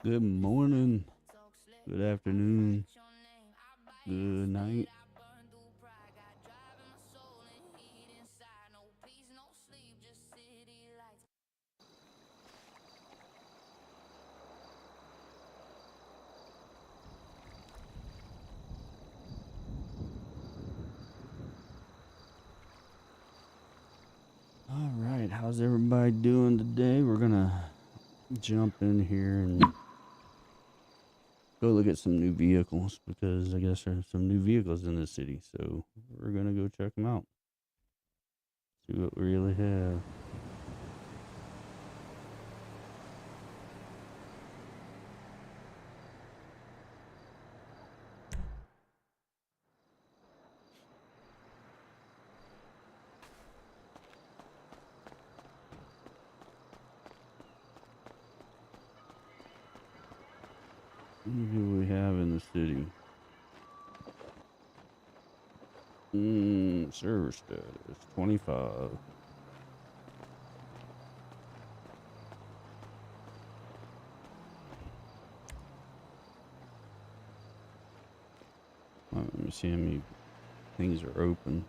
Good morning, good afternoon, good night. All right, how's everybody doing today? We're gonna jump in here and go look at some new vehicles because I guess there's some new vehicles in the city. So we're gonna go check them out, see what we really have. Who we have in the city? Server status 25. Let me see how many things are open.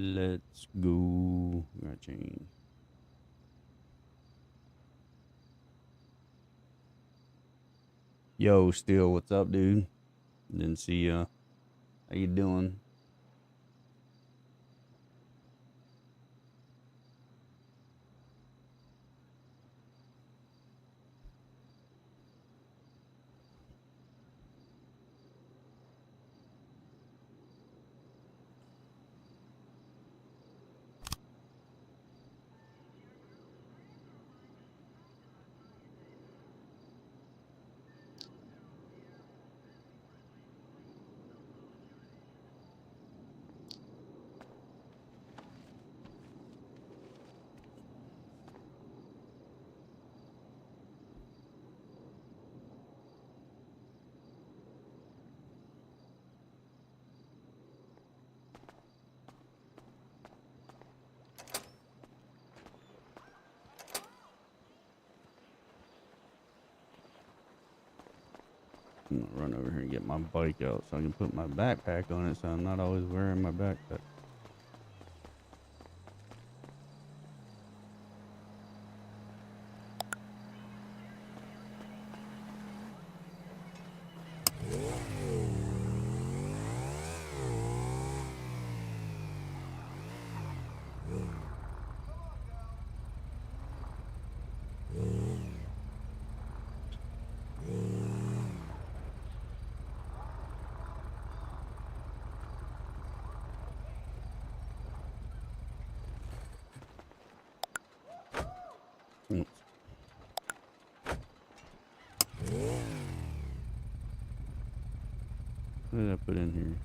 Let's go. Got change. Yo, Steel, what's up, dude? Didn't see ya. How you doing? I'm gonna run over here and get my bike out so I can put my backpack on it so I'm not always wearing my backpack. What did I put in here?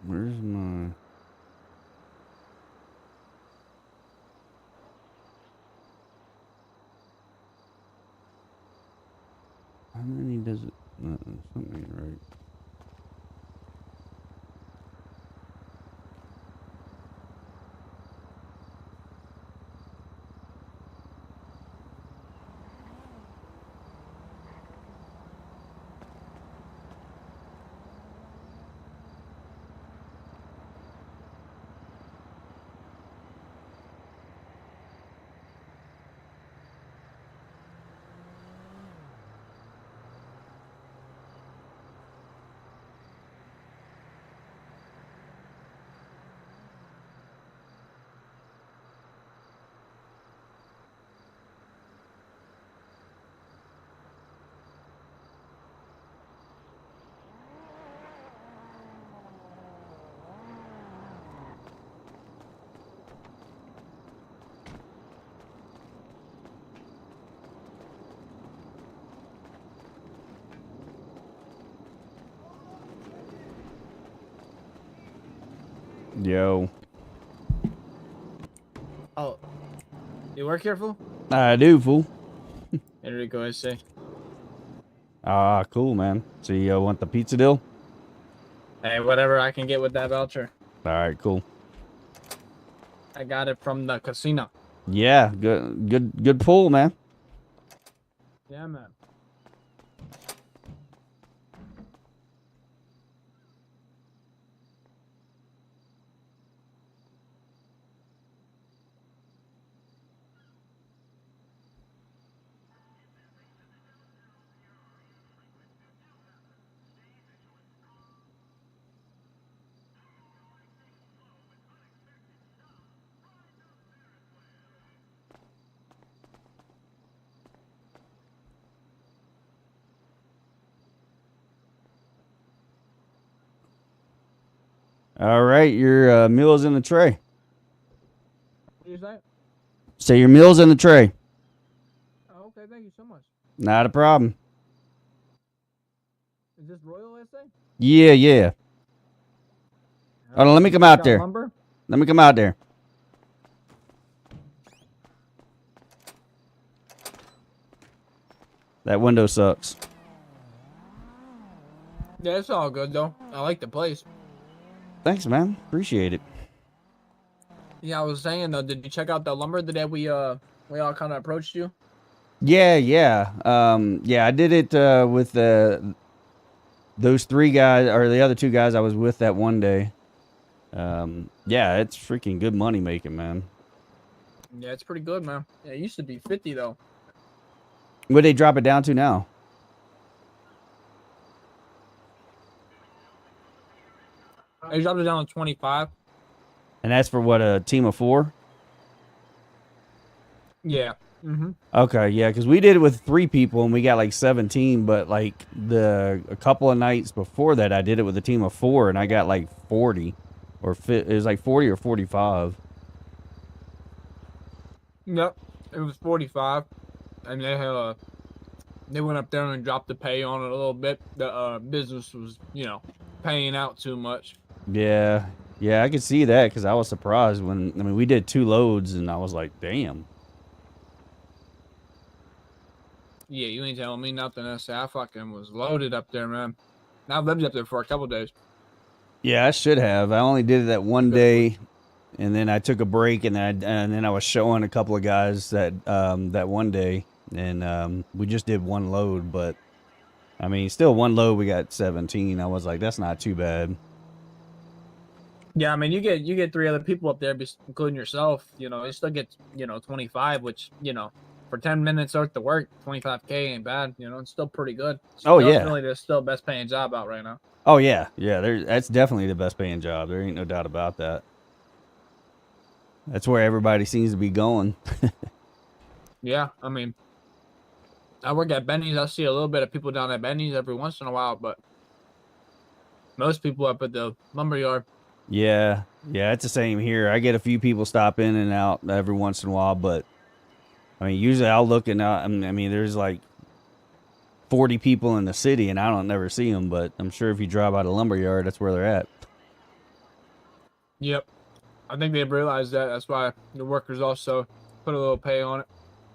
Where's my... How many does it... something ain't right. Yo. Oh, you work here, fool? I do, fool. Enrico, I say. Ah, cool, man. So you want the pizza deal? Hey, whatever I can get with that voucher. All right, cool. I got it from the casino. Yeah, good pull, man. Yeah, man. All right, your meal's in the tray. What did you say? So your meal's in the tray. Oh, okay, thank you so much. Not a problem. Is this Royal SA? Yeah. Hold on, let me come out there. Lumber? Let me come out there. That window sucks. Yeah, it's all good though. I like the place. Thanks, man. Appreciate it. Yeah, I was saying though, did you check out the lumber the day we all kind of approached you? Yeah. Yeah, I did it with those three guys, or the other two guys I was with that one day. Yeah, it's freaking good money making, man. Yeah, it's pretty good, man. Yeah, it used to be 50 though. What'd they drop it down to now? They dropped it down to 25. And that's for what, a team of 4? Yeah. Okay, yeah, because we did it with 3 people and we got like 17, but like a couple of nights before that, I did it with a team of 4 and I got like 40, it was like 40 or 45. Yep. It was 45, and they went up there and dropped the pay on it a little bit. The business was, paying out too much. Yeah, yeah, I could see that because I was surprised we did 2 loads and I was like, damn. Yeah, you ain't telling me nothing. I fucking was loaded up there, man. I lived up there for a couple days. Yeah, I should have. I only did it that one day, and then I took a break, and then I was showing a couple of guys that one day, and we just did 1 load. But I mean, still 1 load. We got 17. I was like, that's not too bad. Yeah, I mean, you get 3 other people up there, including yourself. You still get 25, which for 10 minutes worth of work, 25K ain't bad. It's still pretty good. Oh yeah, definitely the still best paying job out right now. Oh yeah, yeah. That's definitely the best paying job. There ain't no doubt about that. That's where everybody seems to be going. Yeah, I mean, I work at Benny's. I see a little bit of people down at Benny's every once in a while, but most people up at the lumberyard. Yeah, yeah, it's the same here. I get a few people stop in and out every once in a while, but I mean, usually I'll look and I mean, there's like 40 people in the city, and I don't never see them. But I'm sure if you drive by the lumberyard, that's where they're at. Yep, I think they've realized that. That's why the workers also put a little pay on it.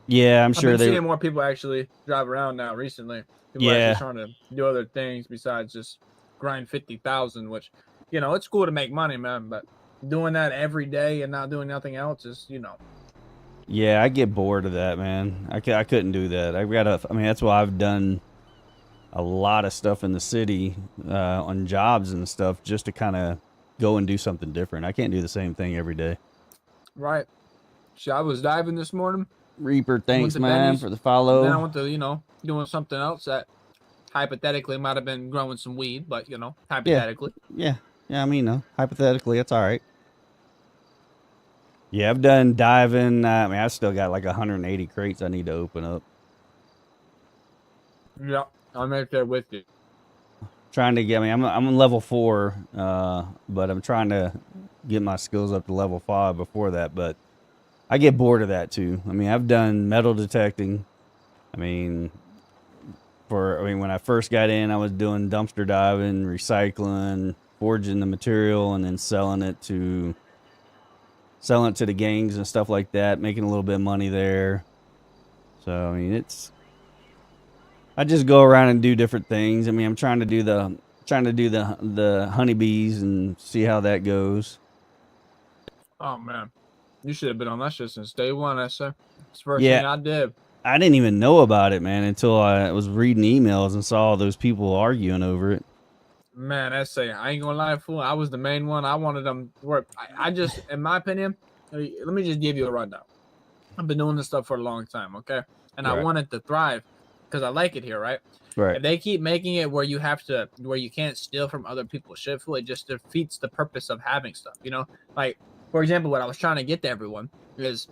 Yeah, I'm sure I've been seeing more people actually drive around now recently. People Yeah. actually trying to do other things besides just grind 50,000, which, it's cool to make money, man, but doing that every day and not doing nothing else is, Yeah, I get bored of that, man. I couldn't do that. I mean, that's why I've done a lot of stuff in the city on jobs and stuff just to kind of go and do something different. I can't do the same thing every day. Right. So I was diving this morning. Reaper, thanks, man, for the follow. Then I went to, doing something else that hypothetically might have been growing some weed, but, hypothetically. Yeah. I mean, hypothetically, that's all right. Yeah, I've done diving. I mean, I still got like 180 crates I need to open up. Yeah, I'm right there with you. Trying to get, I'm on level 4, but I'm trying to get my skills up to level 5 before that, but I get bored of that too. I mean, I've done metal detecting. I mean, when I first got in, I was doing dumpster diving, recycling, forging the material, and then selling it to the gangs and stuff like that, making a little bit of money there. So, I mean, I just go around and do different things. I mean, I'm trying to do the honeybees and see how that goes. Oh, man. You should have been on that shit since day one, I say. It's the first thing I did. I didn't even know about it, man, until I was reading emails and saw all those people arguing over it. Man, I ain't gonna lie, fool. I was the main one. I wanted them to work. I just, in my opinion, let me just give you a rundown. I've been doing this stuff for a long time, okay? And I want it to thrive because I like it here, right? Right. If they keep making it where you can't steal from other people's shit, fool, it just defeats the purpose of having stuff, Like, for example, what I was trying to get to everyone is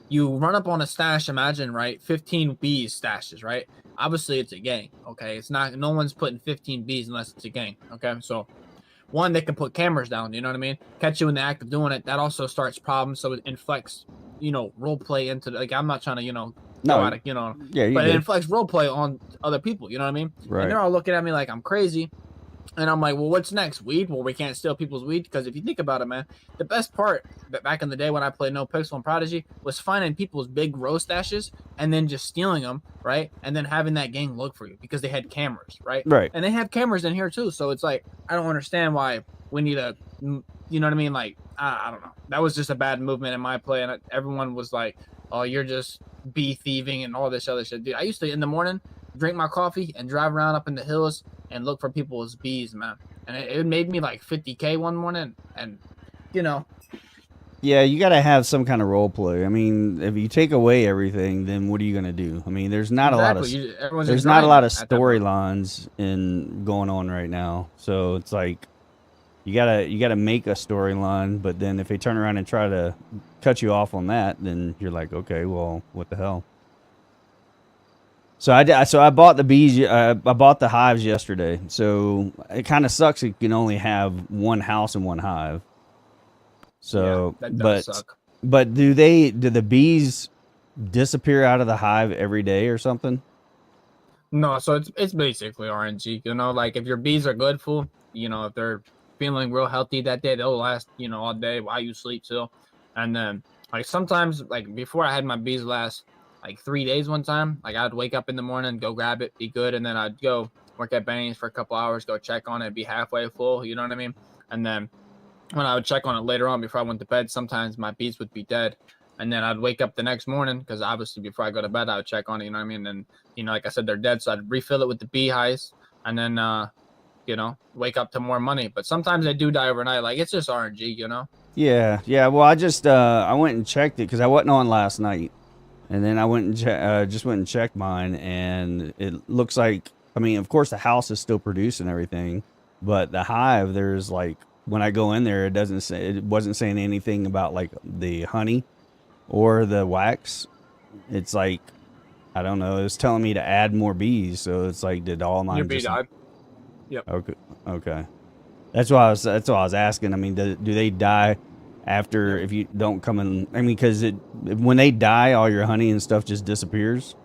you run up on a stash, imagine, right? 15 bees stashes, right? Obviously, it's a gang, okay? It's not, no one's putting 15 bees unless it's a gang, okay? So, one, they can put cameras down, you know what I mean? Catch you in the act of doing it. That also starts problems, so it inflects, role play into, like, I'm not trying to, go out of, but it inflects role play on other people, you know what I mean? Right. And they're all looking at me like I'm crazy. And I'm like, well, what's next? Weed? Well, we can't steal people's weed. Because if you think about it, man, the best part back in the day when I played No Pixel and Prodigy was finding people's big grow stashes and then just stealing them, right? And then having that gang look for you because they had cameras, right? Right. And they have cameras in here too. So it's like, I don't understand why we need a, you know what I mean? Like, I don't know. That was just a bad movement in my play. And everyone was like, oh, you're just bee thieving and all this other shit. Dude, I used to, in the morning, drink my coffee and drive around up in the hills and look for people's bees, man. And it made me like 50K one morning, and Yeah, you got to have some kind of role play. I mean, if you take away everything, then what are you gonna do? I mean, there's not a lot of storylines in going on right now. So it's like, you gotta make a storyline, but then if they turn around and try to cut you off on that, then you're like, okay, well, what the hell? So I bought the bees. I bought the hives yesterday. So it kind of sucks. You can only have one house and one hive. Yeah, So, that does but suck. but do the bees disappear out of the hive every day or something? No, so it's basically RNG. You know, like if your bees are good, fool. You know, if they're feeling real healthy that day, they'll last. You know, all day while you sleep still. And then like sometimes, like before I had my bees last like 3 days one time, like I'd wake up in the morning, go grab it, be good, and then I'd go work at Benny's for a couple hours, go check on it, be halfway full. You know what I mean? And then when I would check on it later on before I went to bed, sometimes my bees would be dead. And then I'd wake up the next morning because obviously before I go to bed, I would check on it. You know what I mean? And you know, like I said, they're dead, so I'd refill it with the bee hives, and then you know, wake up to more money. But sometimes they do die overnight. Like it's just RNG, you know. Yeah, yeah. Well, I went and checked it because I wasn't on last night, and then I went and just went and checked mine, and it looks like, I mean, of course the house is still producing everything, but the hive, there's like, when I go in there, it wasn't saying anything about like the honey or the wax. It's like, I don't know. It was telling me to add more bees, so it's like, did all Your mine bee just? died. Yep. Okay, okay. That's why I was asking. I mean, do they die after Yep. if you don't come in? I mean, because it when they die, all your honey and stuff just disappears.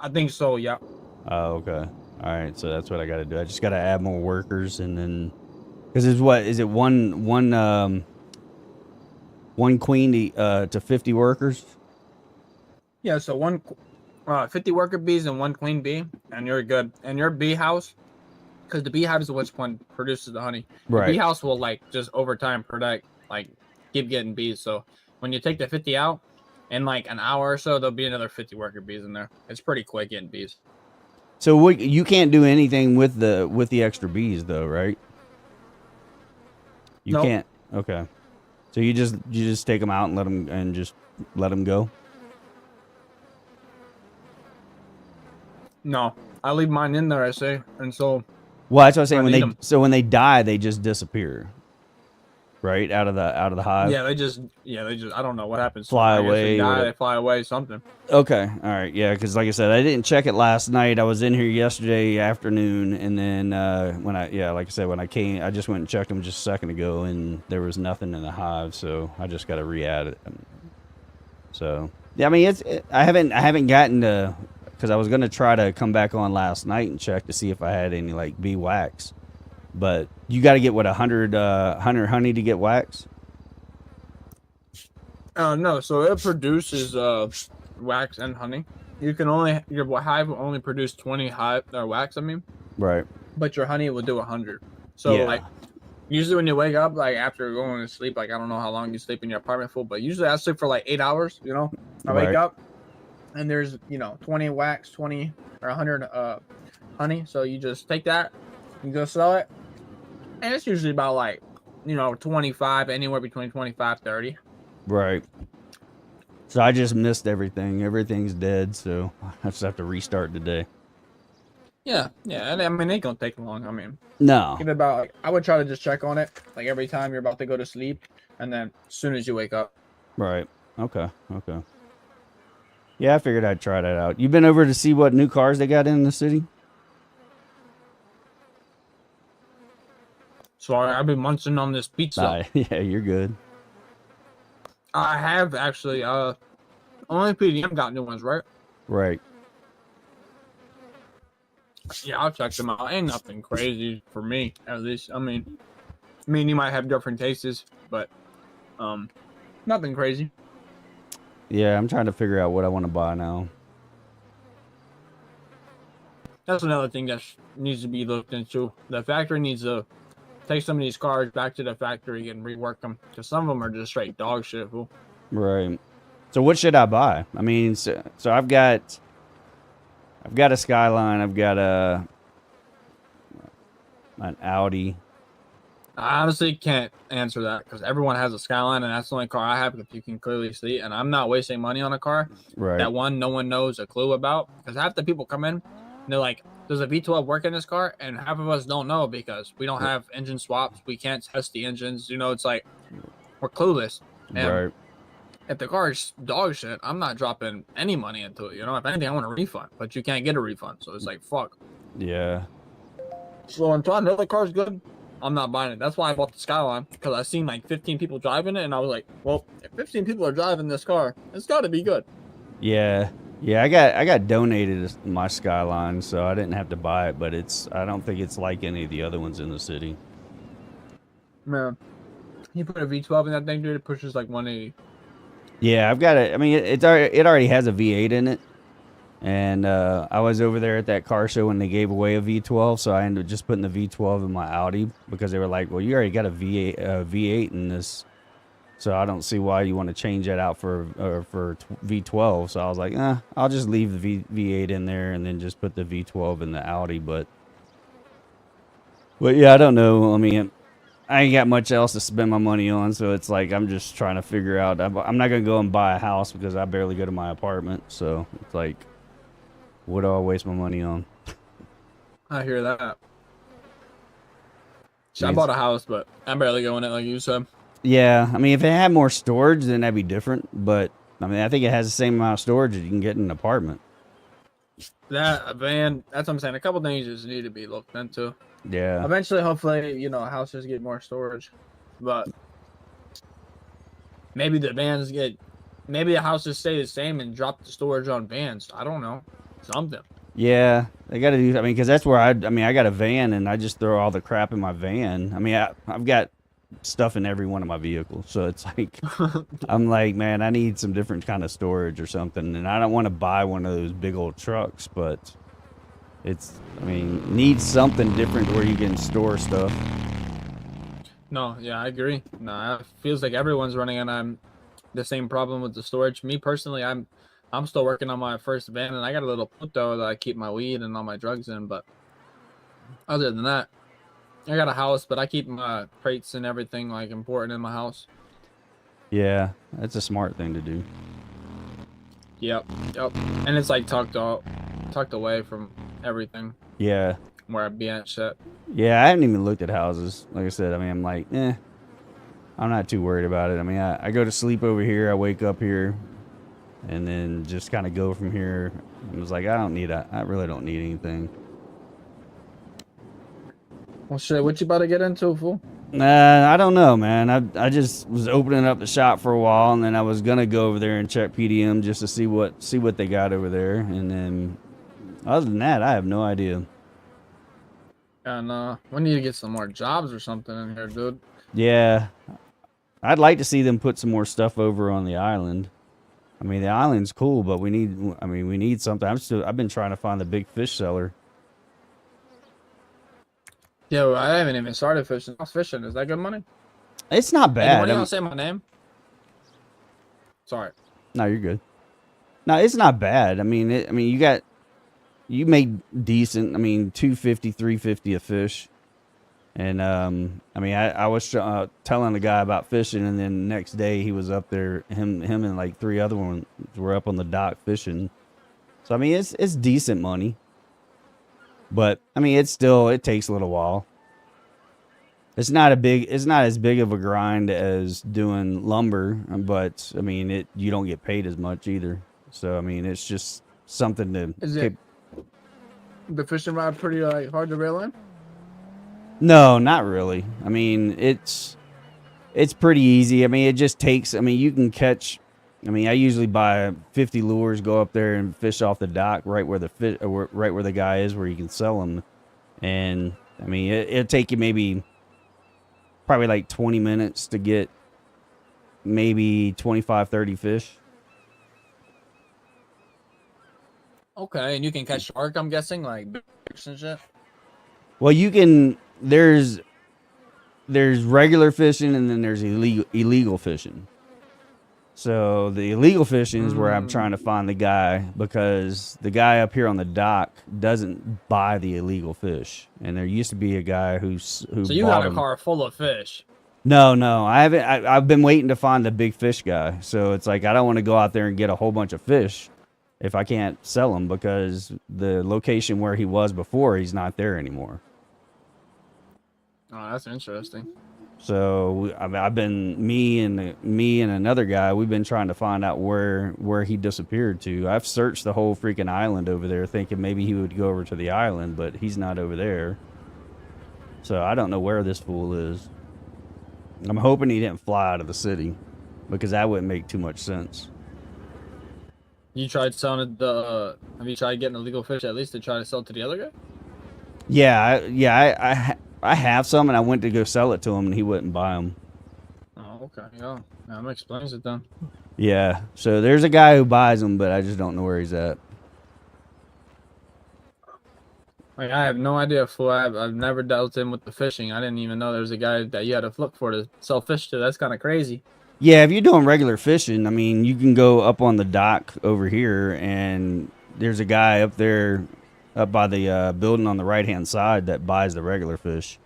I think so. Yeah. Oh, okay. All right. So that's what I got to do. I just got to add more workers, and then because it's what is it one queen to 50 workers? Yeah. So 50 worker bees and one queen bee, and you're good. And your bee house, because the beehive is which one produces the honey. Your bee Right. house will like just over time product like keep getting bees. So when you take the 50 out, in like an hour or so, there'll be another 50 worker bees in there. It's pretty quick getting bees. So you can't do anything with the extra bees though, right? You Nope. can't. Okay. So you just take them out and just let them go. No. I leave mine in there, I say. And so Well, that's what I'm I saying. need them. When they die, they just disappear, right? Out of the hive, I don't know what happens to them. fly I guess they away, die, whatever. they fly away, something. Okay, all right, yeah. Because like I said, I didn't check it last night. I was in here yesterday afternoon, and then like I said, when I came, I just went and checked them just a second ago, and there was nothing in the hive. So I just got to re-add it. So yeah, I mean, I haven't gotten to, because I was gonna try to come back on last night and check to see if I had any like bee wax. But you got to get what 100 honey to get wax. No, so it produces wax and honey. Your hive will only produce 20 hive or wax, I mean, Right. but your honey will do 100. So Yeah. like usually when you wake up, like after going to sleep, like I don't know how long you sleep in your apartment full, but usually I sleep for like 8 hours, you know. I wake Right. up and there's 20 wax, 20 or 100 honey. So you just take that, you go sell it, and it's usually about like 25, anywhere between 25 30. Right. So I just missed everything. Everything's dead. So I just have to restart today. Yeah, yeah. And I mean, it ain't gonna take long. I mean, No. give it about like, I would try to just check on it like every time you're about to go to sleep, and then as soon as you wake up. Right. Okay. Okay. Yeah, I figured I'd try that out. You been over to see what new cars they got in the city? So I've been munching on this pizza. Nah, yeah, you're good. I have actually. Only PDM got new ones, right? Right. Yeah, I'll check them out. Ain't nothing crazy for me, at least. I mean, you might have different tastes, but nothing crazy. Yeah, I'm trying to figure out what I want to buy now. That's another thing that needs to be looked into. The factory needs to take some of these cars back to the factory and rework them because some of them are just straight dog shit. Fool. Right. So what should I buy? I mean, so I've got a Skyline. I've got an Audi. I honestly can't answer that because everyone has a Skyline, and that's the only car I have that you can clearly see. And I'm not wasting money on a car Right. that no one knows a clue about because half the people come in And they're like, does a V12 work in this car? And half of us don't know because we don't have engine swaps. We can't test the engines. You know, it's like we're clueless. And Right. if the car's dog shit, I'm not dropping any money into it. You know, if anything, I want a refund, but you can't get a refund. So it's like, fuck. Yeah. So until I know the car's good, I'm not buying it. That's why I bought the Skyline, because I seen like 15 people driving it, and I was like, well, if 15 people are driving this car, it's got to be good. Yeah. Yeah, I got donated my Skyline, so I didn't have to buy it, but I don't think it's like any of the other ones in the city. Man, you put a V12 in that thing, dude, it pushes like 180. Yeah, I've got it. I mean, it already has a V8 in it. And I was over there at that car show when they gave away a V12, so I ended up just putting the V12 in my Audi because they were like, "Well, you already got a V8 in this, so I don't see why you want to change that out for V12." So I was like, I'll just leave the V8 in there and then just put the V12 in the Audi." But yeah, I don't know. I mean, I ain't got much else to spend my money on, so it's like I'm just trying to figure out. I'm not gonna go and buy a house because I barely go to my apartment, so it's like, what do I waste my money on? I hear that. So I bought a house, but I'm barely going it, like you said. Yeah, I mean, if it had more storage, then that'd be different. But I mean, I think it has the same amount of storage as you can get in an apartment. That van, that's what I'm saying. A couple things just need to be looked into. Yeah. Eventually, hopefully, you know, houses get more storage, but maybe the houses stay the same and drop the storage on vans. I don't know, something. Yeah, they got to do. I mean, because that's where I mean, I got a van and I just throw all the crap in my van. I mean, I've got stuff in every one of my vehicles, so it's like I'm like, man, I need some different kind of storage or something, and I don't want to buy one of those big old trucks, but I mean, needs something different where you can store stuff. No, yeah, I agree. No, it feels like everyone's running on the same problem with the storage. Me personally, I'm still working on my first van, and I got a little puto that I keep my weed and all my drugs in. But other than that, I got a house, but I keep my crates and everything like important in my house. Yeah, that's a smart thing to do. Yep, and it's like tucked away from everything. Yeah. Where I'd be at shit. Yeah, I haven't even looked at houses. Like I said, I mean, I'm like, I'm not too worried about it. I mean, I go to sleep over here, I wake up here, and then just kind of go from here. I was like, I really don't need anything. Well, shit, what you about to get into, fool? I don't know, man. I just was opening up the shop for a while, and then I was gonna go over there and check PDM just to see what they got over there, and then other than that, I have no idea. And we need to get some more jobs or something in here, dude. Yeah, I'd like to see them put some more stuff over on the island. I mean, the island's cool, but we need something. I've been trying to find the big fish seller. Yo, I haven't even started fishing. I was fishing. Is that good money? It's not bad. Why do you say my name? Sorry. No, you're good. No, it's not bad. I mean, you made decent. I mean, 250, 350 a fish. And I mean, I was telling the guy about fishing, and then the next day he was up there. Him and like three other ones were up on the dock fishing. So I mean, it's decent money. But I mean, it takes a little while. It's not as big of a grind as doing lumber, but I mean, you don't get paid as much either. So I mean, it's just something to. Is it the fishing rod pretty like hard to reel in? No, not really. I mean, it's pretty easy. I mean, it just takes. I mean, you can catch. I mean, I usually buy 50 lures, go up there and fish off the dock right where the guy is, where you can sell them. And I mean, it'll take you probably like 20 minutes to get maybe 25, 30 fish. Okay, and you can catch shark, I'm guessing, like fish and shit. Well, you can. There's regular fishing, and then there's illegal fishing. So the illegal fishing is where I'm trying to find the guy, because the guy up here on the dock doesn't buy the illegal fish, and there used to be a guy who. So you got a car full of fish. No, I haven't. I've been waiting to find the big fish guy. So it's like I don't want to go out there and get a whole bunch of fish. if I can't sell him because the location where he was before, he's not there anymore. Oh, that's interesting. So I've been me and another guy. We've been trying to find out where he disappeared to. I've searched the whole freaking island over there, thinking maybe he would go over to the island, but he's not over there. So I don't know where this fool is. I'm hoping he didn't fly out of the city, because that wouldn't make too much sense. You tried selling the? Have you tried getting illegal fish at least to try to sell it to the other guy? I have some, and I went to go sell it to him, and he wouldn't buy them. Oh, okay. Yeah, that explains it then. Yeah, so there's a guy who buys them, but I just don't know where he's at. Like, I have no idea, fool. I've never dealt in with the fishing. I didn't even know there was a guy that you had to look for to sell fish to. That's kind of crazy. Yeah, if you're doing regular fishing, I mean, you can go up on the dock over here, and there's a guy up there, up by the building on the right hand side that buys the regular fish.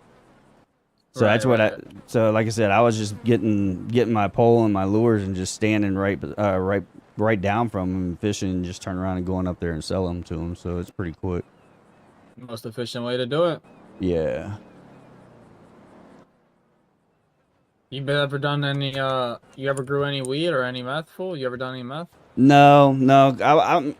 So Right, that's what right. So like I said, I was just getting my pole and my lures and just standing right down from him, fishing, and just turn around and going up there and sell them to him. So it's pretty quick. Most efficient way to do it. Yeah. You ever done any? You ever grew any weed or any meth, fool? You ever done any meth? No.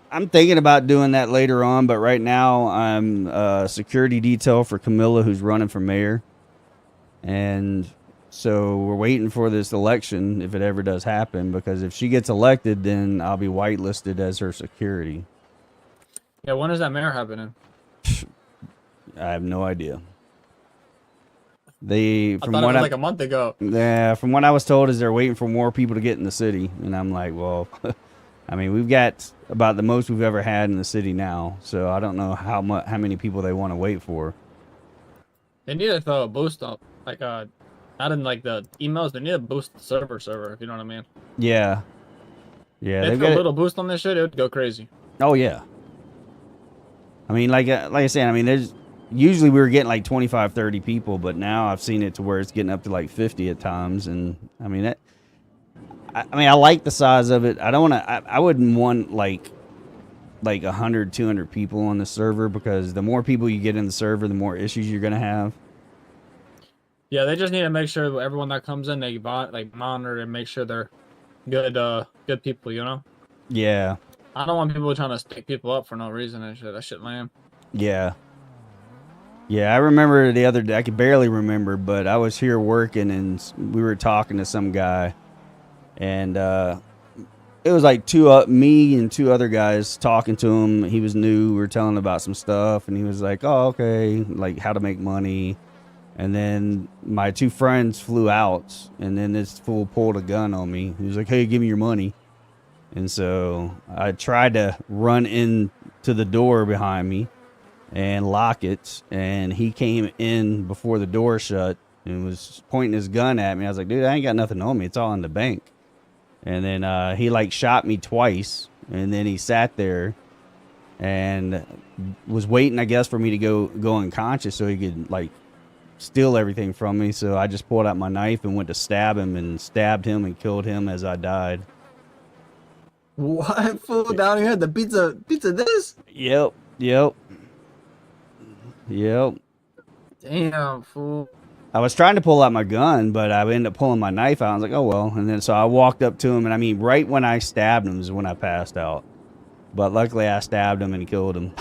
I'm thinking about doing that later on, but right now I'm security detail for Camilla, who's running for mayor, and so we're waiting for this election if it ever does happen. Because if she gets elected, then I'll be whitelisted as her security. Yeah. When is that mayor happening? I have no idea. They I from thought it what was like a month ago. Yeah, from what I was told is they're waiting for more people to get in the city, and I'm like, well, I mean, we've got about the most we've ever had in the city now, so I don't know how many people they want to wait for. They need to throw a boost up, like not in like the emails. They need to boost the server, if you know what I mean. Yeah, yeah, If they've they put got a little boost on this shit, it would go crazy. Oh yeah. I mean, like I said, I mean, there's usually we were getting like 25, 30 people, but now I've seen it to where it's getting up to like 50 at times, and I mean that. I mean, I like the size of it. I don't want to. I wouldn't want like 100, 200 people on the server, because the more people you get in the server, the more issues you're gonna have. Yeah, they just need to make sure that everyone that comes in, they monitor and make sure they're good people. You know. Yeah. I don't want people trying to stick people up for no reason and shit. That shit lame. Yeah. Yeah, I remember the other day. I could barely remember, but I was here working, and we were talking to some guy, and it was like me and two other guys talking to him. He was new. We were telling him about some stuff, and he was like, "Oh, okay, like how to make money." And then my two friends flew out, and then this fool pulled a gun on me. He was like, "Hey, give me your money." And so I tried to run into the door behind me and lock it, and he came in before the door shut and was pointing his gun at me. I was like, dude, I ain't got nothing on me. It's all in the bank. And then he like shot me twice, and then he sat there and was waiting, I guess, for me to go unconscious so he could like steal everything from me. So I just pulled out my knife and went to stab him, and stabbed him and killed him as I died. What, fool? Down here, the pizza this? Yep. Damn, fool. I was trying to pull out my gun, but I ended up pulling my knife out. I was like, oh, well. And then so I walked up to him, and I mean, right when I stabbed him is when I passed out. But luckily I stabbed him and killed him.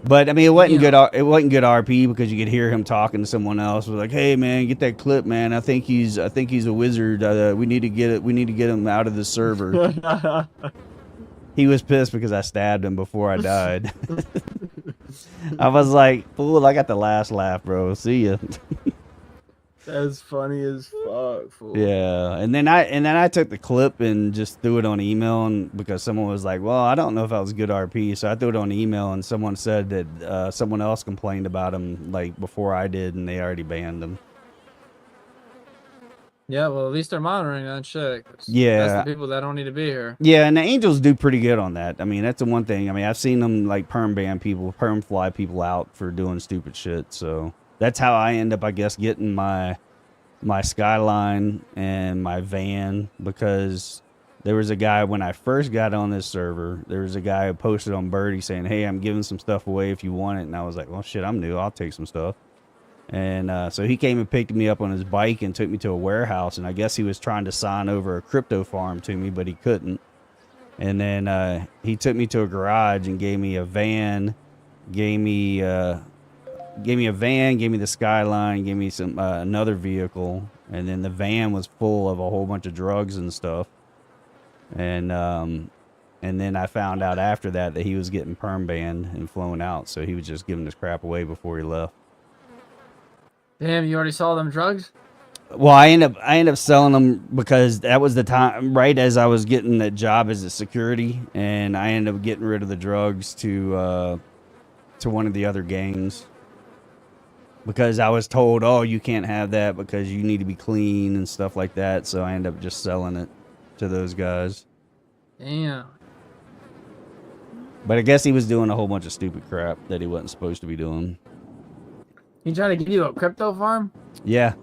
But I mean, it wasn't good. It wasn't good RP, because you could hear him talking to someone else. It was like, "Hey, man, get that clip, man. I think he's a wizard. We need to get it. We need to get him out of the server." He was pissed because I stabbed him before I died. I was like, "Fool, I got the last laugh, bro. See ya." That's funny as fuck, fool. Yeah, and then I took the clip and just threw it on email, and because someone was like, "Well, I don't know if that was good RP," so I threw it on email, and someone said that someone else complained about him like before I did, and they already banned him. Yeah, well, at least they're monitoring that shit. Yeah, that's the people that don't need to be here. Yeah, and the Angels do pretty good on that. I mean, that's the one thing. I mean, I've seen them like perm fly people out for doing stupid shit. So that's how I end up, I guess, getting my Skyline and my van, because There was a guy when I first got on this server. There was a guy who posted on Birdie saying, "Hey, I'm giving some stuff away if you want it." And I was like, "Well, shit, I'm new. I'll take some stuff." And so he came and picked me up on his bike and took me to a warehouse. And I guess he was trying to sign over a crypto farm to me, but he couldn't. And then he took me to a garage and gave me a van, gave me a van, gave me the Skyline, gave me some another vehicle, and then the van was full of a whole bunch of drugs and stuff. And then I found out after that he was getting perm banned and flown out, so he was just giving his crap away before he left. Damn, you already saw them drugs? Well, I end up selling them because that was the time right as I was getting that job as a security, and I ended up getting rid of the drugs to one of the other gangs because I was told, "Oh, you can't have that because you need to be clean and stuff like that." So I ended up just selling it to those guys. Damn. But I guess he was doing a whole bunch of stupid crap that he wasn't supposed to be doing. He tried to give you a crypto farm? Yeah.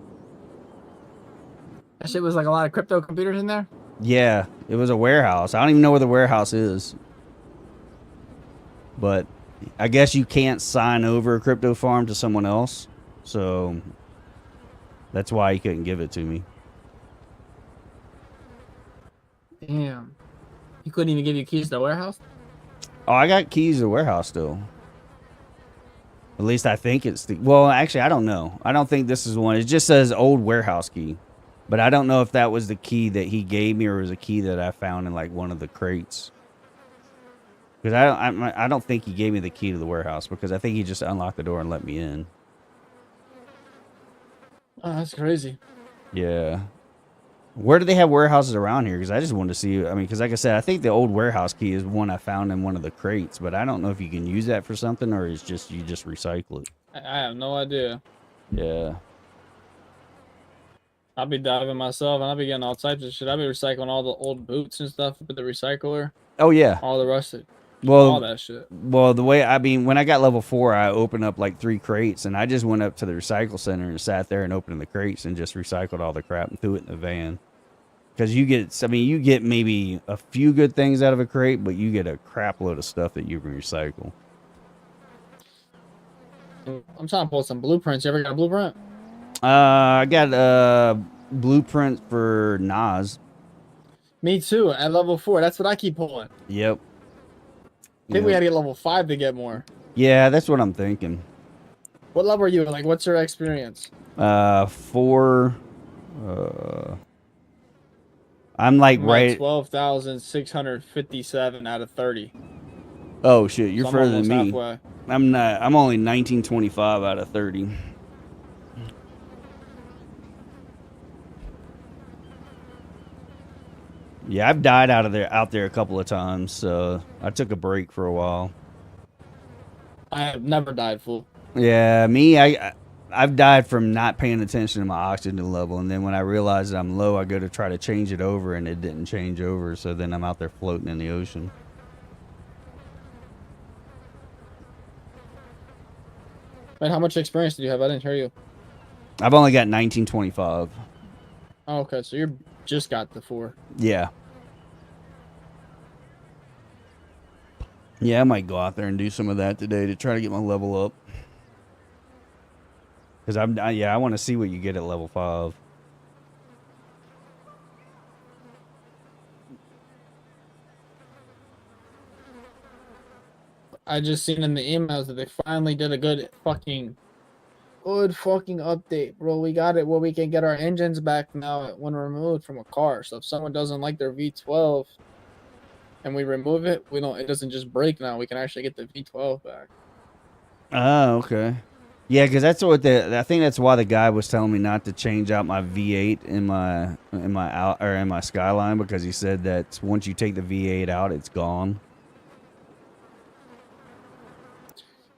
That shit was like a lot of crypto computers in there? Yeah. It was a warehouse. I don't even know where the warehouse is. But I guess you can't sign over a crypto farm to someone else. So that's why he couldn't give it to me. Damn. He couldn't even give you keys to the warehouse? Oh, I got keys to the warehouse still. At least I think it's the... Well, actually, I don't know. I don't think this is one. It just says old warehouse key. But I don't know if that was the key that he gave me or was a key that I found in, like, one of the crates. Because I don't think he gave me the key to the warehouse because I think he just unlocked the door and let me in. Oh, that's crazy. Yeah. Where do they have warehouses around here? Because I just wanted to see. I mean, because like I said, I think the old warehouse key is one I found in one of the crates, but I don't know if you can use that for something or it's just you just recycle it. I have no idea. Yeah. I'll be diving myself and I'll be getting all types of shit. I'll be recycling all the old boots and stuff with the recycler. Oh yeah. All the rusted. Well, all that shit. Well, the way when I got level 4, I opened up like 3 crates, and I just went up to the recycle center and sat there and opened the crates and just recycled all the crap and threw it in the van. Because you get maybe a few good things out of a crate, but you get a crap load of stuff that you can recycle. I'm trying to pull some blueprints. You ever got a blueprint? I got a blueprint for Nas. Me too, at level 4. That's what I keep pulling. Yep. I think we gotta get level 5 to get more. Yeah, that's what I'm thinking. What level are you? Like, what's your experience? 4. I'm like right 12,657 out of 30. Oh shit, you're so further than me. Halfway. I'm not. I'm only 1925 out of 30. Yeah, I've died out there a couple of times, so I took a break for a while. I have never died, fool. Yeah, me, I've died from not paying attention to my oxygen level, and then when I realize that I'm low, I go to try to change it over, and it didn't change over, so then I'm out there floating in the ocean. Man, how much experience did you have? I didn't hear you. I've only got 1925. Oh, okay, so you're just got the 4. Yeah. Yeah, I might go out there and do some of that today to try to get my level up. Because I want to see what you get at level 5. I just seen in the emails that they finally did a good fucking update, bro. We got it where we can get our engines back now when removed from a car. So if someone doesn't like their V12 and we remove it, it doesn't just break now. We can actually get the V12 back. Oh, okay. Yeah, because that's what I think that's why the guy was telling me not to change out my V8 in my Skyline, because he said that once you take the V8 out, it's gone.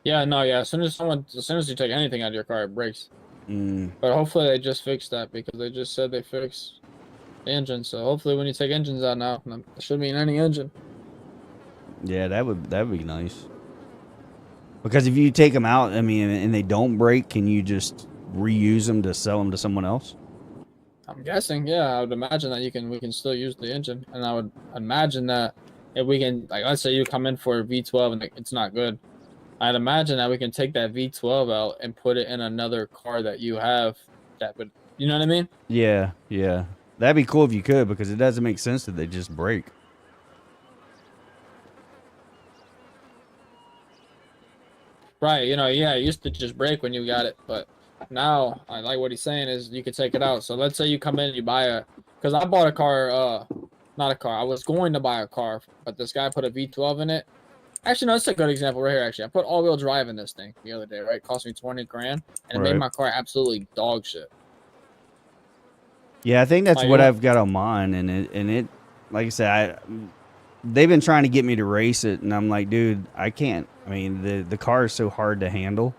Yeah, no, yeah. As soon as you take anything out of your car, it breaks. But hopefully they just fixed that, because they just said they fixed the engine. So hopefully when you take engines out now, it shouldn't be in any engine. Yeah, that would be nice. Because if you take them out, I mean, and they don't break, can you just reuse them to sell them to someone else? I'm guessing, yeah. I would imagine that we can still use the engine, and I would imagine that if we can, like, let's say you come in for a V12 and it's not good, I'd imagine that we can take that V12 out and put it in another car that you have that would, you know what I mean? Yeah, yeah. That'd be cool if you could, because it doesn't make sense that they just break. Right. You know, yeah, it used to just break when you got it, but now I like what he's saying is you could take it out. So let's say you come in and you buy because I bought a car, not a car. I was going to buy a car, but this guy put a V12 in it. Actually, no, it's a good example right here. Actually, I put all-wheel drive in this thing the other day. Right, it cost me 20 grand, and it made Right. my car absolutely dog shit. Yeah, I think that's Like, what I've got on mine, and it, like I said, they've been trying to get me to race it, and I'm like, dude, I can't. I mean, the car is so hard to handle.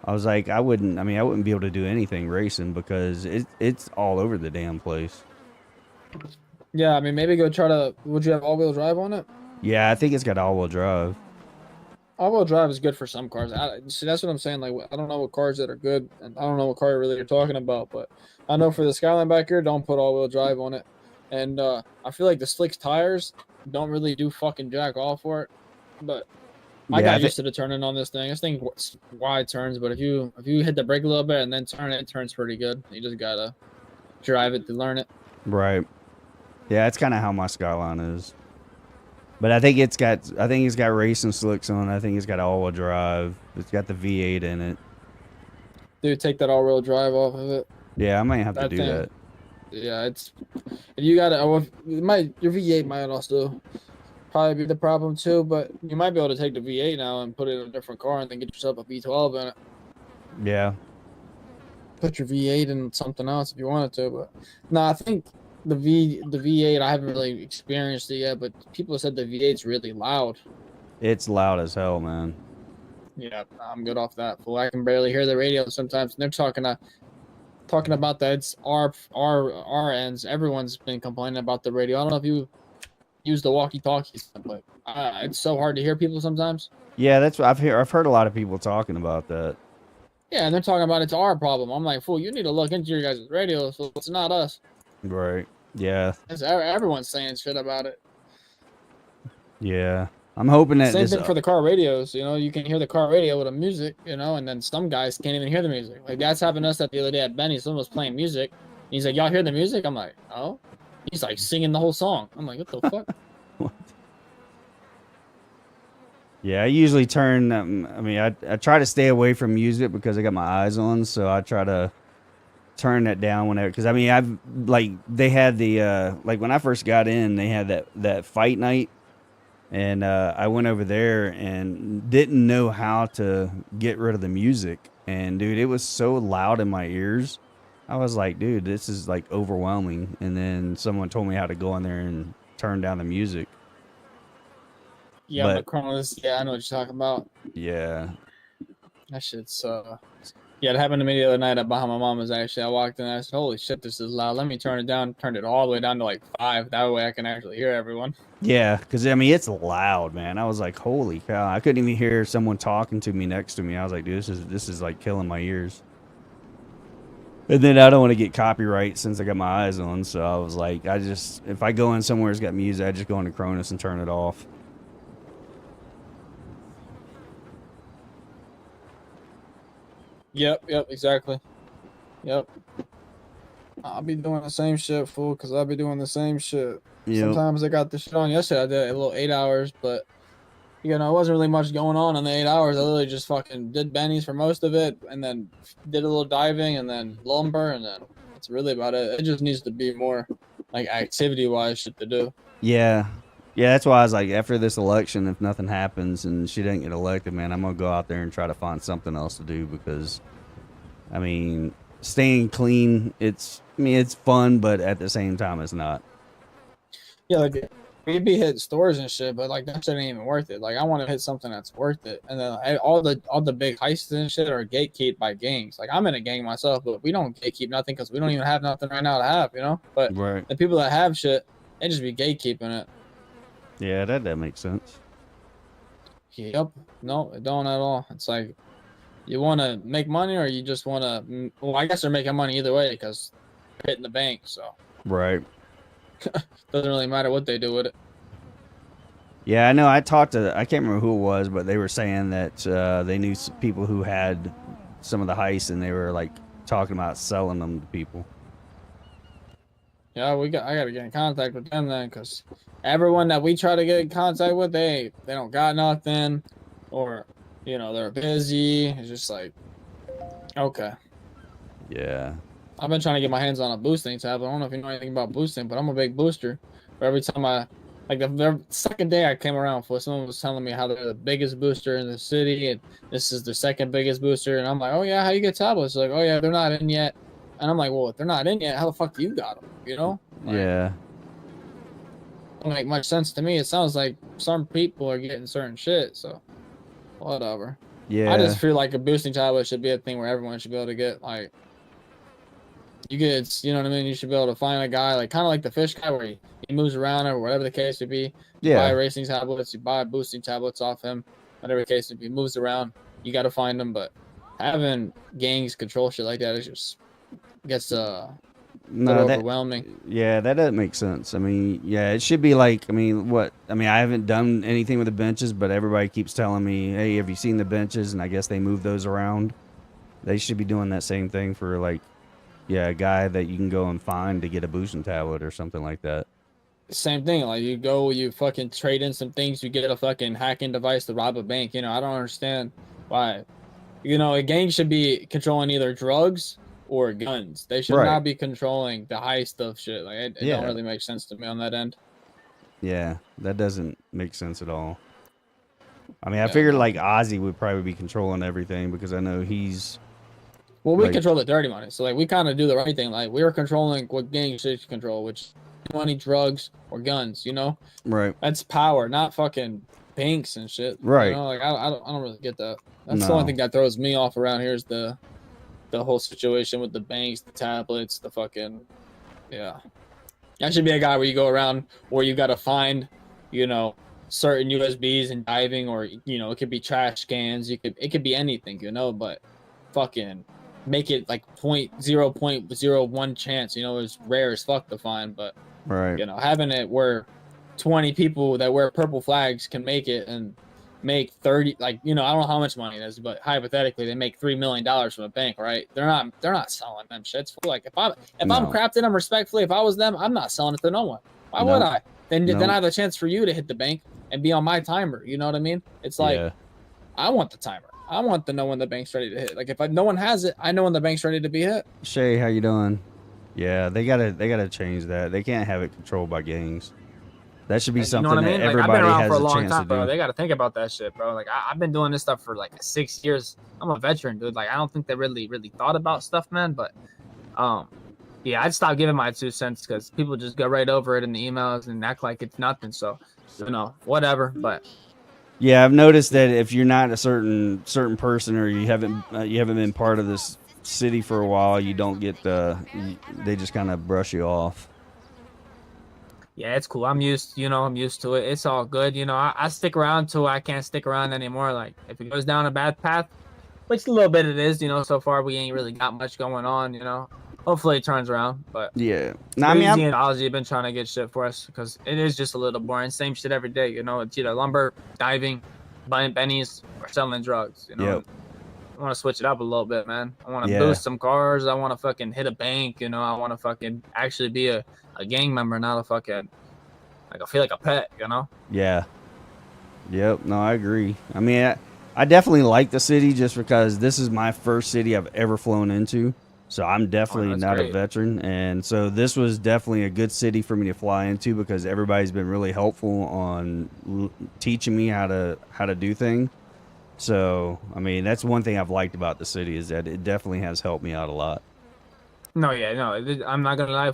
I was like, I wouldn't. I mean, I wouldn't be able to do anything racing because it's all over the damn place. yeah, I mean, maybe go try to. Would you have all-wheel drive on it? Yeah, I think it's got all-wheel drive. All-wheel drive is good for some cars. See, that's what I'm saying. Like, I don't know what cars that are good, and I don't know what car really you're talking about, but I know for the Skyline back here, don't put all-wheel drive on it. And I feel like the slicks tires don't really do fucking jack all for it. But I Yeah, I got think used to the turning on this thing. This thing wide turns, but if you hit the brake a little bit and then turn it, it turns pretty good. You just gotta drive it to learn it. right. Yeah, that's kind of how my Skyline is. But I think it's got racing slicks on it. I think it's got all-wheel drive. It's got the V8 in it. Dude, take that all-wheel drive off of it. Yeah, I might have to That do thing, that. yeah, it's you gotta. It might your V8 might also probably be the problem too, but you might be able to take the V8 now and put it in a different car and then get yourself a V12 in it. Yeah. Put your V8 in something else if you wanted to, but no, I think the V8 I haven't really experienced it yet, but people said the V8's really loud. It's loud as hell, man. Yeah, I'm good off that. Fool, I can barely hear the radio sometimes. And they're talking about that. It's our ends. Everyone's been complaining about the radio. I don't know if you use the walkie-talkies, but it's so hard to hear people sometimes. Yeah, that's what I've heard a lot of people talking about that. Yeah, and they're talking about it's our problem. I'm like, fool, you need to look into your guys' radio, so it's not us. Right. Yeah. Everyone's saying shit about it. Yeah. I'm hoping that Same this thing for the car radios. You know, you can hear the car radio with the music, you know, and then some guys can't even hear the music. Like that's happened to us the other day at Benny's. Someone was playing music. And he's like, "Y'all hear the music?" I'm like, "Oh." He's like singing the whole song. I'm like, "What the fuck?" Yeah, I usually turn. I mean, I try to stay away from music because I got my eyes on, so I try to turn that down whenever. Because I mean, I've like they had the like when I first got in, they had that fight night, and I went over there and didn't know how to get rid of the music, and dude, it was so loud in my ears. I was like, dude, this is like overwhelming. And then someone told me how to go in there and turn down the music. Yeah, But Macronis. Yeah, I know what you're talking about. yeah, That shit's yeah, it happened to me the other night at behind my mama's actually. I walked in and I said, "Holy shit, this is loud. Let me turn it down." Turned it all the way down to like 5. That way I can actually hear everyone. yeah, because I mean it's loud, man. I was like, holy cow! I couldn't even hear someone talking to me next to me. I was like, dude, this is like killing my ears. And then I don't want to get copyright since I got my eyes on. So I was like, if I go in somewhere that's got music, I just go into Cronus and turn it off. Yep, exactly. Yep. I'll be doing the same shit, fool, because I'll be doing the same shit. Yep. Sometimes I got the shit on yesterday. I did a little 8 hours, but you know, it wasn't really much going on in the 8 hours. I literally just fucking did bennies for most of it, and then did a little diving, and then lumber, and then that's really about it. It just needs to be more like activity-wise shit to do. Yeah. Yeah, that's why I was like, after this election, if nothing happens and she didn't get elected, man, I'm gonna go out there and try to find something else to do because, I mean, staying clean, it's fun, but at the same time, it's not. Yeah, like we'd be hitting stores and shit, but like that shit ain't even worth it. Like I want to hit something that's worth it, and then all the big heists and shit are gatekept by gangs. Like I'm in a gang myself, but we don't gatekeep nothing because we don't even have nothing right now to have, you know. But Right. the people that have shit, they just be gatekeeping it. Yeah, that makes sense. Yep. No, it don't at all. It's like you want to make money or you just want to. Well, I guess they're making money either way because hitting the bank. So Right. doesn't really matter what they do with it. Yeah, I know. I talked to, I can't remember who it was, but they were saying that they knew people who had some of the heists, and they were like talking about selling them to people. Yeah, I gotta get in contact with them then, because everyone that we try to get in contact with, they don't got nothing, or they're busy. It's just like, okay. Yeah. I've been trying to get my hands on a boosting tab. I don't know if you know anything about boosting, but I'm a big booster. But every time like the second day I came around for, someone was telling me how they're the biggest booster in the city, and this is the second biggest booster, and I'm like, oh yeah, how you get tablets? They're like, oh yeah, they're not in yet, and I'm like, well, if they're not in yet, how the fuck do you got them? Like, Yeah. don't make much sense to me. It sounds like some people are getting certain shit, so whatever. Yeah. I just feel like a boosting tablet should be a thing where everyone should be able to get, like, you know what I mean? You should be able to find a guy, like, kind of like the fish guy, where he moves around or whatever the case would be. You buy Yeah. racing tablets, you buy boosting tablets off him, whatever the case would be. He moves around, you got to find him. But having gangs control shit like that is just gets a little overwhelming. Yeah, that doesn't make sense. I mean, yeah, it should be like, I mean, I haven't done anything with the benches, but everybody keeps telling me, hey, have you seen the benches? And I guess they move those around. They should be doing that same thing for, like, yeah, a guy that you can go and find to get a boosting tablet or something like that. Same thing. Like, you go, you fucking trade in some things, you get a fucking hacking device to rob a bank. I don't understand why. A gang should be controlling either drugs or guns. They should not be controlling the high stuff shit. Like, it don't really make sense to me on that end. Yeah, that doesn't make sense at all. I mean, I figured like Ozzy would probably be controlling everything because I know he's. Well, we control the dirty money, so like we kind of do the right thing. Like, we're controlling what gangs should control, which money, drugs, or guns. Right. That's power, not fucking banks and shit. Right. Like, I don't really get that. That's the only thing that throws me off around here is the whole situation with the banks, the tablets, the fucking That should be a guy where you go around where you got to find, certain USBs and diving, or it could be trash cans. It could be anything, but fucking make it like 0.01 chance. It's rare as fuck to find, but having it where 20 people that wear purple flags can make it and make 30, like, I don't know how much money it is, but hypothetically they make $3 million from a bank, right? They're not selling them shits. Like, if I'm crafting them respectfully, if I was them, I'm not selling it to no one. Why would I? Then I have a chance for you to hit the bank and be on my timer. You know what I mean? It's like, I want the timer. I want to know when the bank's ready to hit. Like, if no one has it, I know when the bank's ready to be hit. Shay, how you doing? Yeah, they gotta change that. They can't have it controlled by gangs. That should be something that everybody I've been around has for a a long chance time, to bro. do. They got to think about that shit, bro. Like, I've been doing this stuff for like 6 years. I'm a veteran, dude. Like, I don't think they really thought about stuff, man. But yeah, I'd stop giving my 2 cents because people just go right over it in the emails and act like it's nothing. So, whatever. But yeah, I've noticed that if you're not a certain person, or you haven't been part of this city for a while, you don't get they just kind of brush you off. yeah, it's cool. I'm used to it. It's all good. I stick around till I can't stick around anymore. Like, if it goes down a bad path, which a little bit it is, so far we ain't really got much going on, hopefully it turns around. But yeah, I mean, and Ozzy have been trying to get shit for us because it is just a little boring. Same shit every day. It's either lumber, diving, buying bennies, or selling drugs. Yep. I want to switch it up a little bit, man. I want to boost some cars. I want to fucking hit a bank. I want to fucking actually be a gang member, not a fucking, like, I feel like a pet, Yeah. Yep. No, I agree. I mean, I definitely like the city just because this is my first city I've ever flown into. So I'm definitely not a veteran. And so this was definitely a good city for me to fly into because everybody's been really helpful on teaching me how to do things. So, I mean, that's one thing I've liked about the city is that it definitely has helped me out a lot. No, I'm not going to lie.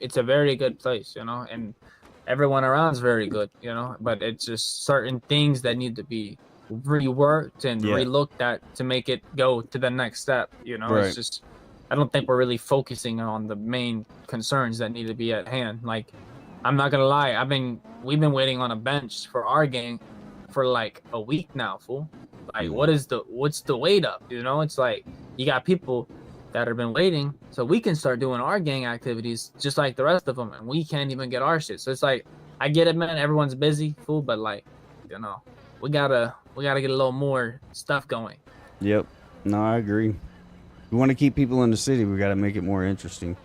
It's a very good place, and everyone around is very good, but it's just certain things that need to be reworked and relooked at to make it go to the next step. Right. It's just, I don't think we're really focusing on the main concerns that need to be at hand. Like, I'm not gonna lie, we've been waiting on a bench for our gang for like a week now, fool. Like, what's the wait up? It's like you got people that have been waiting, so we can start doing our gang activities just like the rest of them, and we can't even get our shit. So it's like, I get it, man. Everyone's busy, fool, but like, we gotta get a little more stuff going. Yep. No, I agree. We want to keep people in the city. We got to make it more interesting.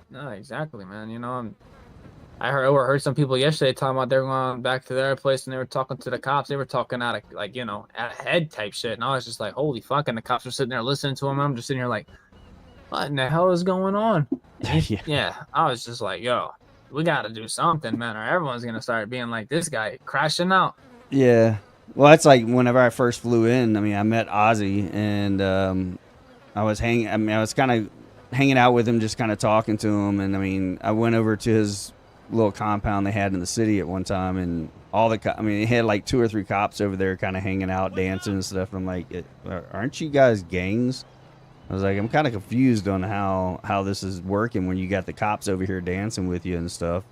No, exactly, man. I heard some people yesterday talking about they're going back to their place and they were talking to the cops. They were talking out of like, at a head type shit. And I was just like, holy fuck. And the cops were sitting there listening to them. I'm just sitting here like, what in the hell is going on? And Yeah. yeah, I was just like, yo, we got to do something, man, or everyone's going to start being like this guy crashing out. Yeah. Well, that's like whenever I first flew in. I mean, I met Ozzy, and I was hanging. I mean, I was kind of hanging out with him, just kind of talking to him. And I mean, I went over to his little compound they had in the city at one time, and I mean, he had like 2 or 3 cops over there, kind of hanging out, dancing and stuff. I'm like, aren't you guys gangs? I was like, I'm kind of confused on how this is working when you got the cops over here dancing with you and stuff.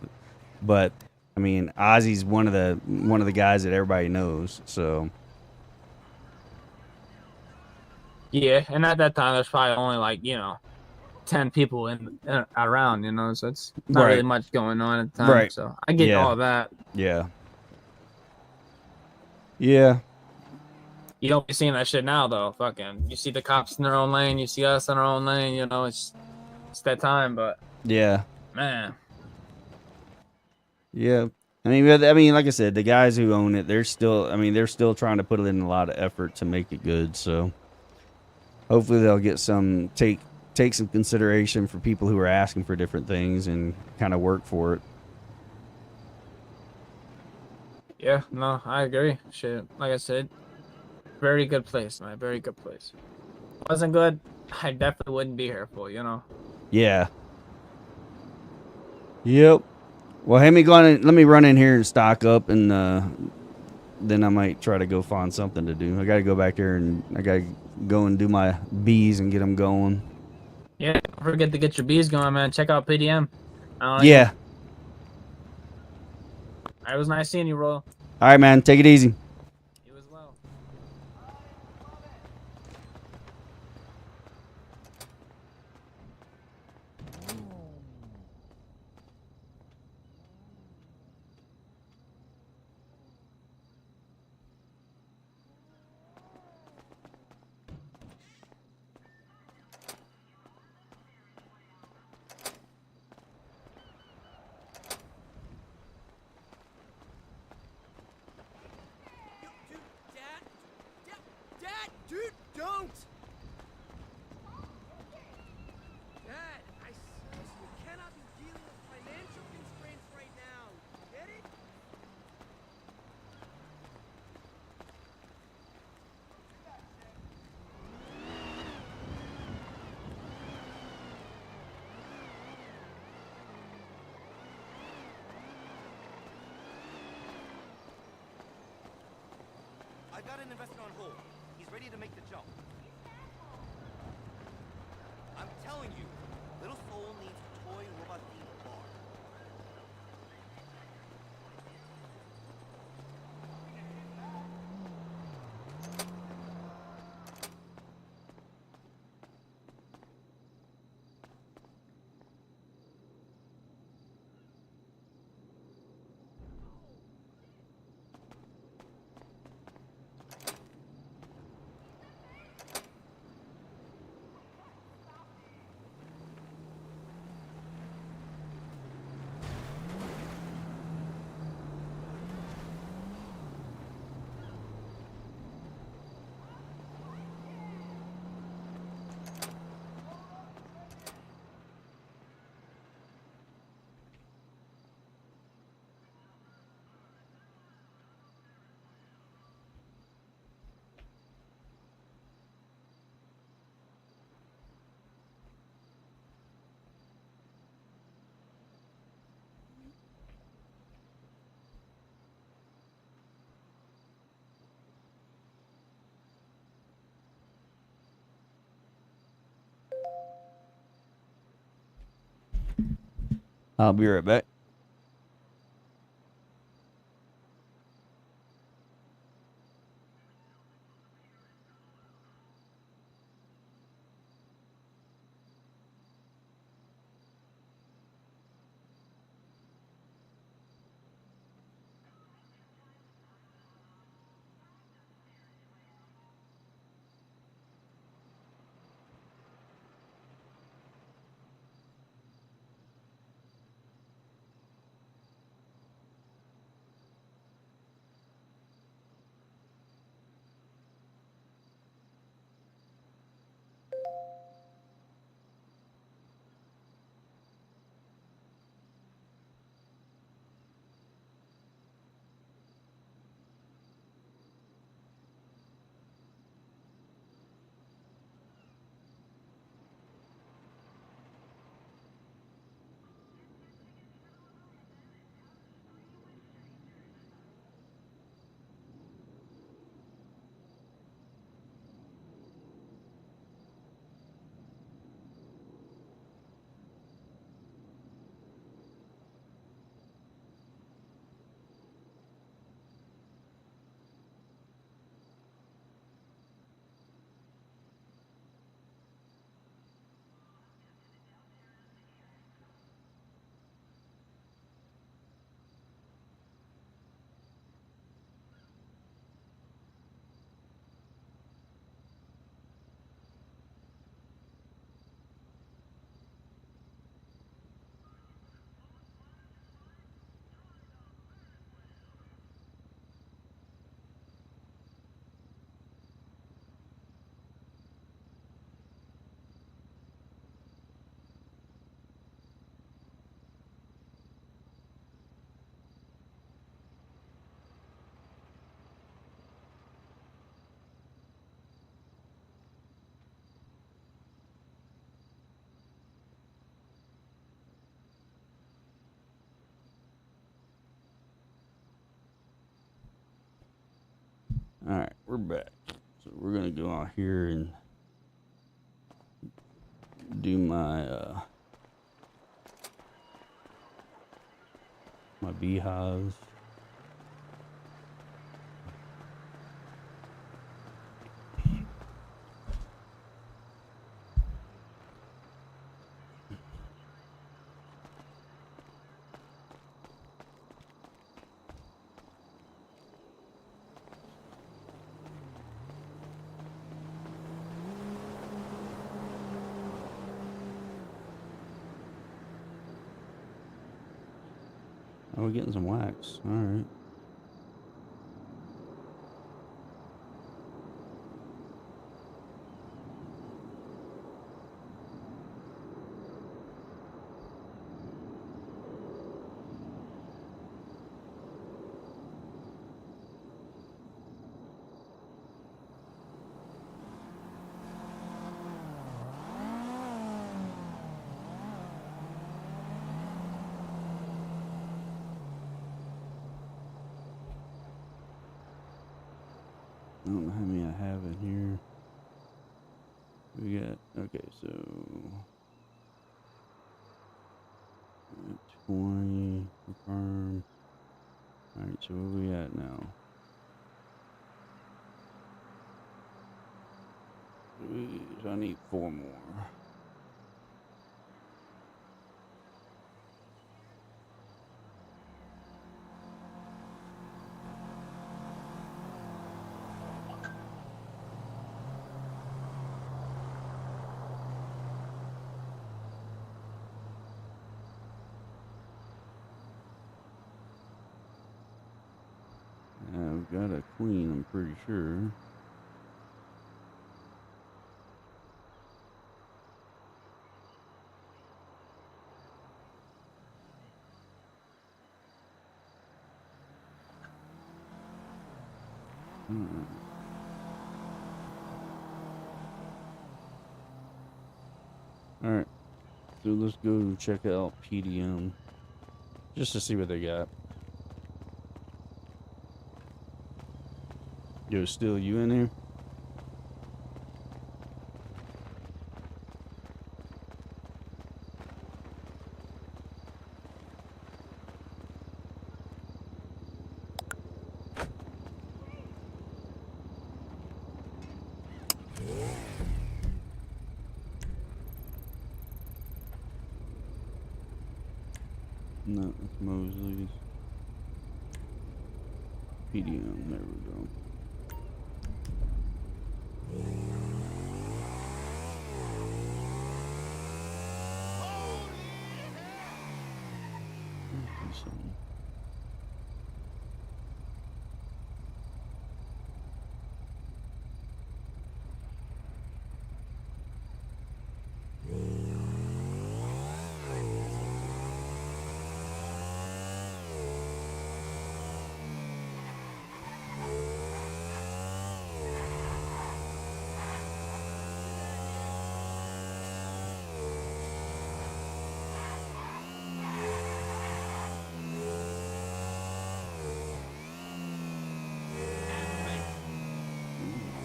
But I mean, Ozzy's one of the guys that everybody knows. So Yeah, and at that time, there's probably only like 10 people around, so it's not really right, much going on at the time. right, So I get yeah, all of that. yeah, yeah, You don't be seeing that shit now, though. Fucking, you see the cops in their own lane, you see us in our own lane. It's that time. But yeah, man, yeah. I mean, like I said, the guys who own it, they're still trying to put in a lot of effort to make it good. So hopefully they'll get take some consideration for people who are asking for different things and kind of work for it. yeah, no, I agree. Shit, like I said, very good place, man. Very good place. Wasn't good, I definitely wouldn't be here for. Yeah. Yep. Well, let me run in here and stock up, and then I might try to go find something to do. I got to go back there, and I got to go and do my bees and get them going. Yeah, don't forget to get your bees going, man. Check out PDM. Yeah. It was nice seeing you, Royal. All right, man. Take it easy. You as well. Dad, dude, don't! Dad, I seriously cannot be dealing with financial constraints right now. Get it? I've got an investor on hold. He's ready to make the jump. I'm telling you, Little Soul needs a toy robot themed bar. I'll be right back. we're back. So we're gonna go out here and do my my beehives. Oh, we're getting some wax. All right. I don't know how many I have in here. We got, okay, so 20 confirm. All right, so where we at now? So I need 4 more. I've got a queen, I'm pretty sure. All right, so let's go check out PDM just to see what they got. Yo, still you in here? No, it's Mosley's. PDM, there we go. Something.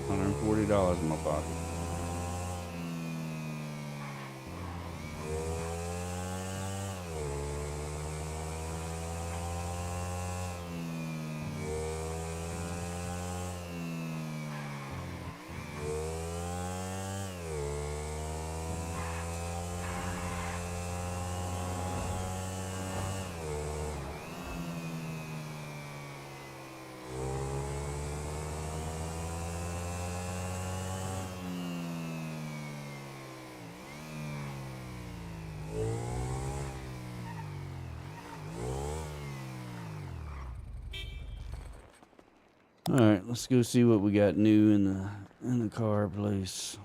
$140 in my pocket. All right, let's go see what we got new in the car place.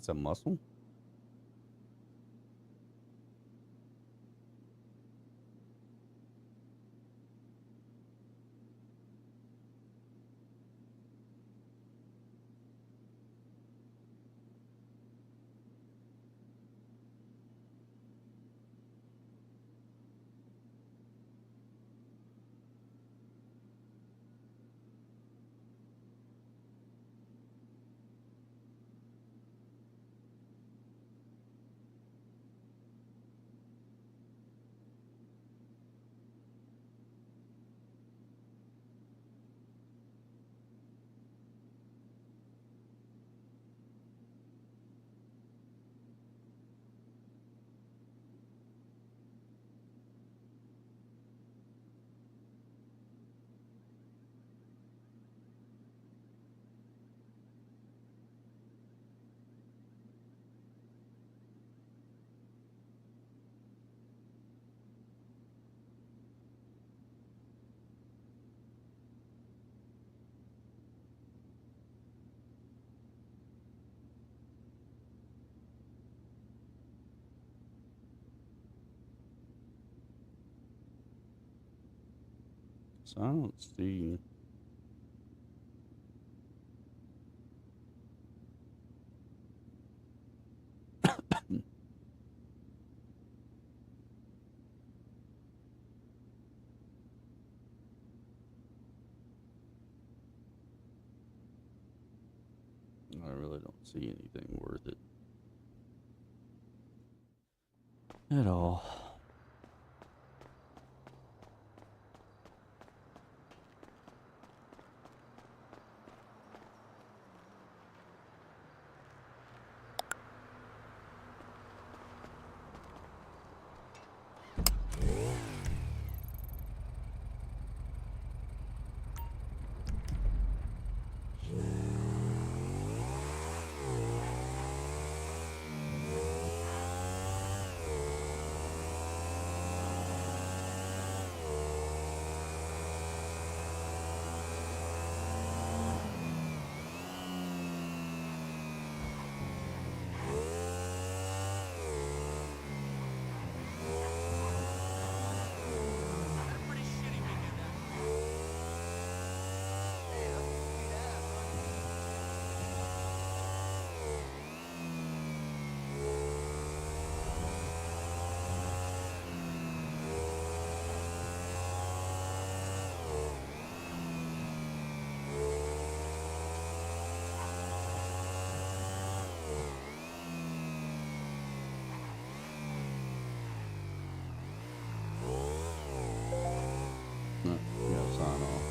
That's a muscle? So I don't see. I really don't see anything worth it at all. Pretty shitty making that. Hey, how can you do that? No, we gotta sign off.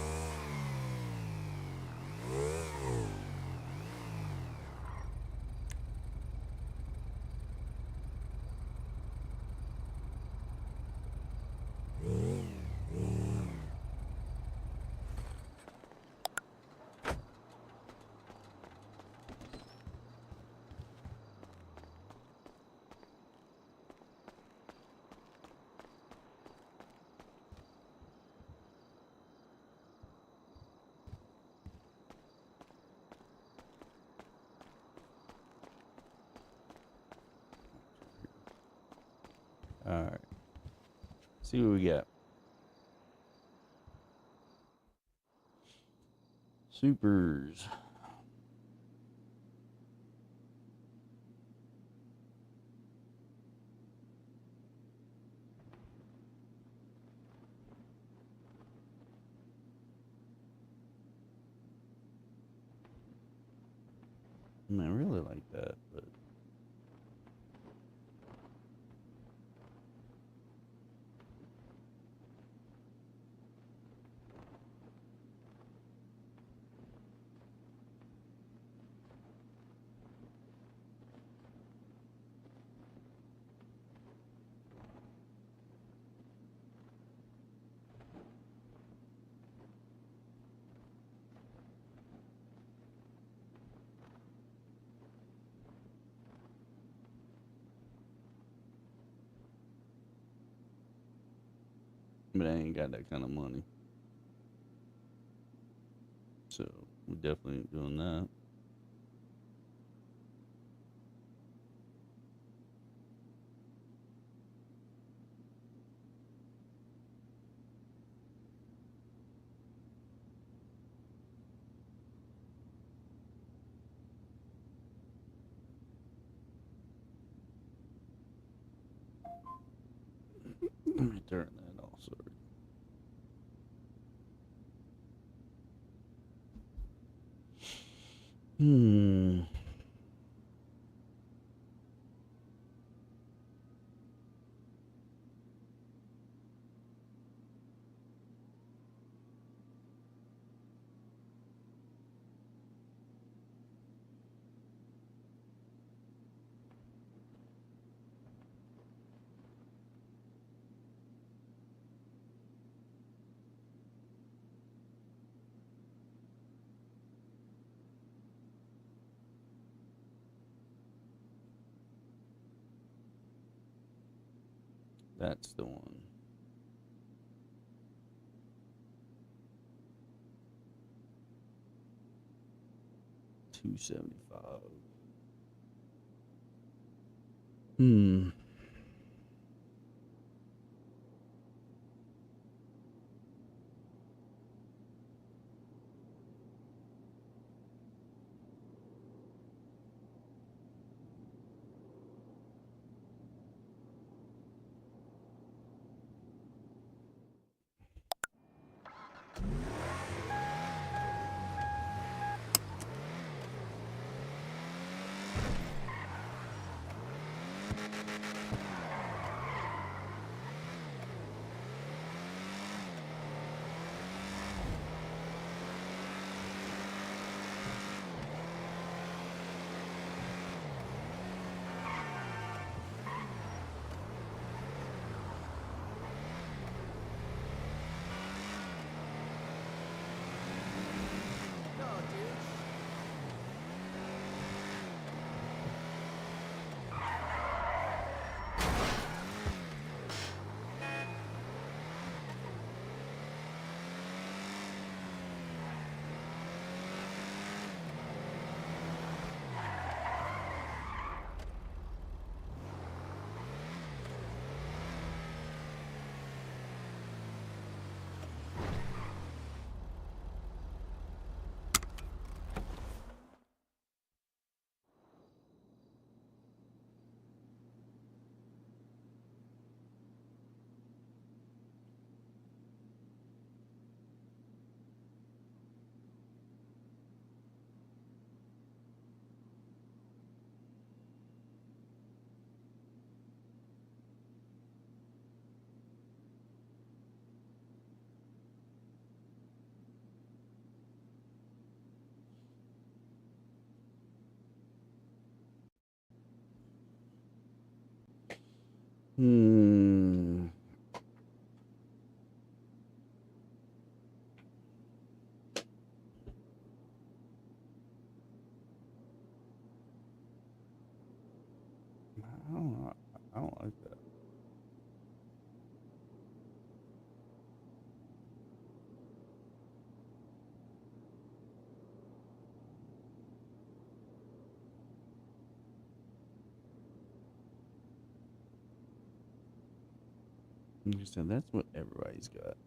All right. See what we got. Supers. I mean, I really like that, but I ain't got that kind of money. So we definitely ain't doing that. turn that also. Hmm. That's the one. $275. Hmm. No, dude. Hmm. I don't know. I don't like that. Like I said, that's what everybody's got.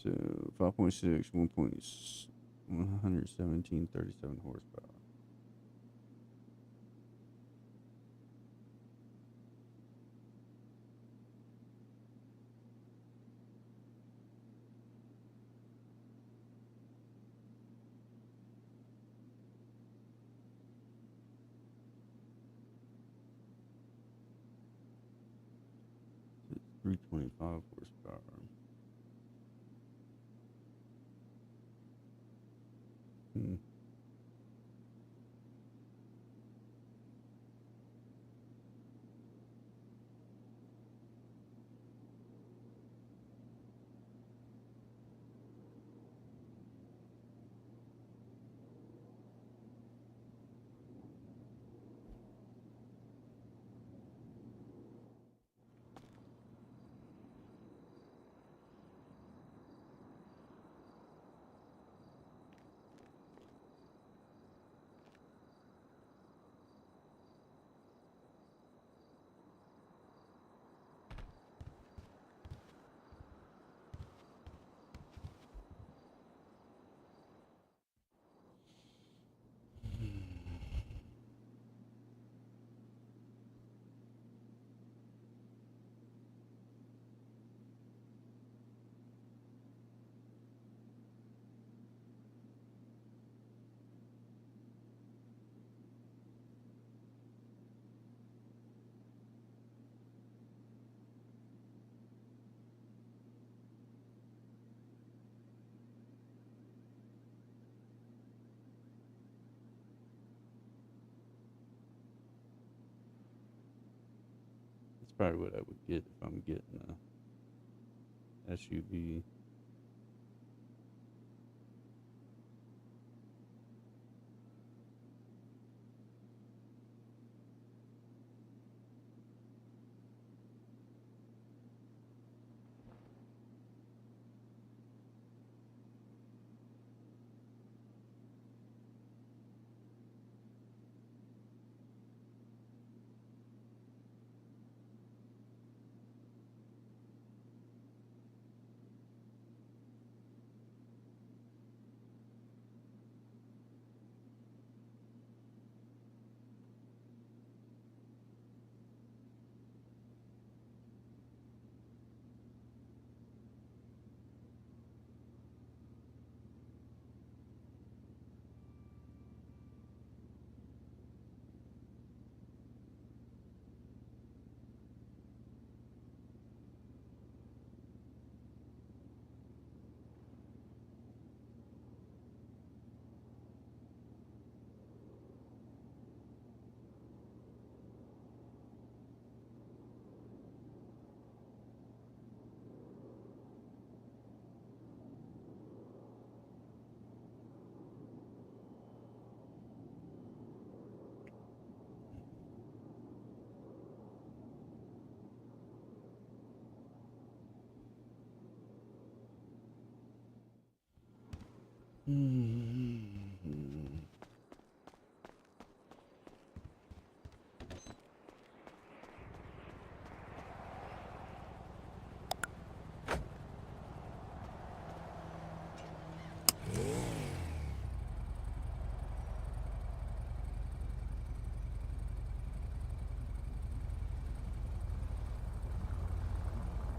So 5.6, 117, 37 horsepower. 325 horsepower. Hmm. That's probably what I would get if I'm getting a SUV.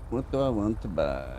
What do I want to buy?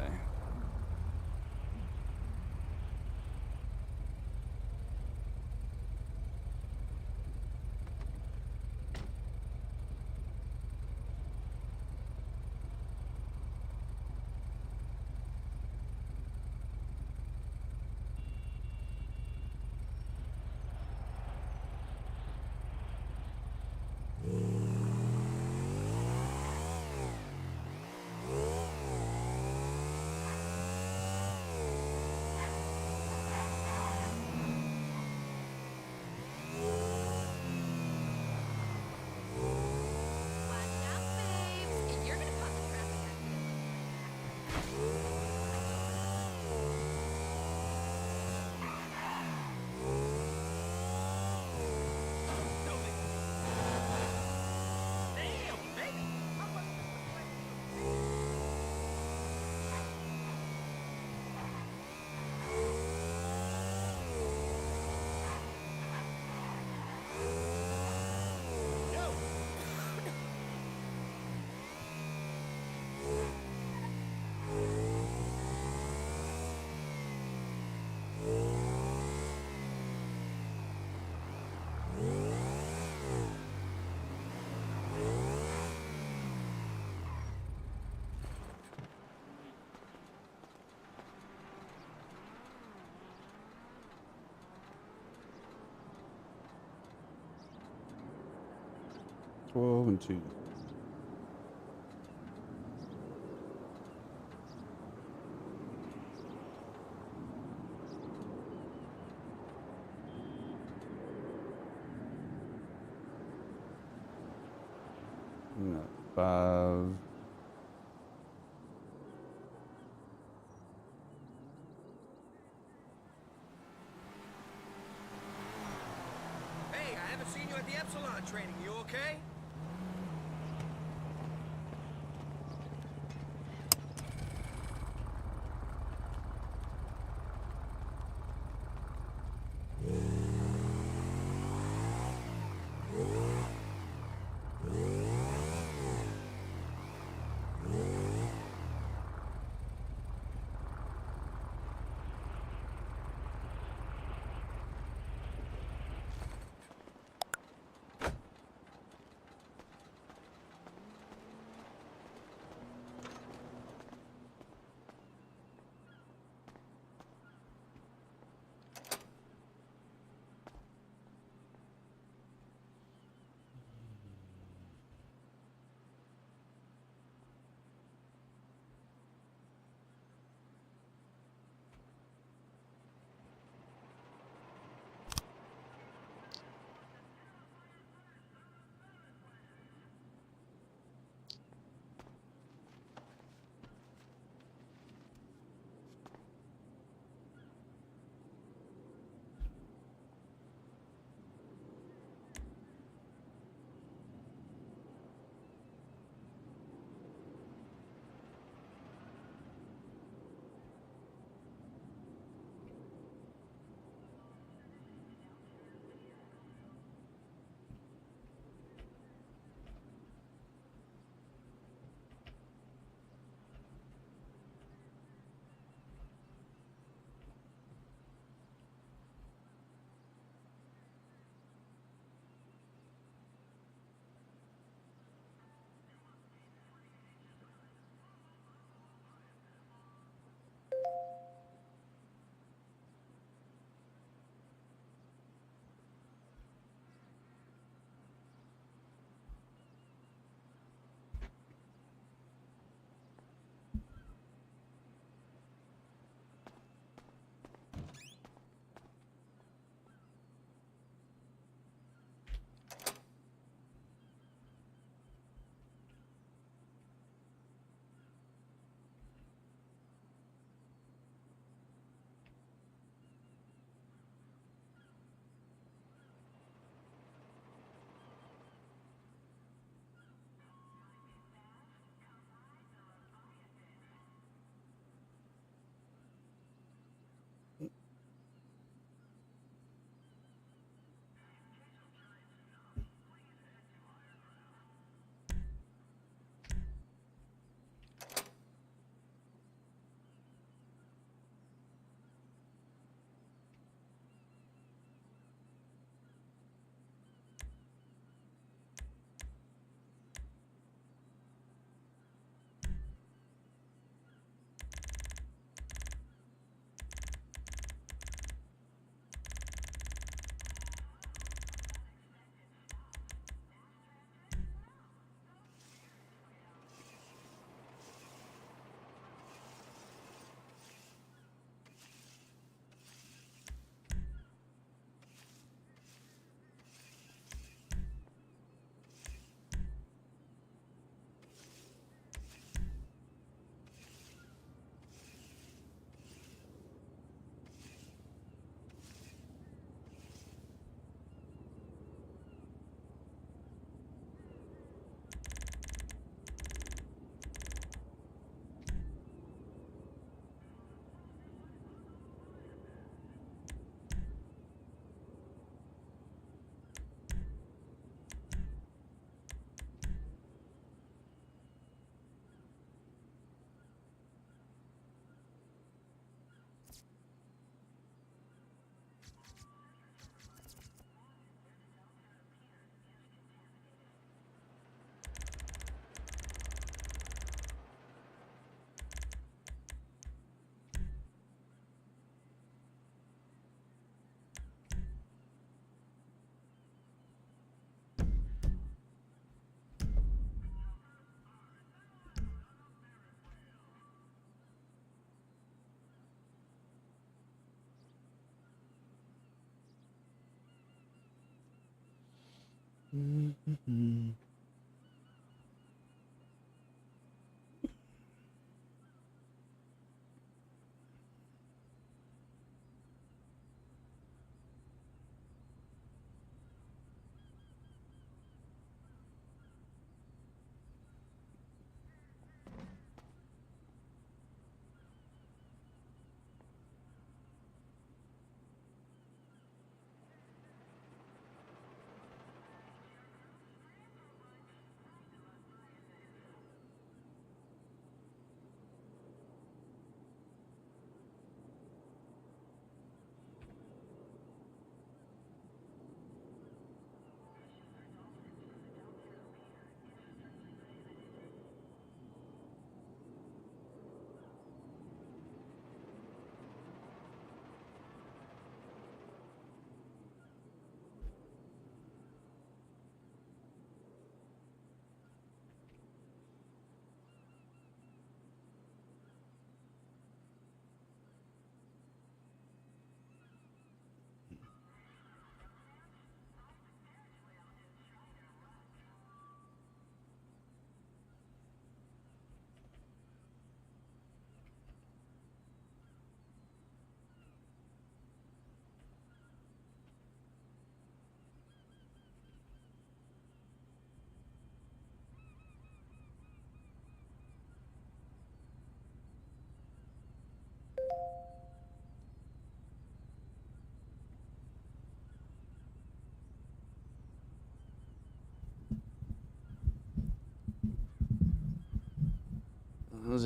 12 and 2. No, 5. Hey, I haven't seen you at the Epsilon training. You okay? How's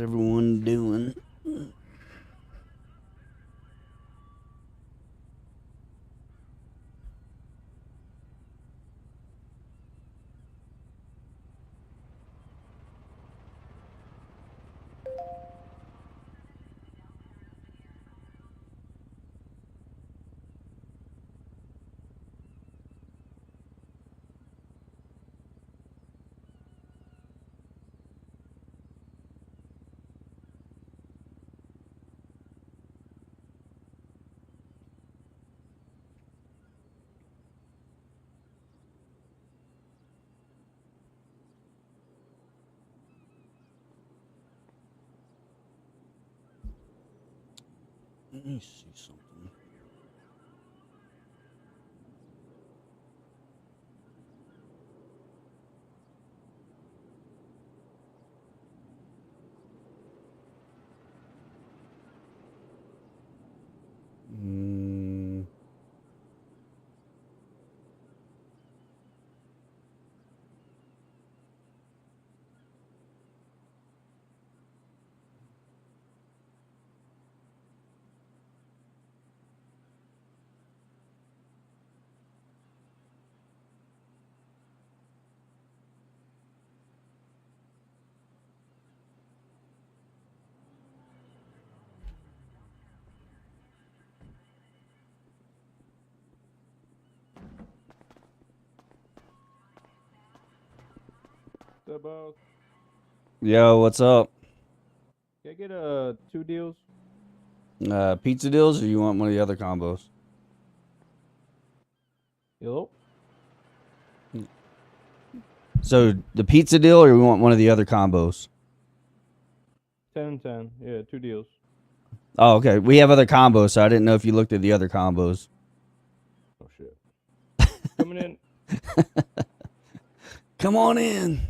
everyone doing? Let me see something. Mm. About Yo, what's up? can I get 2 deals? Pizza deals, or you want one of the other combos? Hello? So the pizza deal, or we want one of the other combos? 10 and 10. Yeah, 2 deals. Oh, okay. We have other combos, so I didn't know if you looked at the other combos. Oh shit. Coming in. Come on in.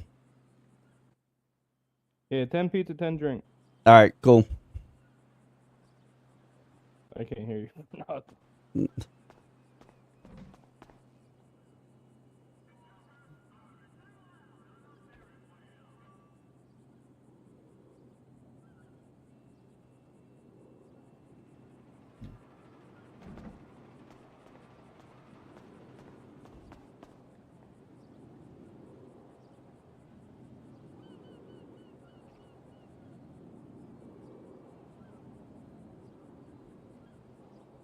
Yeah, 10 pizza, 10 drink. All right, cool. I can't hear you.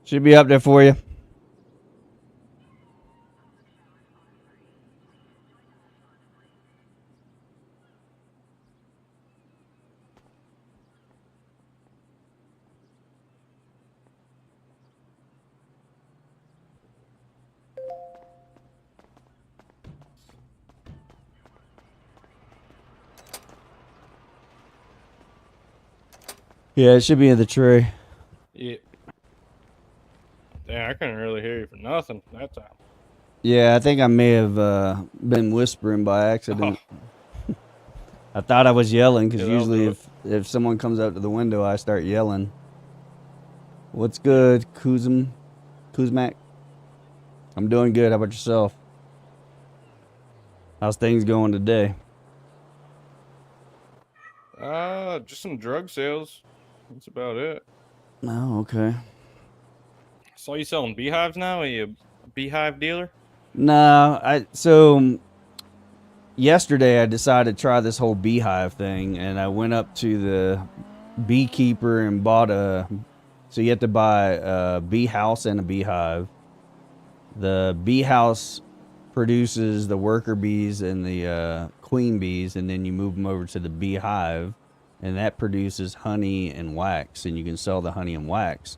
Should be up there for you. Yeah, it should be in the tray. Yeah. Damn, I couldn't really hear you for nothing that time. Yeah, I think I may have been whispering by Oh, accident. I thought I was yelling because Yeah, that'll usually do it. if someone comes up to the window, I start yelling. What's Yeah. good, Kuzmak? I'm doing good. How about yourself? How's things going today? Just some drug sales. That's about it. Oh, okay. Saw you selling beehives now. Are you a beehive dealer? No, so yesterday I decided to try this whole beehive thing, and I went up to the beekeeper and bought a. So you have to buy a bee house and a beehive. The bee house produces the worker bees and the queen bees, and then you move them over to the beehive, and that produces honey and wax, and you can sell the honey and wax.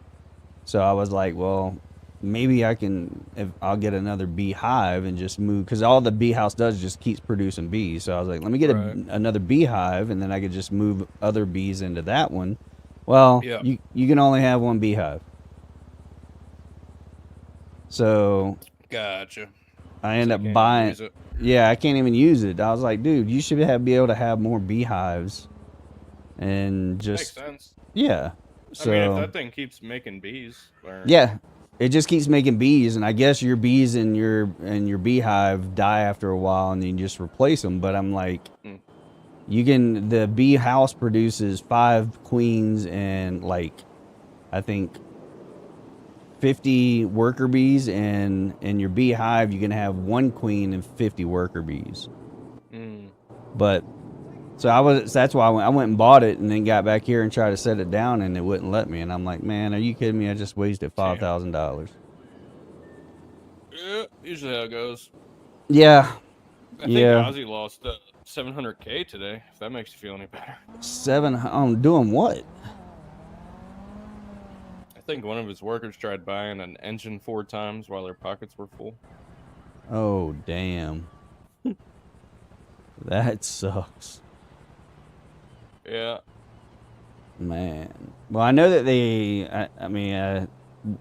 So I was like, well, maybe I can, if I'll get another beehive and just move, because all the bee house does is just keeps producing bees. So I was like, let me get Right. another beehive, and then I could just move other bees into that one. Well, Yeah. you can only have one beehive. So Gotcha. I end So you up can't even buying. use it. Yeah, I can't even use it. I was like, dude, you should be able to have more beehives, and Makes just sense. yeah. I mean, if So that thing keeps making bees, or yeah, it just keeps making bees, and I guess your bees and your beehive die after a while, and then you just replace them. But I'm like, Hmm. the bee house produces 5 queens and like I think 50 worker bees, and in your beehive you can have 1 queen and 50 worker bees. Mm. But so that's why I went and bought it, and then got back here and tried to set it down, and it wouldn't let me. And I'm like, man, are you kidding me? I just wasted Damn. $5,000. Yeah, usually how it goes. Yeah, I think yeah. Ozzy lost 700K today. If that makes you feel any better. I'm doing what? I think one of his workers tried buying an engine 4 times while their pockets were full. Oh, damn. That sucks. Yeah. Man. Well, I know that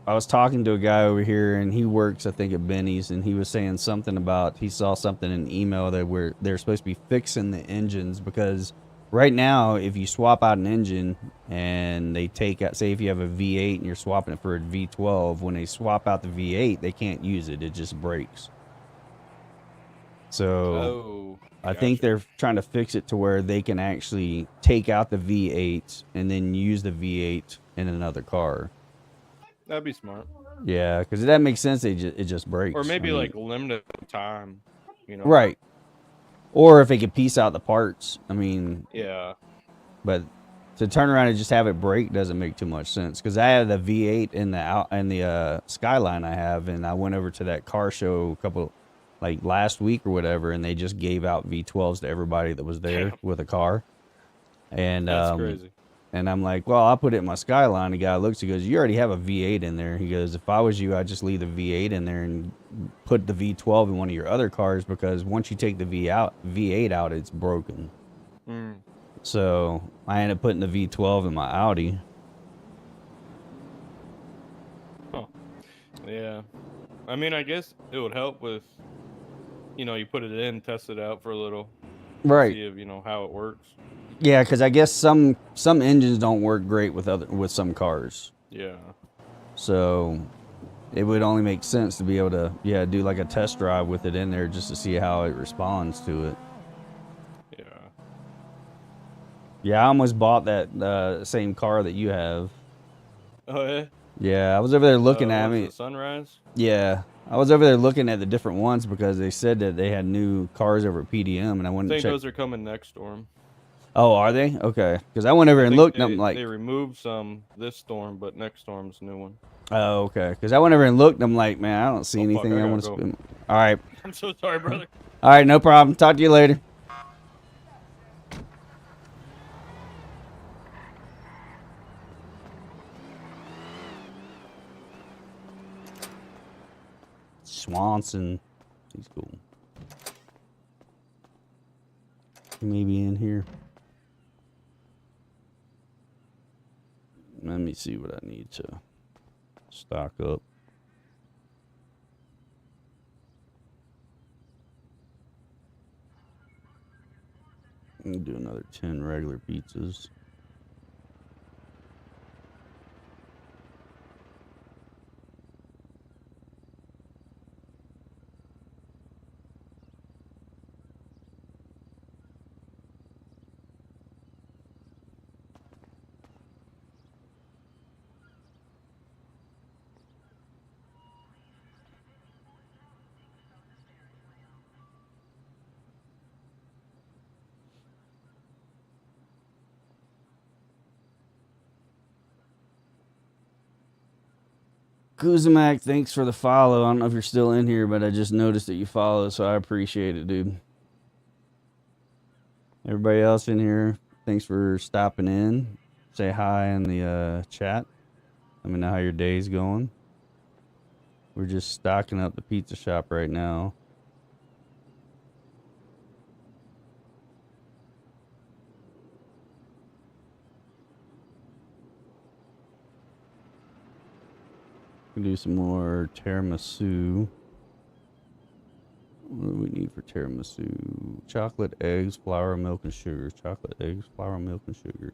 I was talking to a guy over here, and he works, I think, at Benny's, and he was saying something about he saw something in an email that they're supposed to be fixing the engines, because right now, if you swap out an engine and they take out, say, if you have a V8 and you're swapping it for a V12, when they swap out the V8, they can't use it. It just breaks. So Oh, I think gotcha. they're trying to fix it to where they can actually take out the V8 and then use the V8 in another car. That'd be smart. Yeah, because that makes sense. It just breaks. Or I maybe mean, like limited time, you know? right. Or if they could piece out the parts. I mean, Yeah. but to turn around and just have it break doesn't make too much sense. Because I had the V8 in the Skyline I have, and I went over to that car show like last week or whatever, and they just gave out V12s to everybody that was there Damn. with a car. And That's crazy. And I'm like, well, I'll put it in my Skyline. The guy looks, he goes, you already have a V8 in there. He goes, if I was you, I'd just leave the V8 in there and put the V12 in one of your other cars, because once you take the V8 out, it's broken. Mm. So I ended up putting the V12 in my Audi. Huh. Yeah. I mean, I guess it would help with, you put it in, test it out for a little, Right. see if, how it works. Yeah, because I guess some engines don't work great with some cars. Yeah. So it would only make sense to be able to do like a test drive with it in there just to see how it responds to it. Yeah. Yeah, I almost bought that same car that you have. Oh, yeah? Yeah, I was over there looking at What's me. the Sunrise? Yeah, I was over there looking at the different ones because they said that they had new cars over at PDM, and I I wanted to think check. those are coming next storm. Oh, are they? Okay, because I went over I and think looked, and I'm like, they removed some this storm, but next storm's a new one. oh, okay, because I went over and looked, and I'm like, man, I don't see Oh, fuck, anything I I gotta want to go. spend. All right, I'm so sorry, brother. all right, no problem. Talk to you later. Swanson, he's cool. He may be in here. Let me see what I need to stock up. And do another 10 regular pizzas. Kuzamak, thanks for the follow. I don't know if you're still in here, but I just noticed that you follow, so I appreciate it, dude. Everybody else in here, thanks for stopping in. Say hi in the chat. Let me know how your day's going. We're just stocking up the pizza shop right now. We'll do some more tiramisu. What do we need for tiramisu? Chocolate, eggs, flour, milk, and sugar. Chocolate, eggs, flour, milk, and sugar.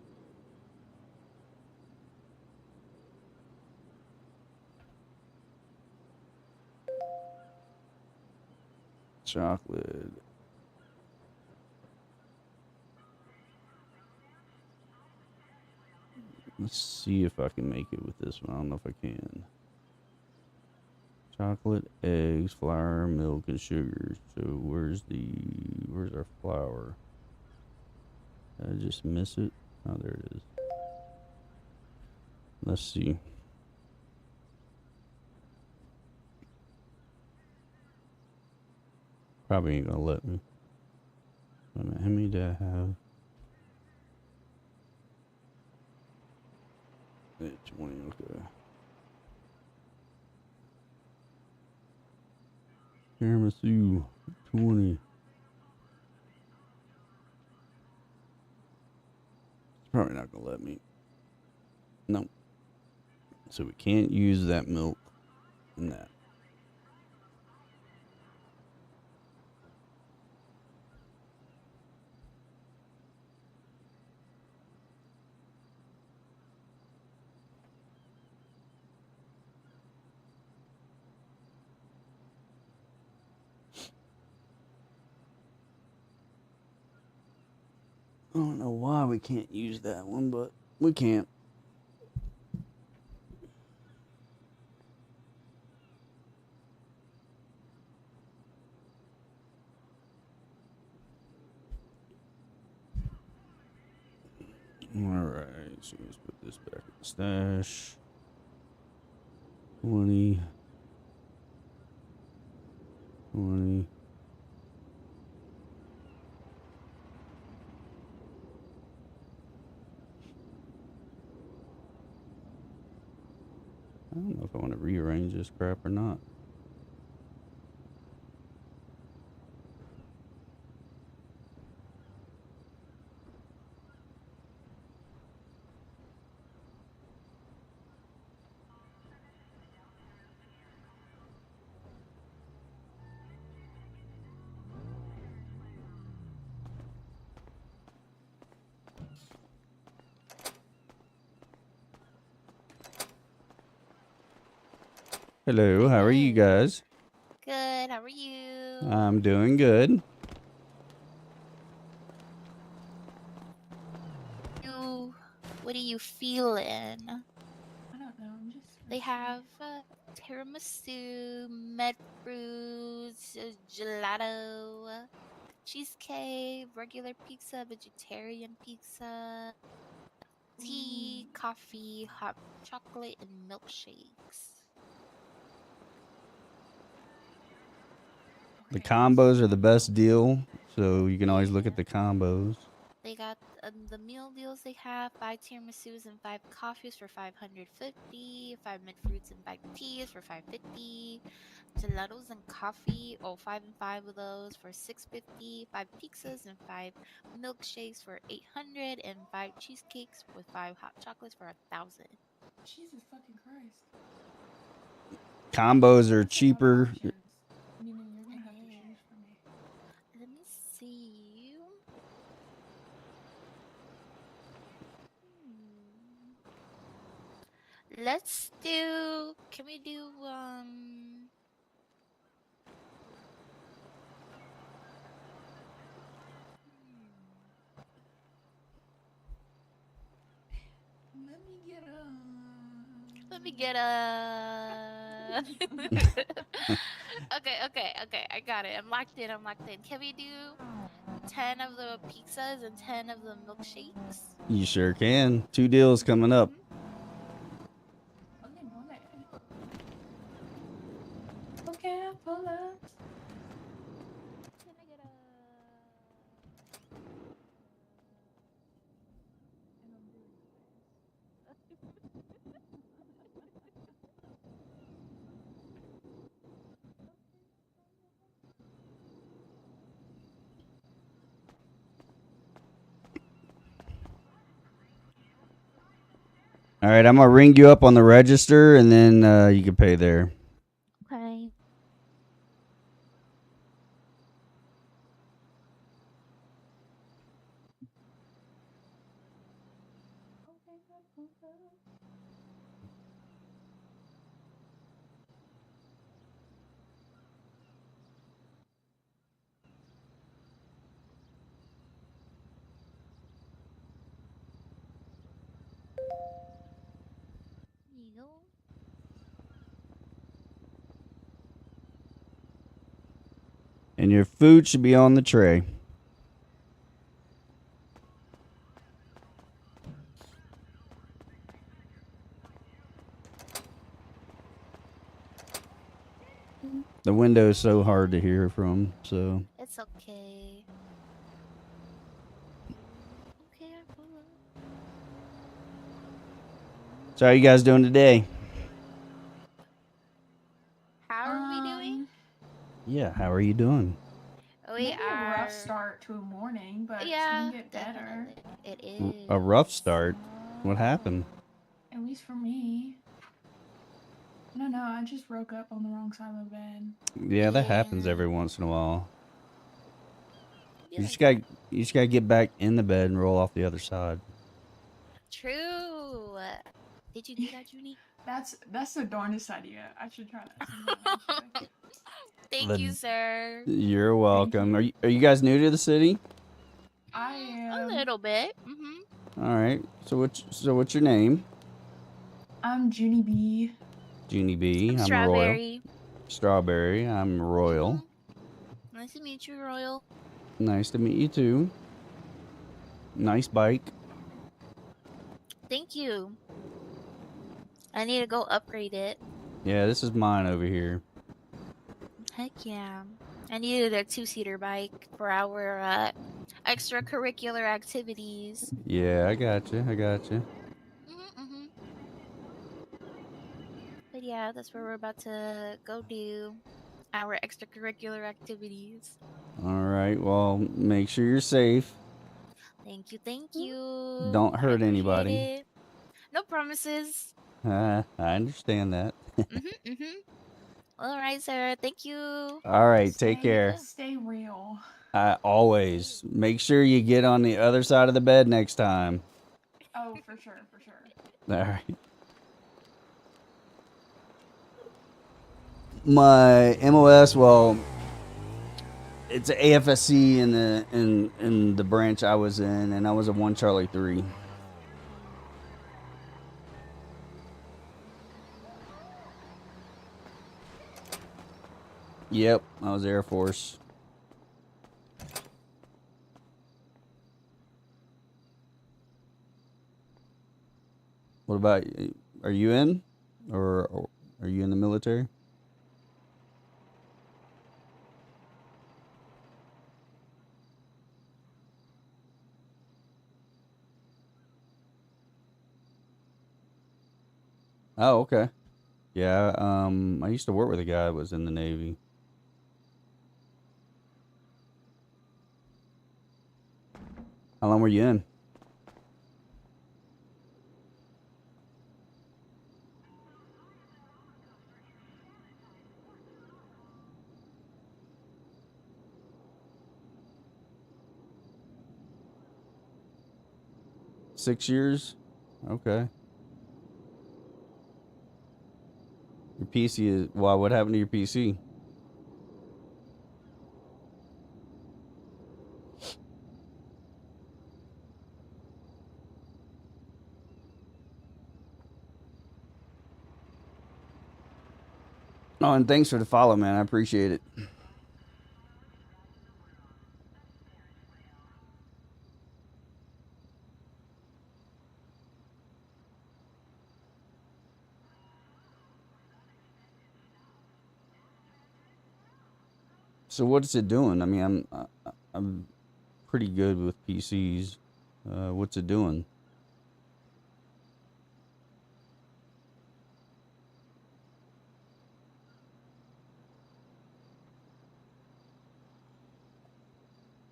Chocolate. Let's see if I can make it with this one. I don't know if I can. Chocolate, eggs, flour, milk, and sugar. So where's our flour? Did I just miss it? Oh, there it is. Let's see. Probably ain't gonna let me. Wait a minute, how many do I have? 20, okay. Tiramisu, 20. It's probably not gonna let me. No. So we can't use that milk and that. I don't know why we can't use that one, but we can't. Alright, so let's put this back in the stash. 20. 20. I don't know if I want to rearrange this crap or not. Hello, how are you guys? Good. How are you? I'm doing good. What are you feeling? I don't know. I'm just. They have tiramisu, med fruits, gelato, cheesecake, regular pizza, vegetarian pizza, tea, coffee, hot chocolate, and milkshakes. The combos are the best deal, so you can always look at the combos. They they got the meal deals. They have 5 tiramisus and 5 coffees for 550, 5 mint fruits and 5 teas for 550, gelatos and coffee. Oh, 5 and 5 of those for 650, 5 pizzas and 5 milkshakes for 800, and 5 cheesecakes with 5 hot chocolates for 1,000. Jesus fucking Christ. Combos are That's a lot of cheaper. options. Meaning you're gonna have to choose for me. Let me see. Let's do. Can we do Let me get a. Let me get a. Okay. I got it. I'm locked in. Can we do 10 of the pizzas and 10 of the milkshakes? You sure can. 2 deals coming up. Okay, mole. Okay, pull up. Can I get a? All right, I'm gonna ring you up on the register, and then you can pay there. Okay. There you go. And your food should be on the tray. The window is so hard to hear from, so. It's okay. Okay, I pull up. So how you guys doing today? How are we doing? Yeah, how are you doing? We Maybe a rough are. start to a morning, but it's Yeah, gonna get better. definitely. It is. A rough start. What happened? At least for me. No, I just woke up on the wrong side of the bed. Yeah, that happens Yeah. every once in a while. Be You like just got you just gotta get back in the bed and roll off the other side. True. Did you do that, Junie? That's the darndest idea. I should try that sometime, actually. Thank you, sir. You're welcome. Are you guys new to the city? I A am. little bit. Mm-hmm. All right. So what's your name? I'm Junie B. Jeannie B. I'm I'm Royal. Strawberry. Strawberry. I'm Royal. Mm-hmm. Nice to meet you, Royal. Nice to meet you too. Nice bike. Thank you. I need to go upgrade it. Yeah, this is mine over here. Heck yeah. I needed a 2-seater bike for our extracurricular activities. Yeah, I got you. Mm-hmm. But yeah, that's where we're about to go do our extracurricular activities. All right. Well, make sure you're safe. Thank you. Don't I hurt appreciate anybody. it. No promises. I understand that. Mm-hmm. All right, sir. Thank you. All right. Take care. Stay real. Always make sure you get on the other side of the bed next time. Oh, for sure. All right. My MOS, well, it's a AFSC in the branch I was in, and I was a 1 Charlie 3. Yep, I was Air Force. What about, are you in? Or are you in the military? Oh, okay. Yeah. I used to work with a guy that was in the Navy. How long were you in? $6 years. Okay. Your PC is why? What happened to your PC? Oh, and thanks for the follow, man. I appreciate it. So what's it doing? I mean, I'm pretty good with PCs. What's it doing?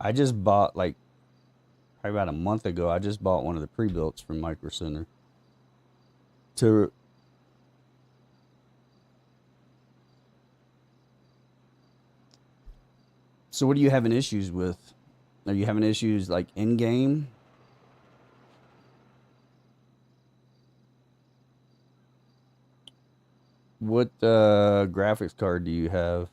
I just bought like probably about a month ago. I just bought one of the pre-builts from Micro Center. To So what are you having issues with? Are you having issues like in game? What graphics card do you have?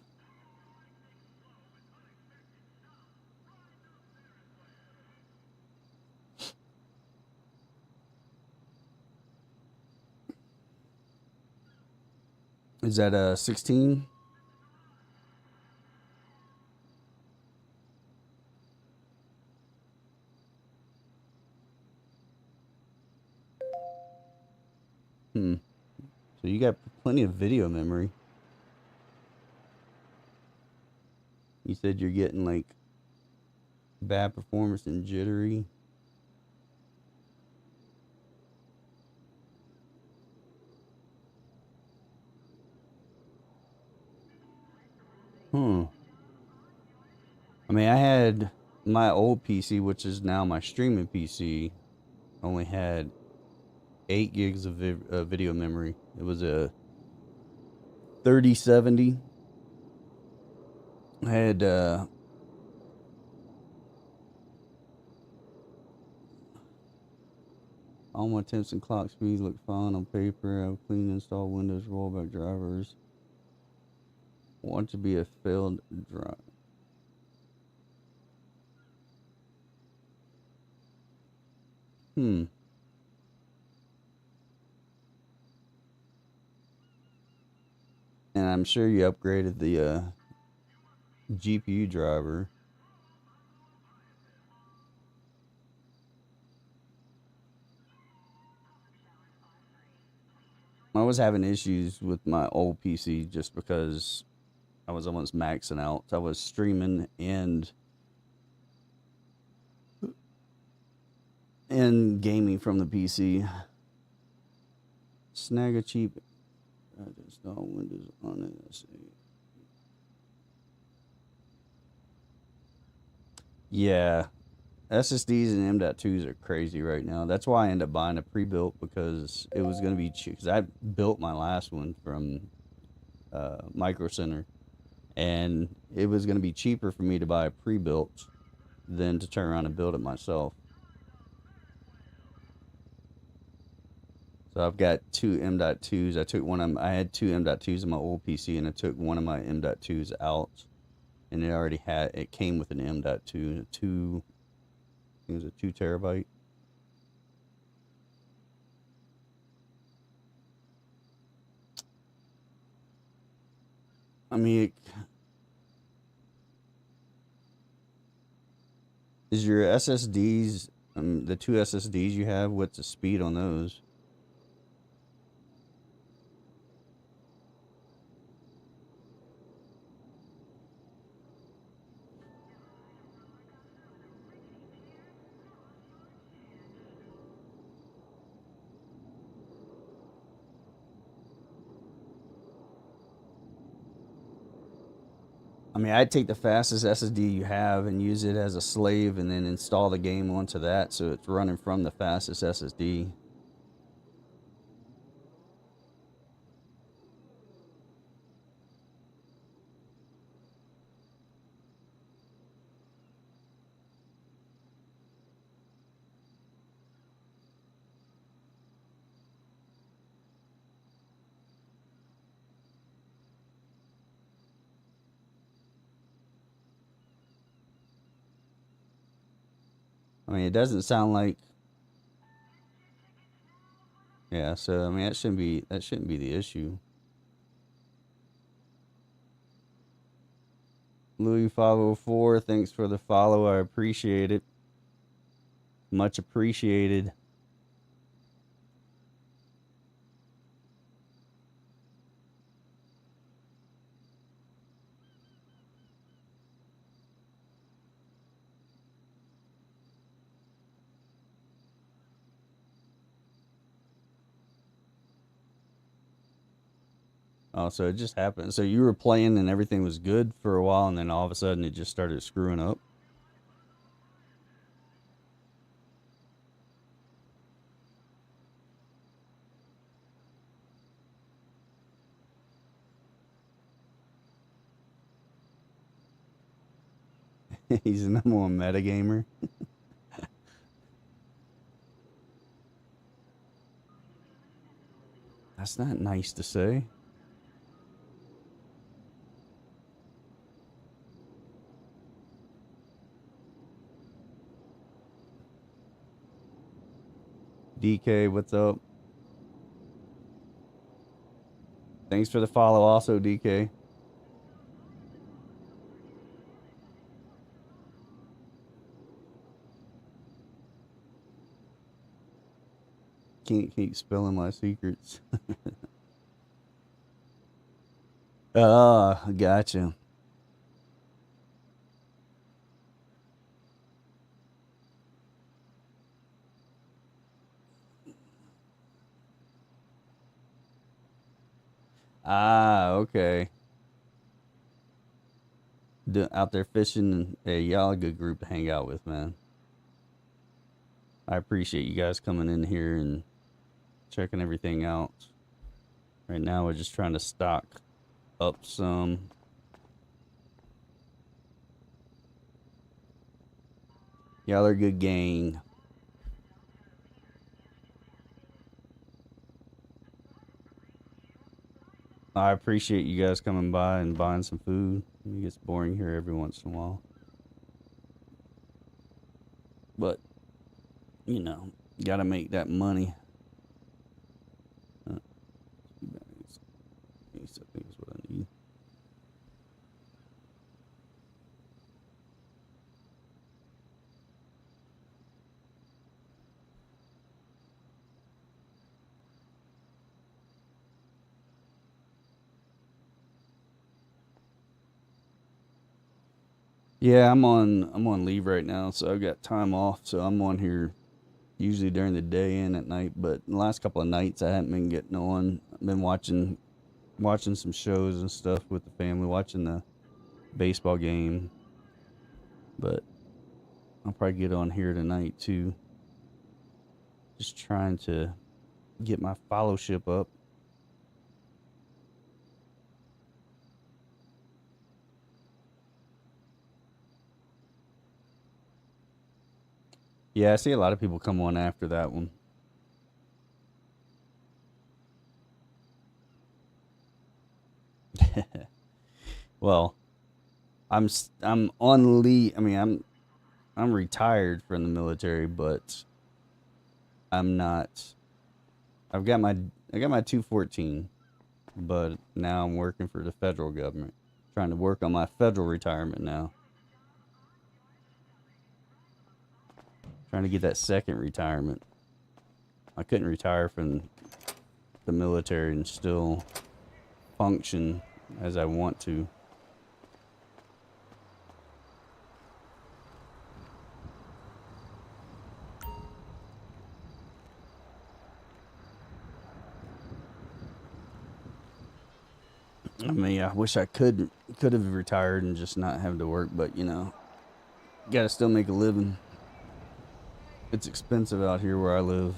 Is that a 16? Hmm. So you got plenty of video memory. You said you're getting like bad performance and jittery. Hmm. I mean, I had my old PC, which is now my streaming PC, only had 8 gigs of video memory. It was a 3070. I had all my temps and clock speeds look fine on paper. I've cleaned and installed Windows rollback drivers. Want to be a failed drive. Hmm. And I'm sure you upgraded the GPU driver. I was having issues with my old PC just because I was almost maxing out. I was streaming and gaming from the PC. Snag a cheap install Windows on it. Let's see. Yeah, SSDs and M.2s are crazy right now. That's why I ended up buying a pre-built because it was going to be cheap. Because I built my last one from Micro Center, and it was going to be cheaper for me to buy a pre-built than to turn around and build it myself. So I've got two M.2s. I had two M.2s in my old PC, and I took one of my M.2s out, and it came with an M.2, it was a 2 terabyte. I mean, is your SSDs, the two SSDs you have, what's the speed on those? mean, I'd take the fastest SSD you have and use it as a slave and then install the game onto that so it's running from the fastest SSD. I mean, it doesn't sound like. Yeah, so I mean that shouldn't be the issue. Louis 504, thanks for the follow. I appreciate it. Much appreciated. Oh, so it just happened. So you were playing and everything was good for a while, and then all of a sudden it just started screwing up. He's the number one metagamer. That's not nice to say. DK, what's up? Thanks for the follow also, DK. Can't keep spilling my secrets. Gotcha. Okay. Out there fishing. Hey, y'all a good group to hang out with, man. I appreciate you guys coming in here and checking everything out. Right now, we're just trying to stock up some. Y'all are a good gang. I appreciate you guys coming by and buying some food. It gets boring here every once in a while. But, you know, gotta make that money. I think is what I need. Yeah, I'm on leave right now, so I've got time off, so I'm on here usually during the day and at night, but the last couple of nights I haven't been getting on. I've been watching some shows and stuff with the family, watching the baseball game. But I'll probably get on here tonight too. Just trying to get my fellowship up. Yeah, I see a lot of people come on after that one. Well, I'm on leave. I mean, I'm retired from the military, but I'm not. I got my 214, but now I'm working for the federal government, trying to work on my federal retirement now. Trying to get that second retirement. I couldn't retire from the military and still function as I want to. I mean, I wish I could could have retired and just not have to work, but you know, gotta still make a living. It's expensive out here where I live.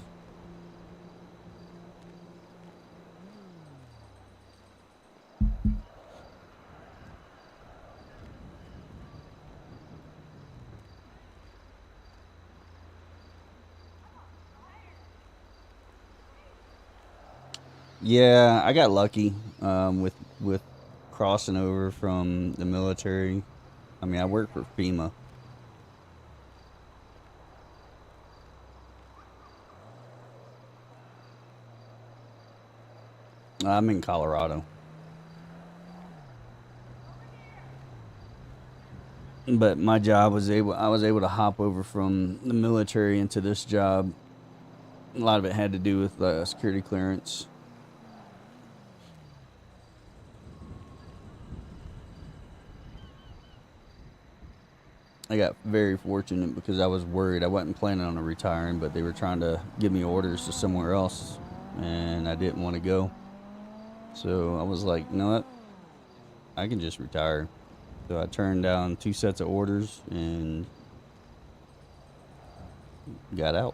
Yeah, I got lucky with crossing over from the military. I mean, I work for FEMA. I'm in Colorado. But my job I was able to hop over from the military into this job. A lot of it had to do with security clearance. I got very fortunate because I was worried. I wasn't planning on retiring, but they were trying to give me orders to somewhere else, and I didn't want to go. So I was like, you know what? I can just retire. So I turned down 2 sets of orders and got out.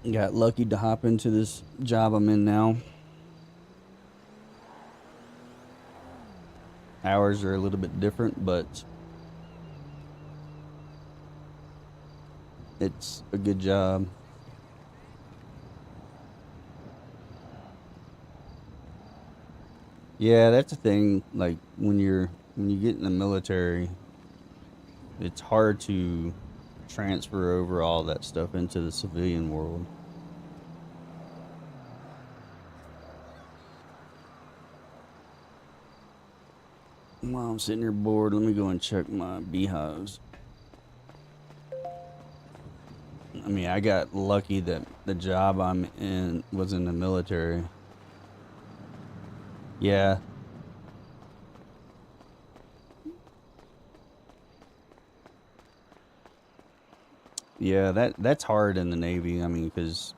Got lucky to hop into this job I'm in now. Hours are a little bit different, but it's a good job. Yeah, that's the thing. Like when you get in the military, it's hard to transfer over all that stuff into the civilian world. While I'm sitting here bored, let me go and check my beehives. I mean, I got lucky that the job I'm in was in the military. Yeah. Yeah, that's hard in the Navy. I mean, because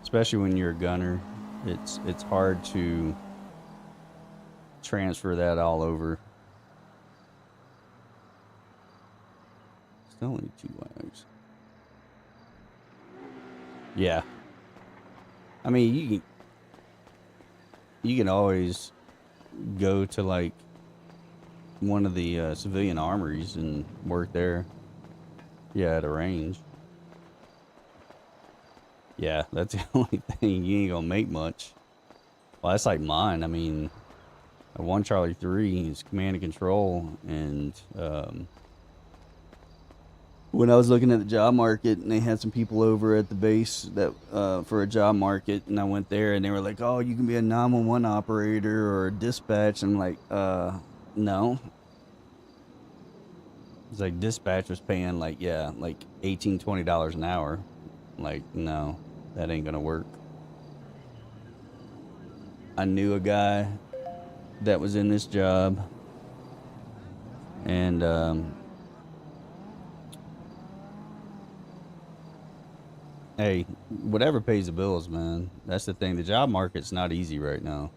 especially when you're a gunner, it's hard to transfer that all over. Still only 2 wags. Yeah. I mean, you can always go to like one of the civilian armories and work there. Yeah, at a range. Yeah, that's the only thing. You ain't gonna make much. Well, that's like mine. I mean, 1 Charlie 3 is command and control, and when I was looking at the job market, and they had some people over at the base that for a job market, and I went there, and they were like, "Oh, you can be a 911 operator or a dispatch." I'm like, no. It's like dispatch was paying like, yeah, like $18, $20 an hour. Like, no, that ain't gonna work. I knew a guy that was in this job, and hey, whatever pays the bills, man. That's the thing. The job market's not easy right now.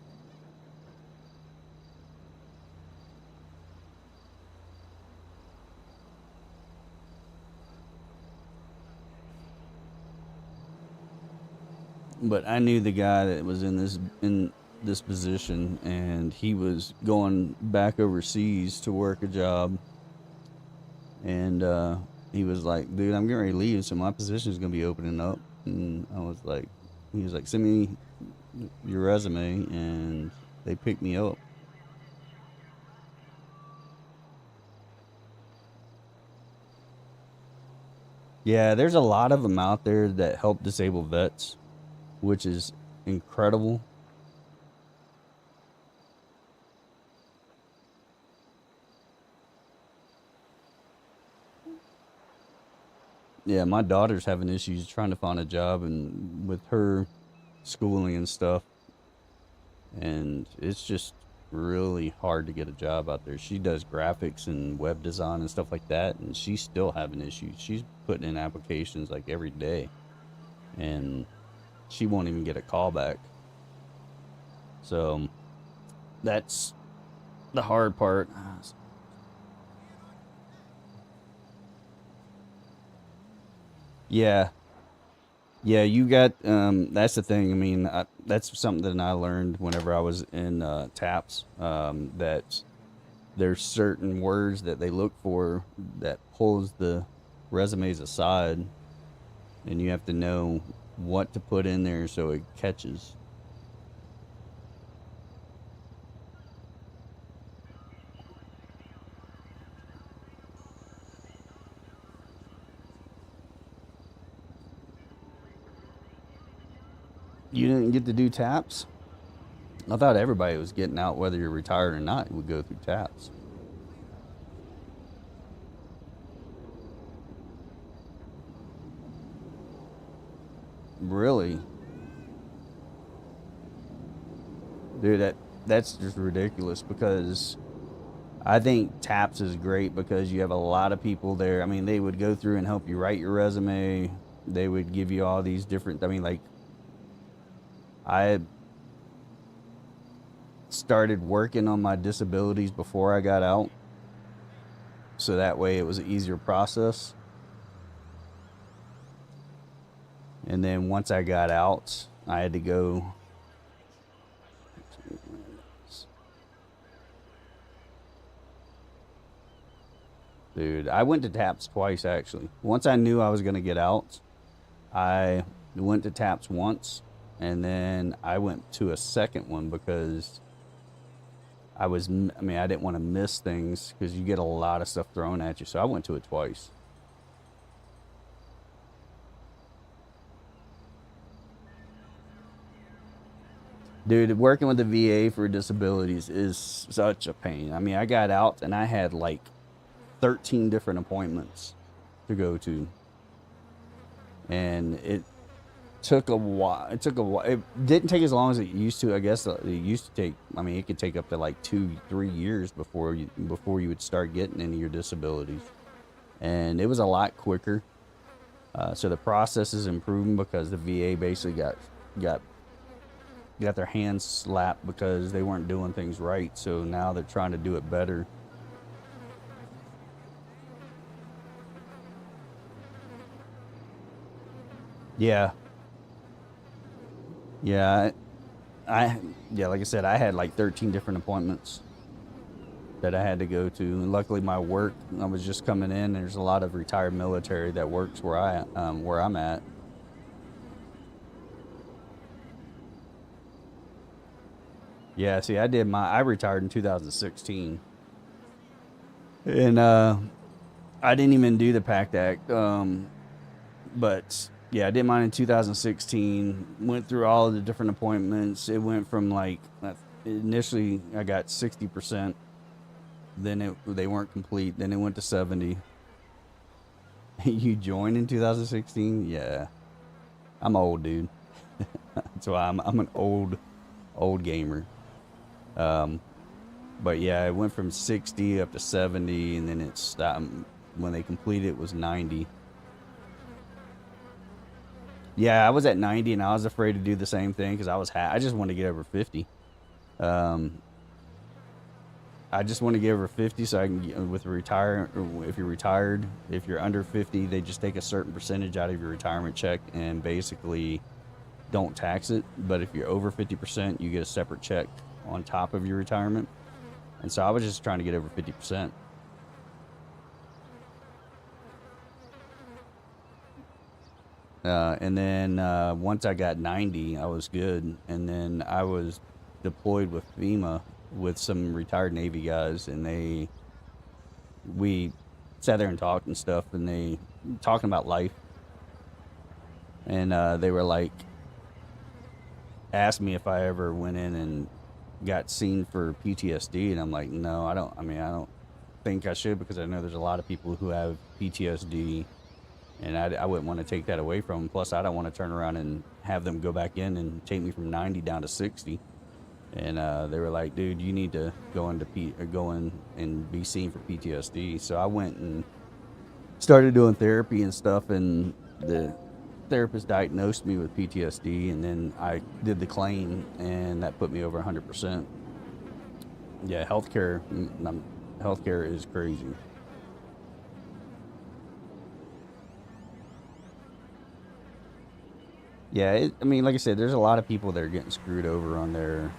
But I knew the guy that was in this position, and he was going back overseas to work a job, and he was like, "Dude, I'm getting ready to leave, so my position is gonna be opening up." And I was like, he was like, "Send me your resume," and they picked me up. Yeah, there's a lot of them out there that help disabled vets, which is incredible. Yeah, my daughter's having issues trying to find a job, and with her schooling and stuff, and it's just really hard to get a job out there. She does graphics and web design and stuff like that, and she's still having issues. She's putting in applications like every day, and she won't even get a call back. So that's the hard part. Yeah. Yeah, you got, that's the thing. I mean, that's something that I learned whenever I was in TAPS, that there's certain words that they look for that pulls the resumes aside, and you have to know what to put in there so it catches. You didn't get to do TAPS? I thought everybody was getting out, whether you're retired or not, would go through TAPS. Really? Dude, that's just ridiculous, because I think TAPS is great because you have a lot of people there. I mean, they would go through and help you write your resume. They would give you all these different, I mean, like, I started working on my disabilities before I got out, so that way it was an easier process. And then once I got out, I had to go. Dude, I went to TAPS twice, actually. Once I knew I was going to get out, I went to TAPS once, and then I went to a second one because I didn't want to miss things, because you get a lot of stuff thrown at you. So I went to it twice. Dude, working with the VA for disabilities is such a pain. I mean, I got out and I had like 13 different appointments to go to. And it took a while. It didn't take as long as it used to. I guess it used to take, I mean, it could take up to like 2-3 years before you would start getting any of your disabilities. And it was a lot quicker. So the process is improving because the VA basically got their hands slapped because they weren't doing things right. So now they're trying to do it better. Yeah. Yeah. Like I said, I had like 13 different appointments that I had to go to. And luckily my work, I was just coming in. There's a lot of retired military that works where I'm at. Yeah, see, I retired in 2016. And I didn't even do the PACT Act. But yeah, I did mine in 2016. Went through all of the different appointments. It went from like, initially I got 60%. Then they weren't complete. Then it went to 70. You joined in 2016? Yeah. I'm old, dude. That's why I'm an old gamer. But yeah, it went from 60 up to 70, and then it stopped. When they completed it was 90. Yeah, I was at 90, and I was afraid to do the same thing because I just wanted to get over 50. I just want to get over 50 so I can get with retire. If you're retired, if you're under 50, they just take a certain percentage out of your retirement check and basically don't tax it. But if you're over 50%, you get a separate check on top of your retirement. And so I was just trying to get over 50%. And then once I got 90, I was good. And then I was deployed with FEMA with some retired Navy guys, and we sat there and talked and stuff, and they talking about life. And they were like, asked me if I ever went in and got seen for PTSD, and I'm like, no, I don't think I should, because I know there's a lot of people who have PTSD, and I wouldn't want to take that away from them. Plus, I don't want to turn around and have them go back in and take me from 90 down to 60. And they were like, dude, you need to go in and be seen for PTSD. So I went and started doing therapy and stuff, and therapist diagnosed me with PTSD, and then I did the claim, and that put me over 100%. Yeah, healthcare is crazy. Yeah, I mean, like I said, there's a lot of people that are getting screwed over on their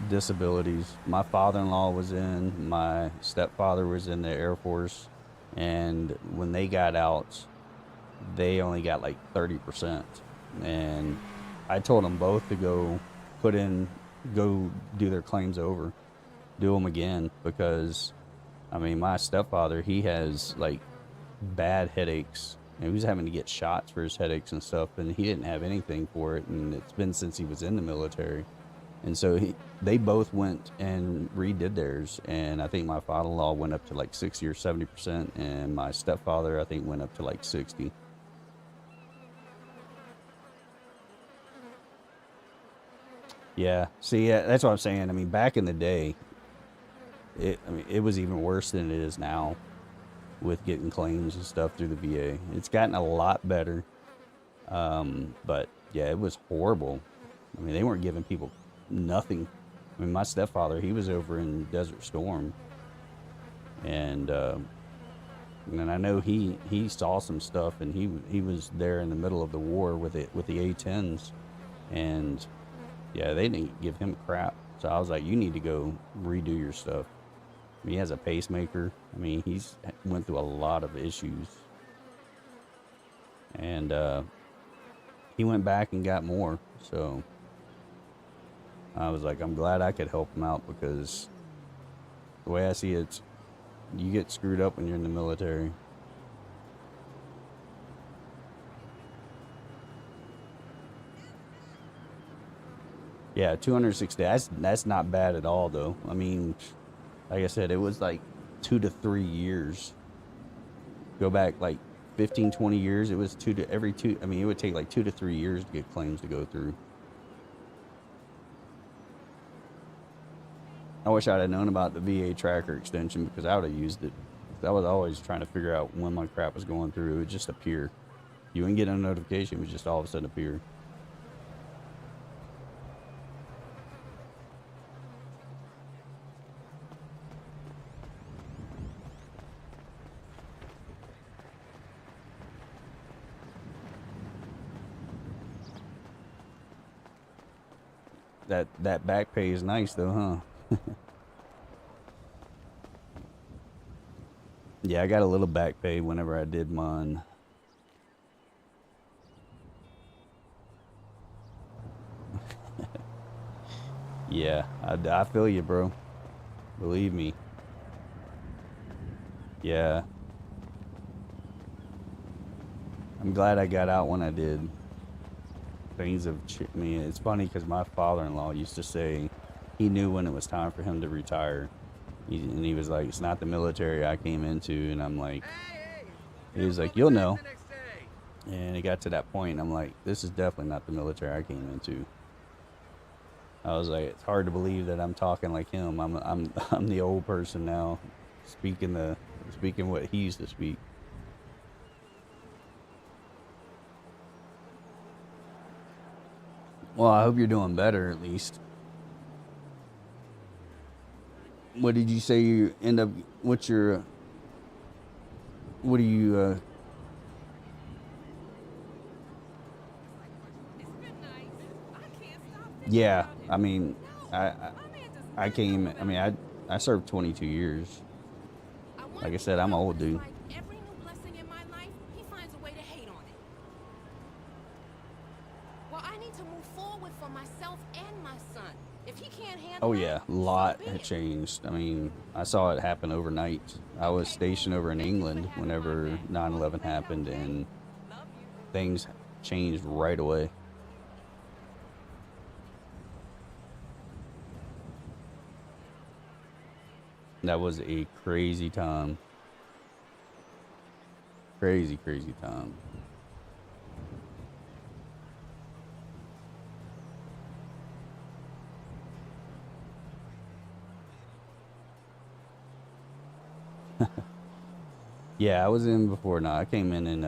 disabilities. My father-in-law was in, my stepfather was in the Air Force, and when they got out, they only got like 30%. And I told them both to go go do their claims over, do them again, because, I mean, my stepfather, he has like bad headaches, and he was having to get shots for his headaches and stuff, and he didn't have anything for it, and it's been since he was in the military. And so they both went and redid theirs, and I think my father-in-law went up to like 60 or 70%, and my stepfather, I think, went up to like 60. Yeah, see, that's what I'm saying. I mean, back in the day, it was even worse than it is now with getting claims and stuff through the VA. It's gotten a lot better. But yeah, it was horrible. I mean, they weren't giving people nothing. I mean, my stepfather, he was over in Desert Storm, and I know he saw some stuff, and he was there in the middle of the war with the A-10s, and yeah, they didn't give him crap. So I was like, you need to go redo your stuff. I mean, he has a pacemaker. I mean, he's went through a lot of issues, and he went back and got more. So I was like, I'm glad I could help him out, because the way I see it, you get screwed up when you're in the military. Yeah, 260. That's not bad at all, though. I mean, like I said, it was like 2 to 3 years. Go back like 15, 20 years. It was every two. I mean, it would take like 2 to 3 years to get claims to go through. I wish I'd have known about the VA tracker extension, because I would have used it. I was always trying to figure out when my crap was going through. It would just appear. You wouldn't get a notification. It would just all of a sudden appear. That back pay is nice, though, huh? Yeah, I got a little back pay whenever I did mine. Yeah, I feel you, bro. Believe me. Yeah. I'm glad I got out when I did. Things have, I mean, it's funny because my father-in-law used to say he knew when it was time for him to retire. And he was like, it's not the military I came into. And I'm like, he was like, you'll know. And it got to that point, and I'm like, this is definitely not the military I came into. I was like, it's hard to believe that I'm talking like him. I'm the old person now, speaking what he used to speak. Well, I hope you're doing better, at least. What did you say you end up? What's your? What do you? Yeah, I mean, I came. I mean, I served 22 years. Like I said, I'm an old dude. Every new blessing in my life, he finds a way to hate on it. Well, I need to move forward for myself and my son. If he can't handle Oh yeah, a lot so be had it. changed. I mean, I saw it happen overnight. I was stationed over in England whenever 9/11 happened, and things changed right away. That was a crazy time. Crazy, crazy time. Yeah, I was in before. No, I came in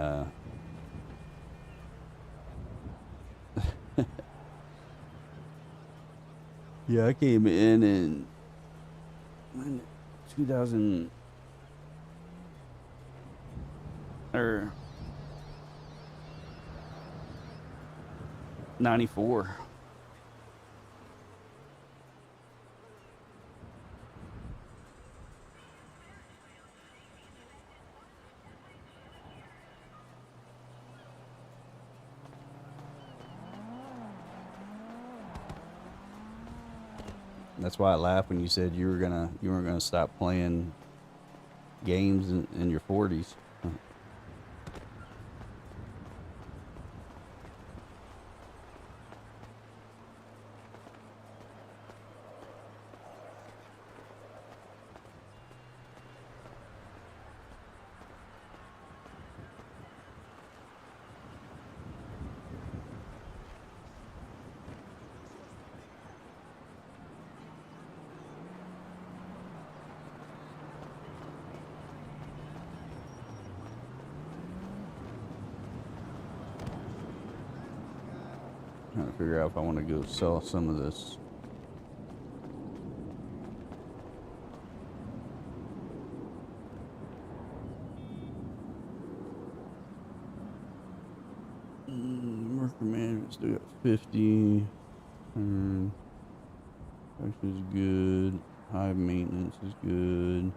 Yeah, I came in when 2000 or 94. That's why I laughed when you said you weren't gonna stop playing games in your 40s. Trying to figure out if I want to go sell some of this. Worker management still got 50. Price is good. High maintenance is good.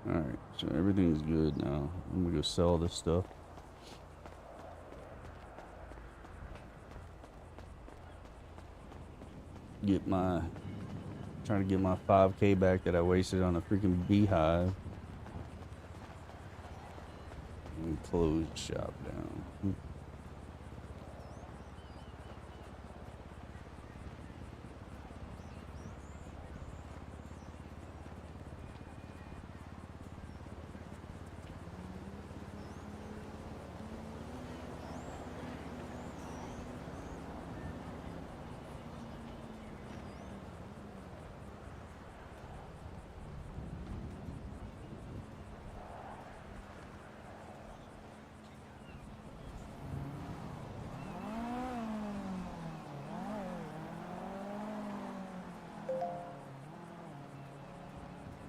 Alright, so everything's good now. I'm gonna go sell this stuff. Trying to get my 5K back that I wasted on a freaking beehive. And close the shop down.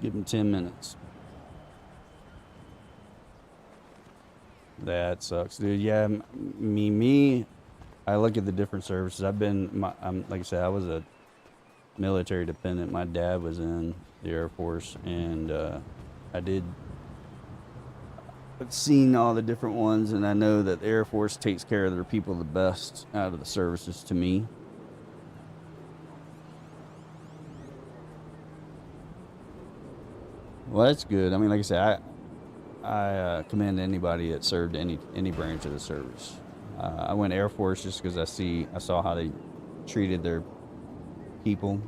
Give him 10 minutes. That sucks, dude. Yeah, I look at the different services. I'm like I said, I was a military dependent. My dad was in the Air Force, and I've seen all the different ones, and I know that the Air Force takes care of their people the best out of the services to me. Well, that's good. I mean, like I said, I commend anybody that served any branch of the service. I went Air Force just because I saw how they treated their people.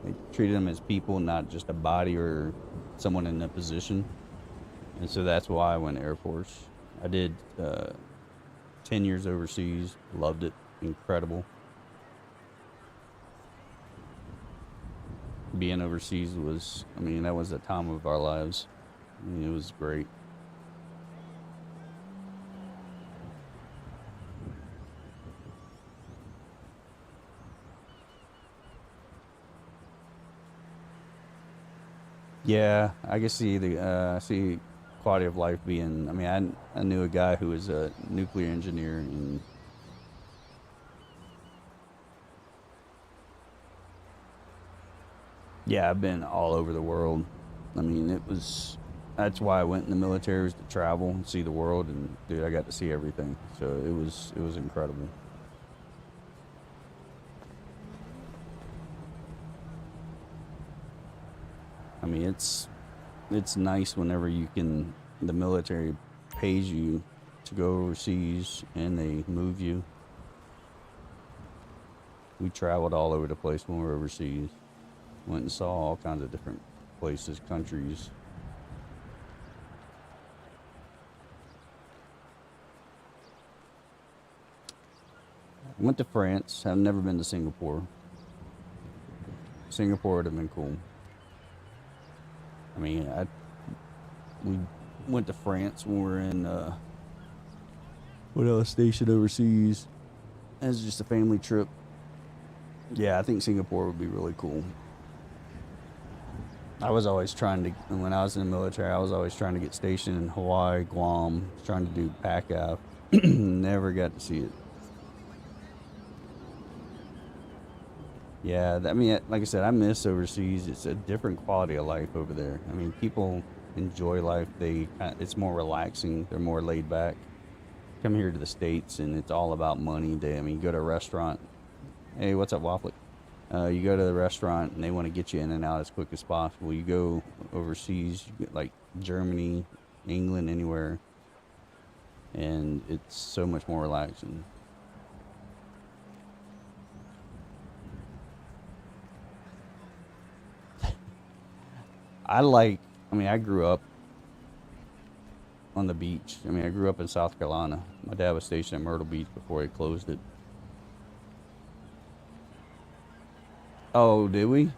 They treated them as people, not just a body or someone in a position. And so that's why I went Air Force. I did 10 years overseas. Loved it. Incredible. Being overseas that was the time of our lives. I mean, it was great. Yeah, I can see see quality of life being. I mean, I knew a guy who was a nuclear engineer, and yeah, I've been all over the world. I mean, that's why I went in the military, was to travel and see the world, and dude, I got to see everything. So it was incredible. I mean, it's nice whenever the military pays you to go overseas and they move you. We traveled all over the place when we were overseas. Went and saw all kinds of different places, countries. Went to France. I've never been to Singapore. Singapore would have been cool. I mean, we went to France when we were in what else station overseas. It was just a family trip. Yeah, I think Singapore would be really cool. I was always trying to, when I was in the military, I was always trying to get stationed in Hawaii, Guam, trying to do PACAF. Never got to see it. Yeah, I mean, like I said, I miss overseas. It's a different quality of life over there. I mean, people enjoy life. It's more relaxing. They're more laid back. Come here to the States, and it's all about money. I mean, you go to a restaurant. Hey, what's up, Waffle? You go to the restaurant, and they want to get you in and out as quick as possible. You go overseas, you get like Germany, England, anywhere, and it's so much more relaxing. I mean, I grew up on the beach. I mean, I grew up in South Carolina. My dad was stationed at Myrtle Beach before he closed it. Oh, did we?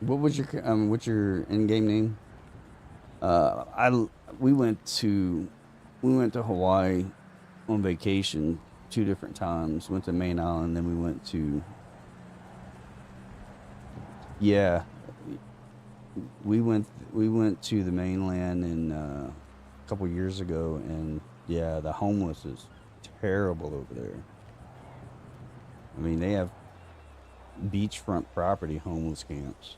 What's your in-game name? We went to Hawaii on vacation 2 different times. Went to Main Island, then we went to, yeah, we went to the mainland a couple years ago, and yeah, the homeless is terrible over there. I mean, they have beachfront property homeless camps.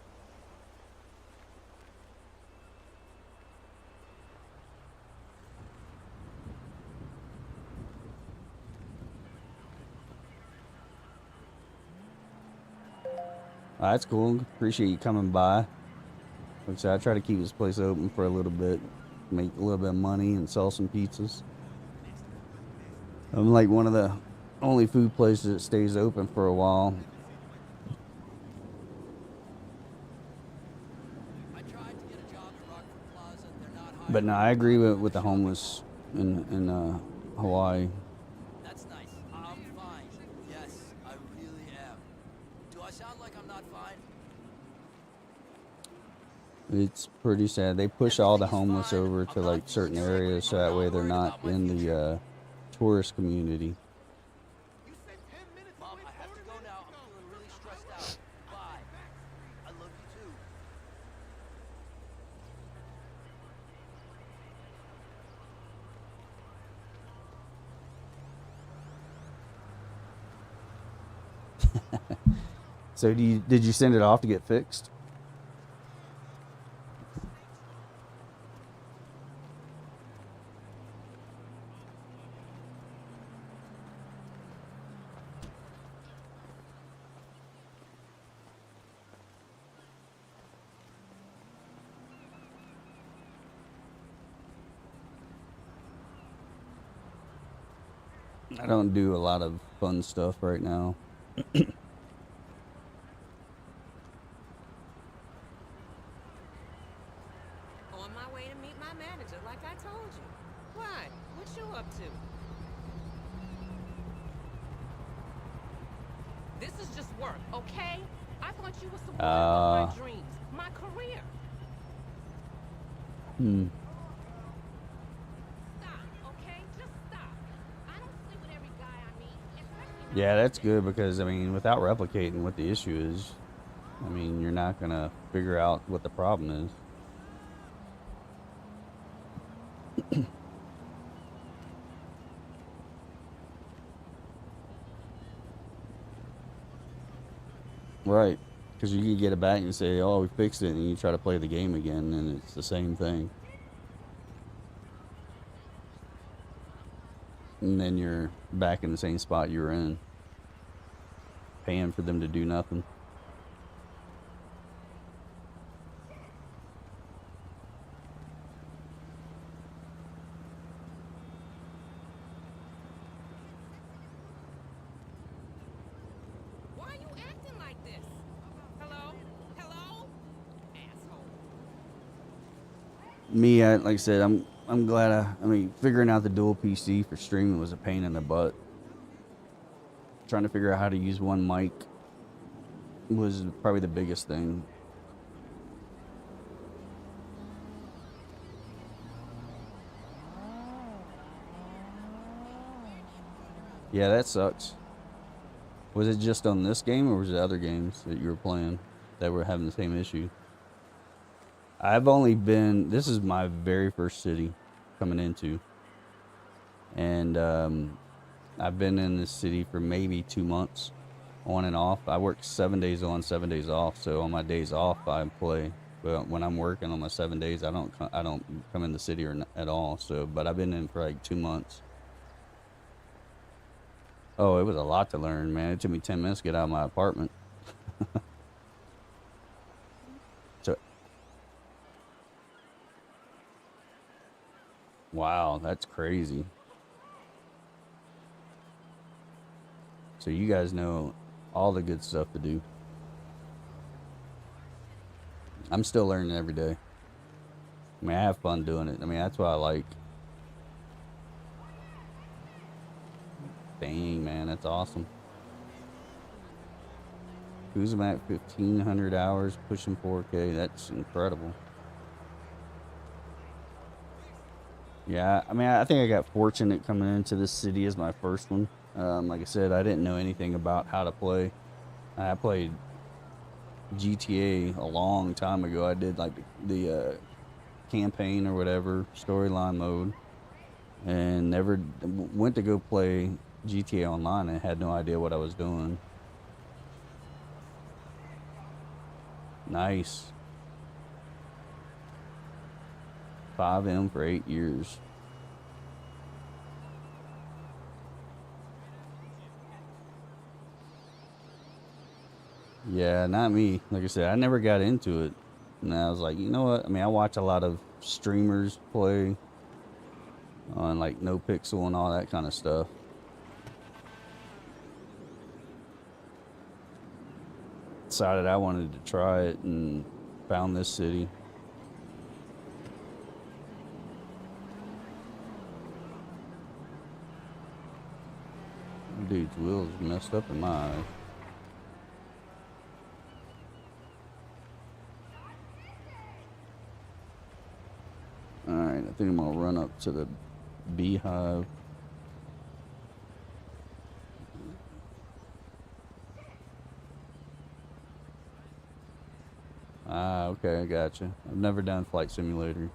That's cool. Appreciate you coming by. Like I said, I try to keep this place open for a little bit, make a little bit of money, and sell some pizzas. I'm like one of the only food places that stays open for a while. But no, I agree with the homeless in Hawaii. That's nice. I'm fine. Yes, I really am. Do I sound like I'm not fine? It's pretty sad. They push all the homeless over to like certain areas so that way they're not in the tourist community. You said 10 minutes. Mom, I have to go now. I'm feeling really stressed out. Bye. I love you too. So did you send it off to get fixed? I don't do a lot of fun stuff right now. On my way to meet my manager, like I told you. Why? What you up to? This is just work, okay? I thought you were supporting my dreams, my career. Stop, okay? Just stop. I don't sleep with every guy I meet, especially not Yeah, that's good because, I mean, without replicating what the issue is, I mean, you're not going to figure out what the problem is. Right. Because you can get it back and say, oh, we fixed it, and you try to play the game again, and it's the same thing. And then you're back in the same spot you were in, paying for them to do nothing. Why are you acting like this? Hello? Hello? Asshole. Me, like I said, I'm glad I mean, figuring out the dual PC for streaming was a pain in the butt. Trying to figure out how to use one mic was probably the biggest thing. Yeah, that sucks. Was it just on this game, or was it other games that you were playing that were having the same issue? I've only been, this is my very first city coming into. And I've been in this city for maybe 2 months, on and off. I work 7 days on, 7 days off. So on my days off, I play. But when I'm working on my 7 days, I don't come in the city at all. So, but I've been in for like 2 months. Oh, it was a lot to learn, man. It took me 10 minutes to get out of my apartment. So, wow, that's crazy. So you guys know all the good stuff to do. I'm still learning every day. I mean, I have fun doing it. I mean, that's what I like. Dang, man, that's awesome. Who's at 1,500 hours, pushing 4K? That's incredible. Yeah, I mean, I think I got fortunate coming into this city as my first one. Like I said, I didn't know anything about how to play. I played GTA a long time ago. I did like the campaign or whatever, storyline mode, and never went to go play GTA Online and had no idea what I was doing. Nice. 5M for 8 years. Yeah, not me. Like I said, I never got into it. And I was like, you know what? I mean, I watch a lot of streamers play on like No Pixel and all that kind of stuff. Decided I wanted to try it and found this city. Dude's wheels messed up in my eyes. Alright, I think I'm gonna run up to the beehive. Ah, okay, I gotcha. I've never done Flight Simulator.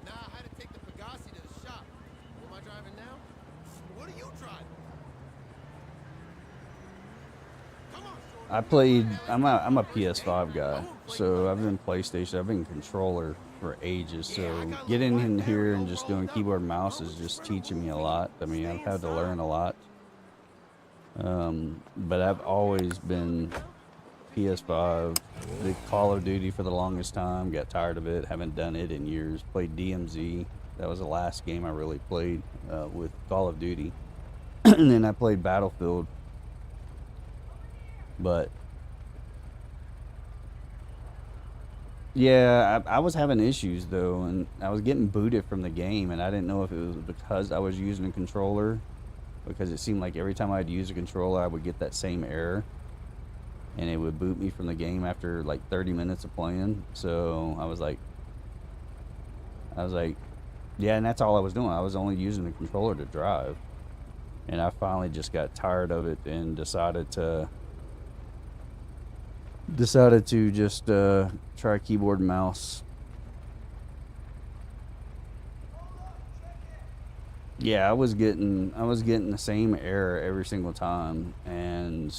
Nah, I had to take the Pegasi to the shop. Who am I driving now? What are you driving? Come on, Shorty. I played. I'm a PS5 guy, so I've been PlayStation. I've been controller for ages. So getting in here and just doing keyboard and mouse is just teaching me a lot. I mean, I've had to learn a lot. But I've always been PS5. Did Call of Duty for the longest time. Got tired of it. Haven't done it in years. Played DMZ. That was the last game I really played with Call of Duty. And then I played Battlefield. But yeah, I was having issues though, and I was getting booted from the game, and I didn't know if it was because I was using a controller, because it seemed like every time I'd use a controller, I would get that same error, and it would boot me from the game after like 30 minutes of playing. So I was like, yeah, and that's all I was doing. I was only using the controller to drive, and I finally just got tired of it and decided to just try keyboard and mouse. Yeah, I was getting the same error every single time, and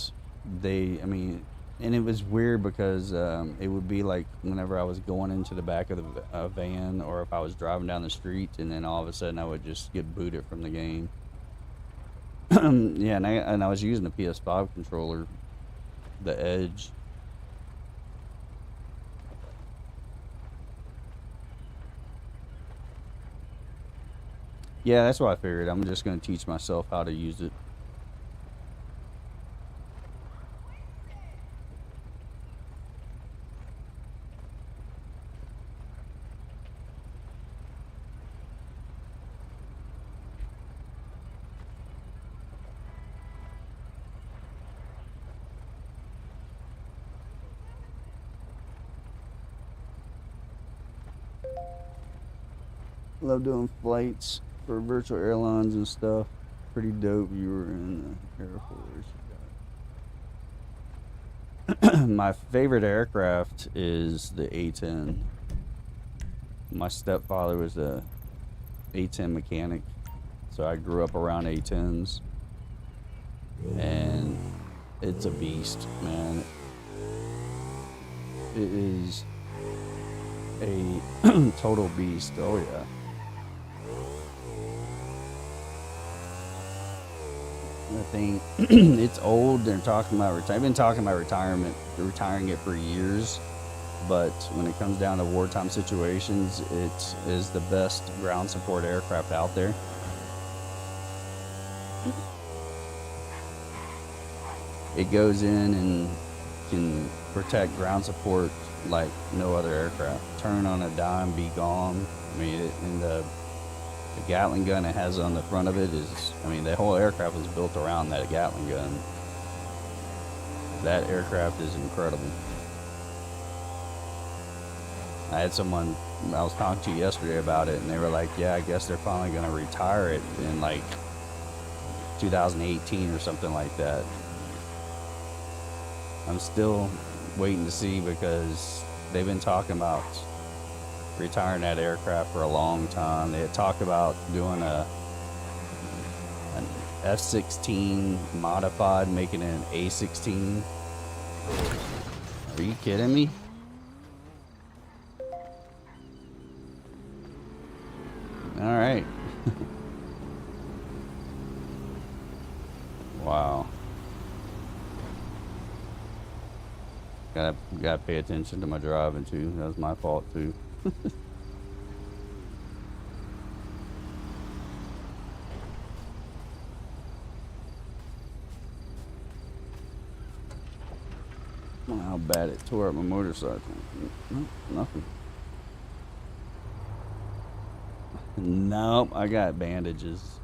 and it was weird because it would be like whenever I was going into the back of the van, or if I was driving down the street, and then all of a sudden I would just get booted from the game. Yeah, and I was using the PS5 controller, the Edge. Yeah, that's what I figured. I'm just gonna teach myself how to use it. Love doing flights for virtual airlines and stuff. Pretty dope. You were in the Air Force. My favorite aircraft is the A-10. My stepfather was a A-10 mechanic, so I grew up around A-10s, and it's a beast, man. It is a total beast. Oh yeah. I think it's old. They're talking about I've been talking about retiring it for years. But when it comes down to wartime situations, it is the best ground support aircraft out there. It goes in and can protect ground support like no other aircraft. Turn on a dime, be gone. I mean, and the Gatling gun it has on the front of it is, I mean, the whole aircraft was built around that Gatling gun. That aircraft is incredible. I had someone I was talking to yesterday about it, and they were like, yeah, I guess they're finally going to retire it in like 2018 or something like that. I'm still waiting to see because they've been talking about retiring that aircraft for a long time. They had talked about doing an F-16 modified, making it an A-16. Are you kidding me? All right. Wow. Gotta pay attention to my driving too. That was my fault too. How bad it tore up my motorcycle. Nope, nothing. Nope, I got bandages.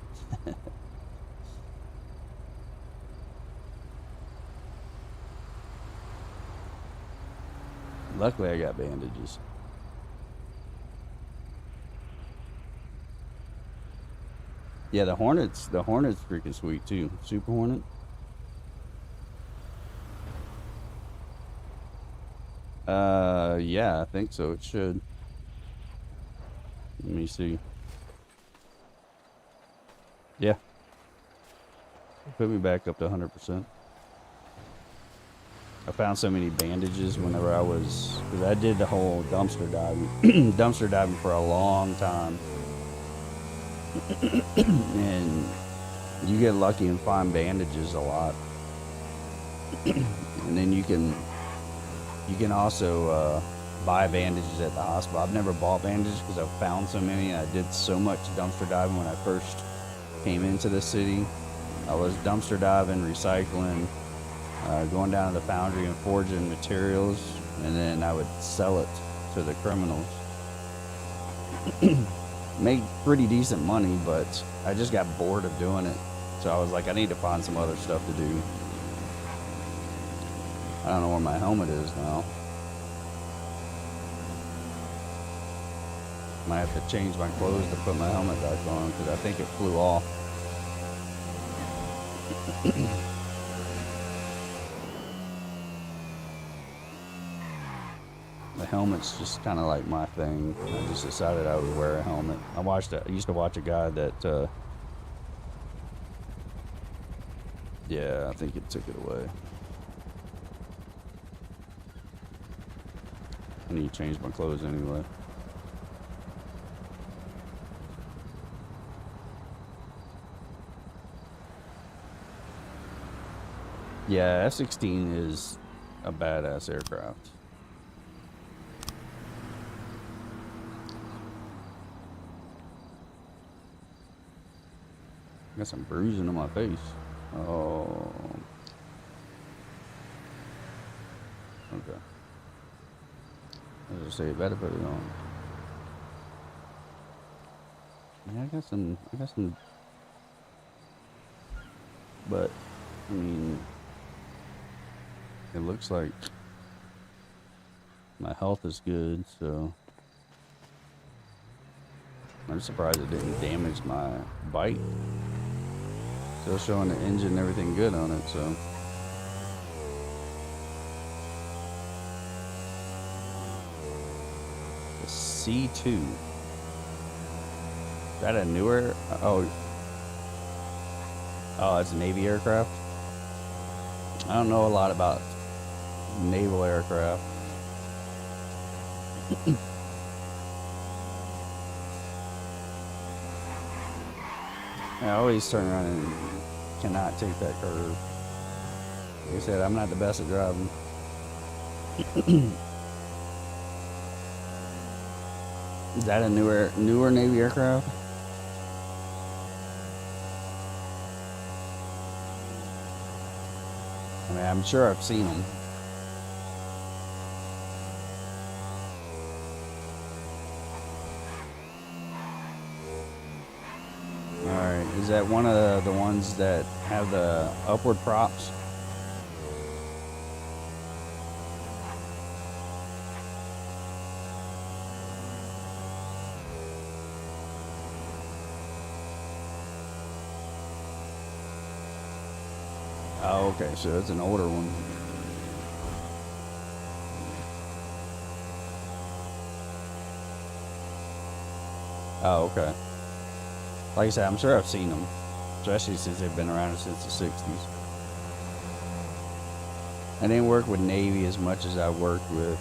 Luckily, I got bandages. Yeah, the Hornet's freaking sweet too. Super Hornet. Yeah, I think so. It should. Let me see. Yeah. Put me back up to 100%. I found so many bandages whenever I was, because I did the whole dumpster diving, dumpster diving for a long time. And you get lucky and find bandages a lot. And then you can also buy bandages at the hospital. I've never bought bandages because I've found so many. And I did so much dumpster diving when I first came into the city. I was dumpster diving, recycling, going down to the foundry and forging materials, and then I would sell it to the criminals. Make pretty decent money, but I just got bored of doing it. So I was like, I need to find some other stuff to do. I don't know where my helmet is now. Might have to change my clothes to put my helmet back on because I think it flew off. The helmet's just kind of like my thing. I just decided I would wear a helmet. I used to watch a guy that, yeah, I think it took it away. I need to change my clothes anyway. Yeah, F-16 is a badass aircraft. Got some bruising on my face. Oh. Okay. I was gonna say, better put it on. Yeah, I got some, but, I mean, it looks like my health is good, so I'm surprised it didn't damage my bike. Still showing the engine and everything good on it, so. The C2. Is that a newer? Oh, it's a Navy aircraft. I don't know a lot about naval aircraft. I always turn around and cannot take that curve. Like I said, I'm not the best at driving. Is that a newer Navy aircraft? I mean, I'm sure I've seen them. Alright, is that one of the ones that have the upward props? Oh, okay, so it's an older one. Oh, okay. Like I said, I'm sure I've seen them, especially since they've been around since the 60s. I didn't work with Navy as much as I worked with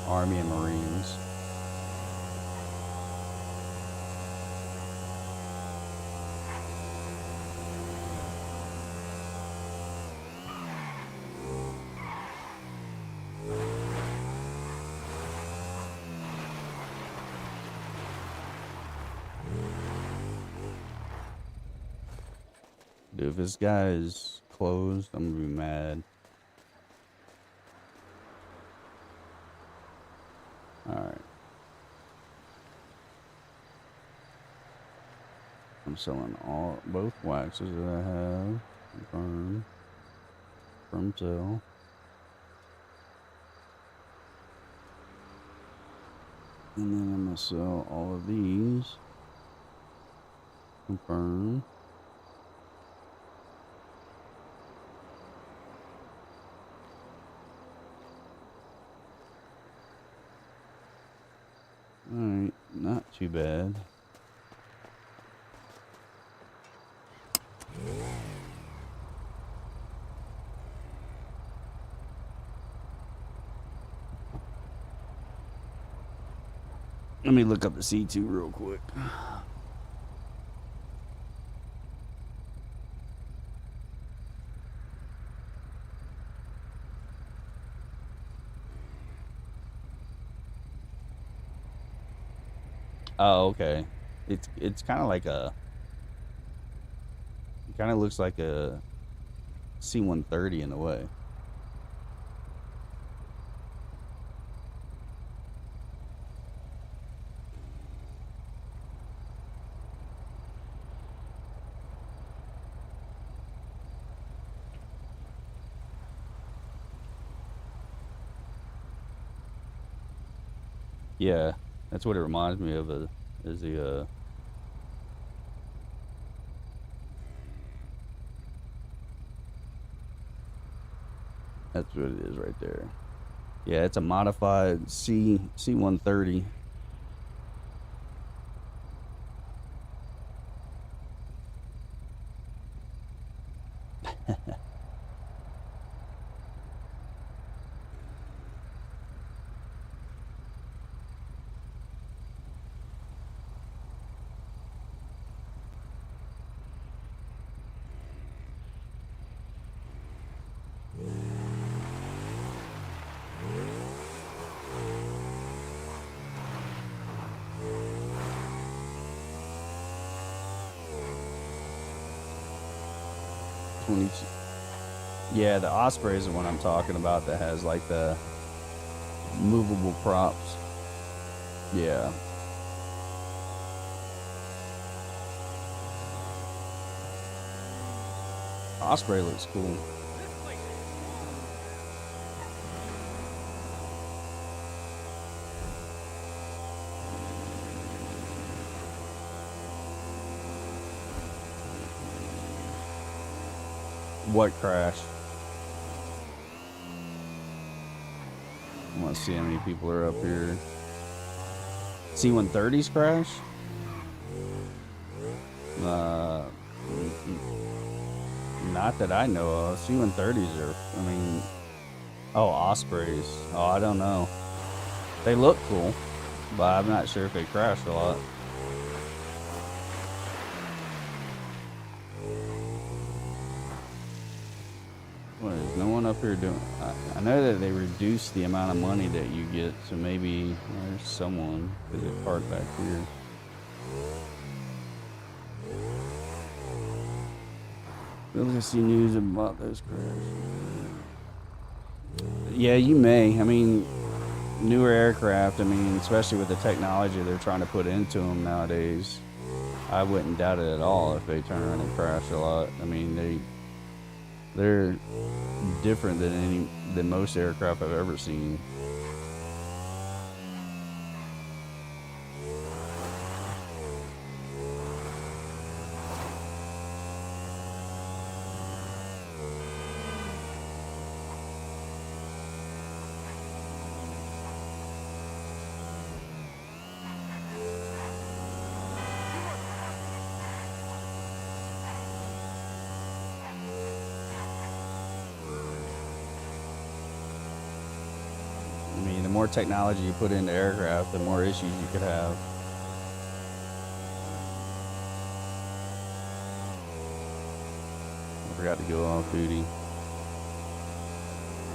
Army and Marines. Dude, if this guy is closed, I'm gonna be mad. Alright. I'm selling both waxes that I have. Confirm. From sale. And then I'm gonna sell all of these. Confirm. Alright, not too bad. Let me look up the C2 real quick. Oh, okay. It's kind of like a. It kind of looks like a C-130 in a way. Yeah, that's what it reminds me of. Is the That's what it is right there. Yeah, it's a modified C-130. 22. Yeah, the Osprey is the one I'm talking about that has like the movable props. Yeah. Osprey looks cool. What crash? I want to see how many people are up here. C-130s crash? Not that I know of. C-130s are, I mean, oh, Ospreys. Oh, I don't know. They look cool, but I'm not sure if they crash a lot. What is no one up here doing? I know that they reduced the amount of money that you get, so maybe there's someone because they parked back here. We'll just see news about those crashes. Yeah, you may. I mean, newer aircraft, I mean, especially with the technology they're trying to put into them nowadays, I wouldn't doubt it at all if they turn around and crash a lot. I mean, they're different than most aircraft I've ever seen. I mean, the more technology you put into aircraft, the more issues you could have. I forgot to go off duty.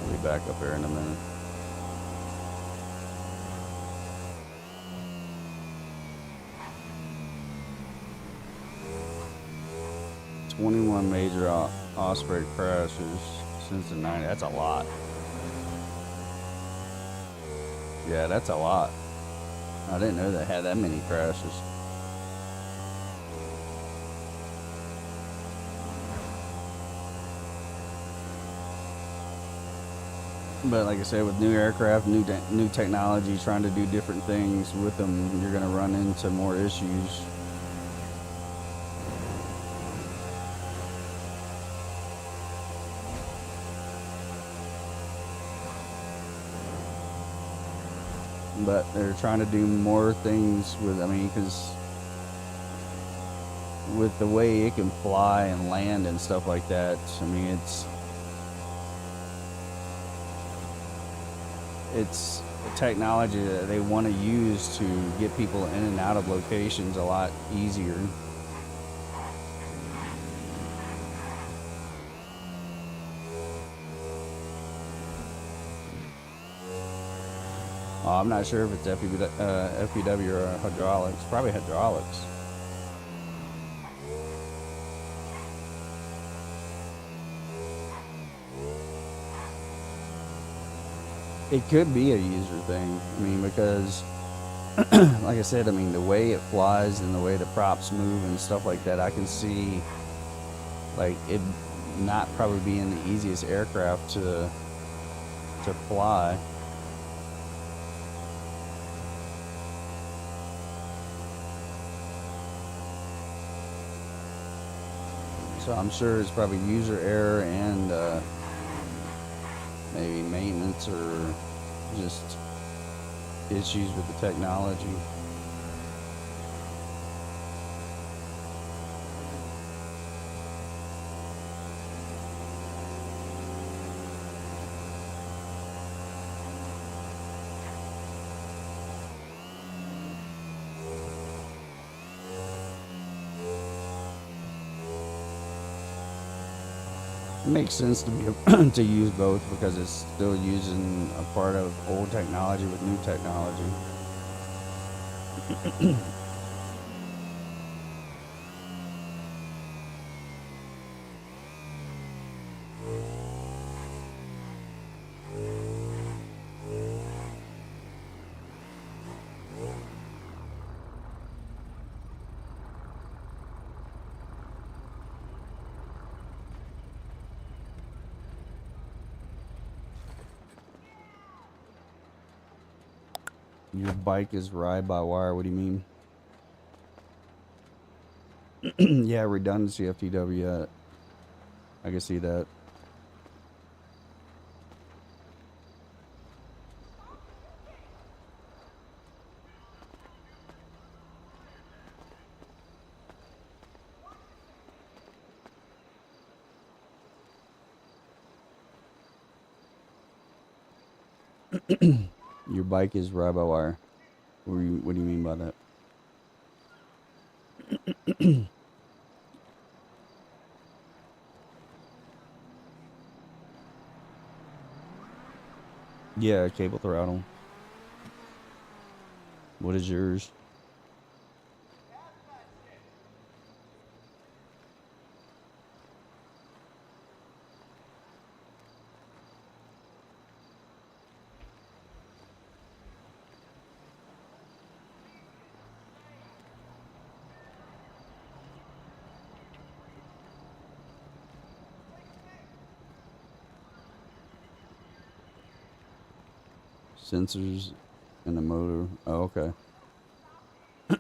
I'll be back up there in a minute. "21 major Osprey crashes since the 90s. That's a lot. Yeah, that's a lot. I didn't know they had that many crashes. But like I said, with new aircraft, new technology, trying to do different things with them, you're going to run into more issues. But they're trying to do more things with, I mean, because with the way it can fly and land and stuff like that, I mean, it's a technology that they want to use to get people in and out of locations a lot easier. I'm not sure if it's FPW or hydraulics. Probably hydraulics. It could be a user thing. I mean, because, like I said, I mean, the way it flies and the way the props move and stuff like that, I can see, like, it not probably being the easiest aircraft to fly. So I'm sure it's probably user error and maybe maintenance or just issues with the technology. It makes sense to me to use both because it's still using a part of old technology with new technology. Your bike is ride-by-wire. What do you mean? Yeah, redundancy FTW. I can see that. Your bike is ride-by-wire. What do you mean by that? Yeah, cable throttle. What is yours? Sensors and the motor. Oh, okay.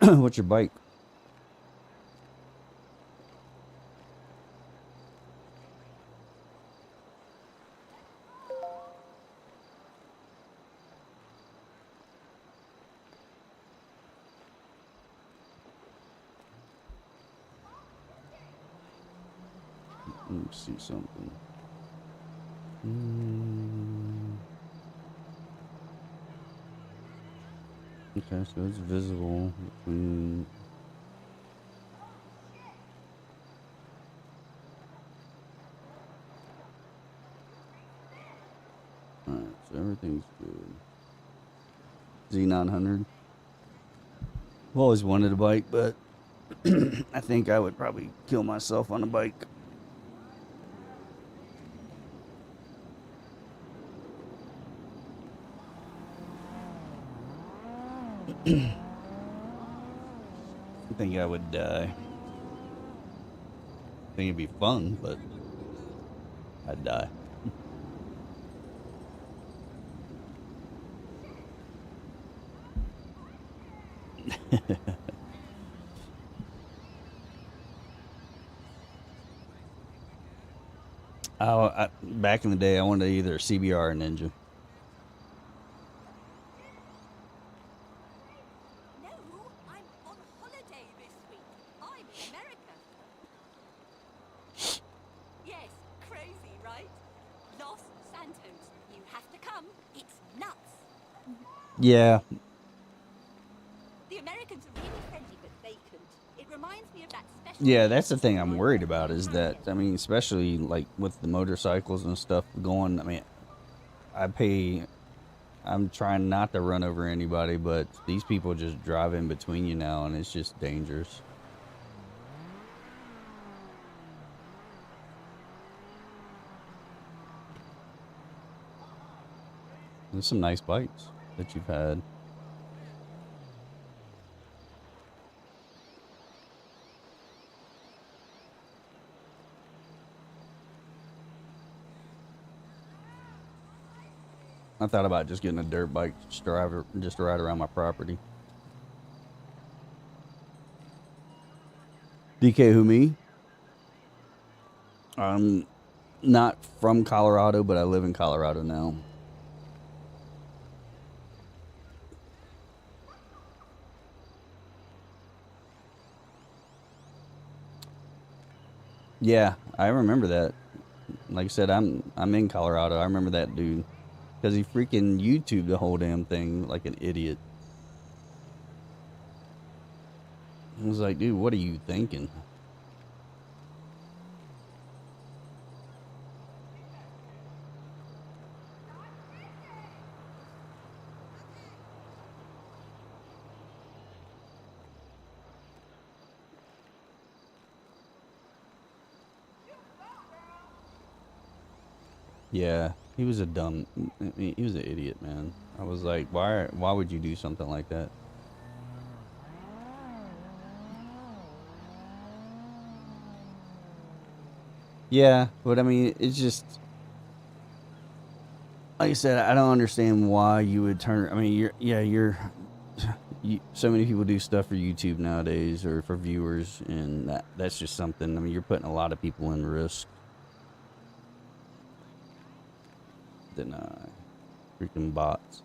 What's your bike? Let me see something. Okay, so it's visible between. Alright, so everything's good. Z900. I've always wanted a bike, but I think I would probably kill myself on a bike. I think I would die. I think it'd be fun, but I'd die. Back in the day, I wanted either a CBR or Ninja. No, I'm on holiday this week. I'm in America. Yes, crazy, right? Los Santos. You have to come. It's nuts. Yeah. The Americans are really friendly but vacant. It reminds me of that special. Yeah, that's the thing I'm worried about is that, I mean, especially like with the motorcycles and stuff going, I mean, I'm trying not to run over anybody, but these people just drive in between you now and it's just dangerous. There's some nice bikes that you've had. I thought about just getting a dirt bike just to ride around my property. DK, who, me? I'm not from Colorado, but I live in Colorado now. Yeah, I remember that. Like I said, I'm in Colorado. I remember that dude. Because he freaking YouTubed the whole damn thing like an idiot. I was like, dude, what are you thinking? Yeah, he was a dumb, he was an idiot, man. I was like, why would you do something like that? Yeah, but I mean, it's just, like I said, I don't understand why you would turn, I mean, you're so many people do stuff for YouTube nowadays or for viewers, and that's just something. I mean, you're putting a lot of people in risk. Than freaking bots.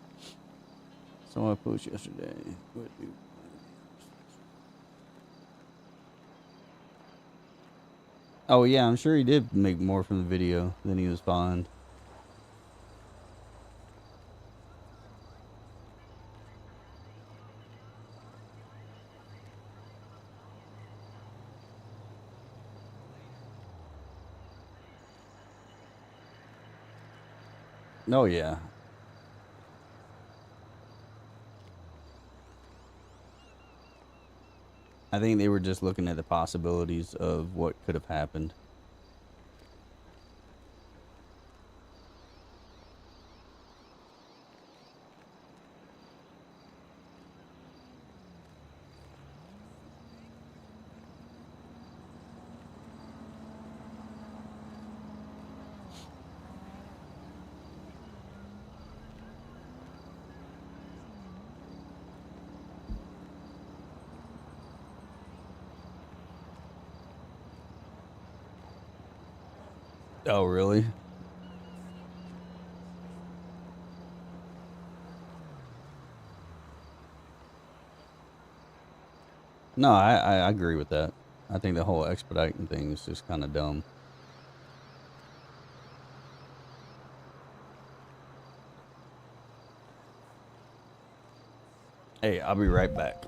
Someone posted yesterday. What do? Oh yeah, I'm sure he did make more from the video than he was fined. Oh yeah. I think they were just looking at the possibilities of what could have happened. Oh really? No, I agree with that. I think the whole expediting thing is just kind of dumb. Hey, I'll be right back.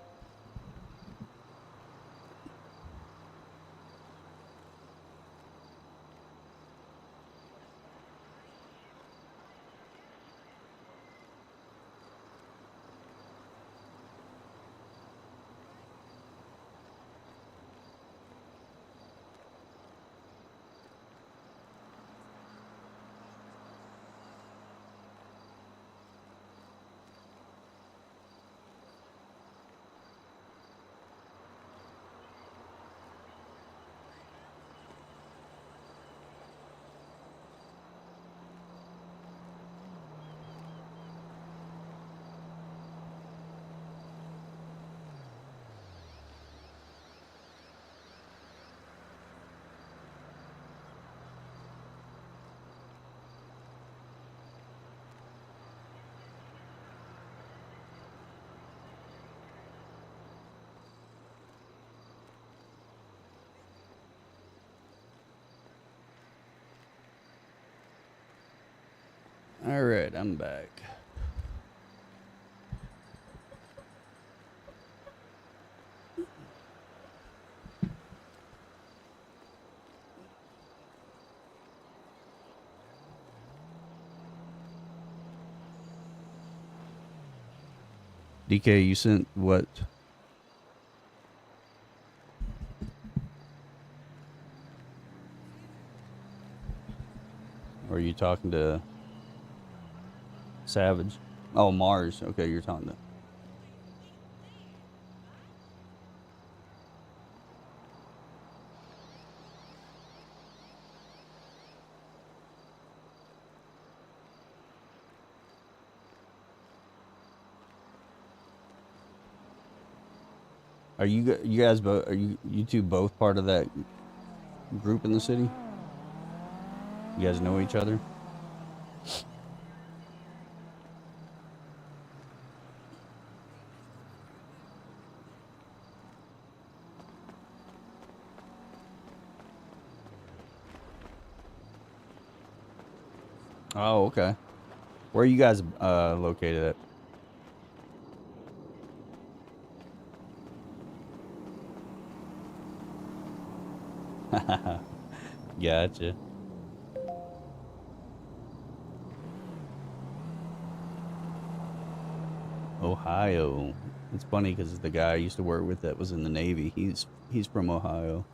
All right, I'm back. DK, you sent what? Or are you talking to Savage? Oh, Mars. Okay, you're talking to. Are you guys both? Are you two both part of that group in the city? You guys know each other? Oh, okay. Where are you guys located at? Gotcha. Ohio. It's funny because the guy I used to work with that was in the Navy. He's from Ohio.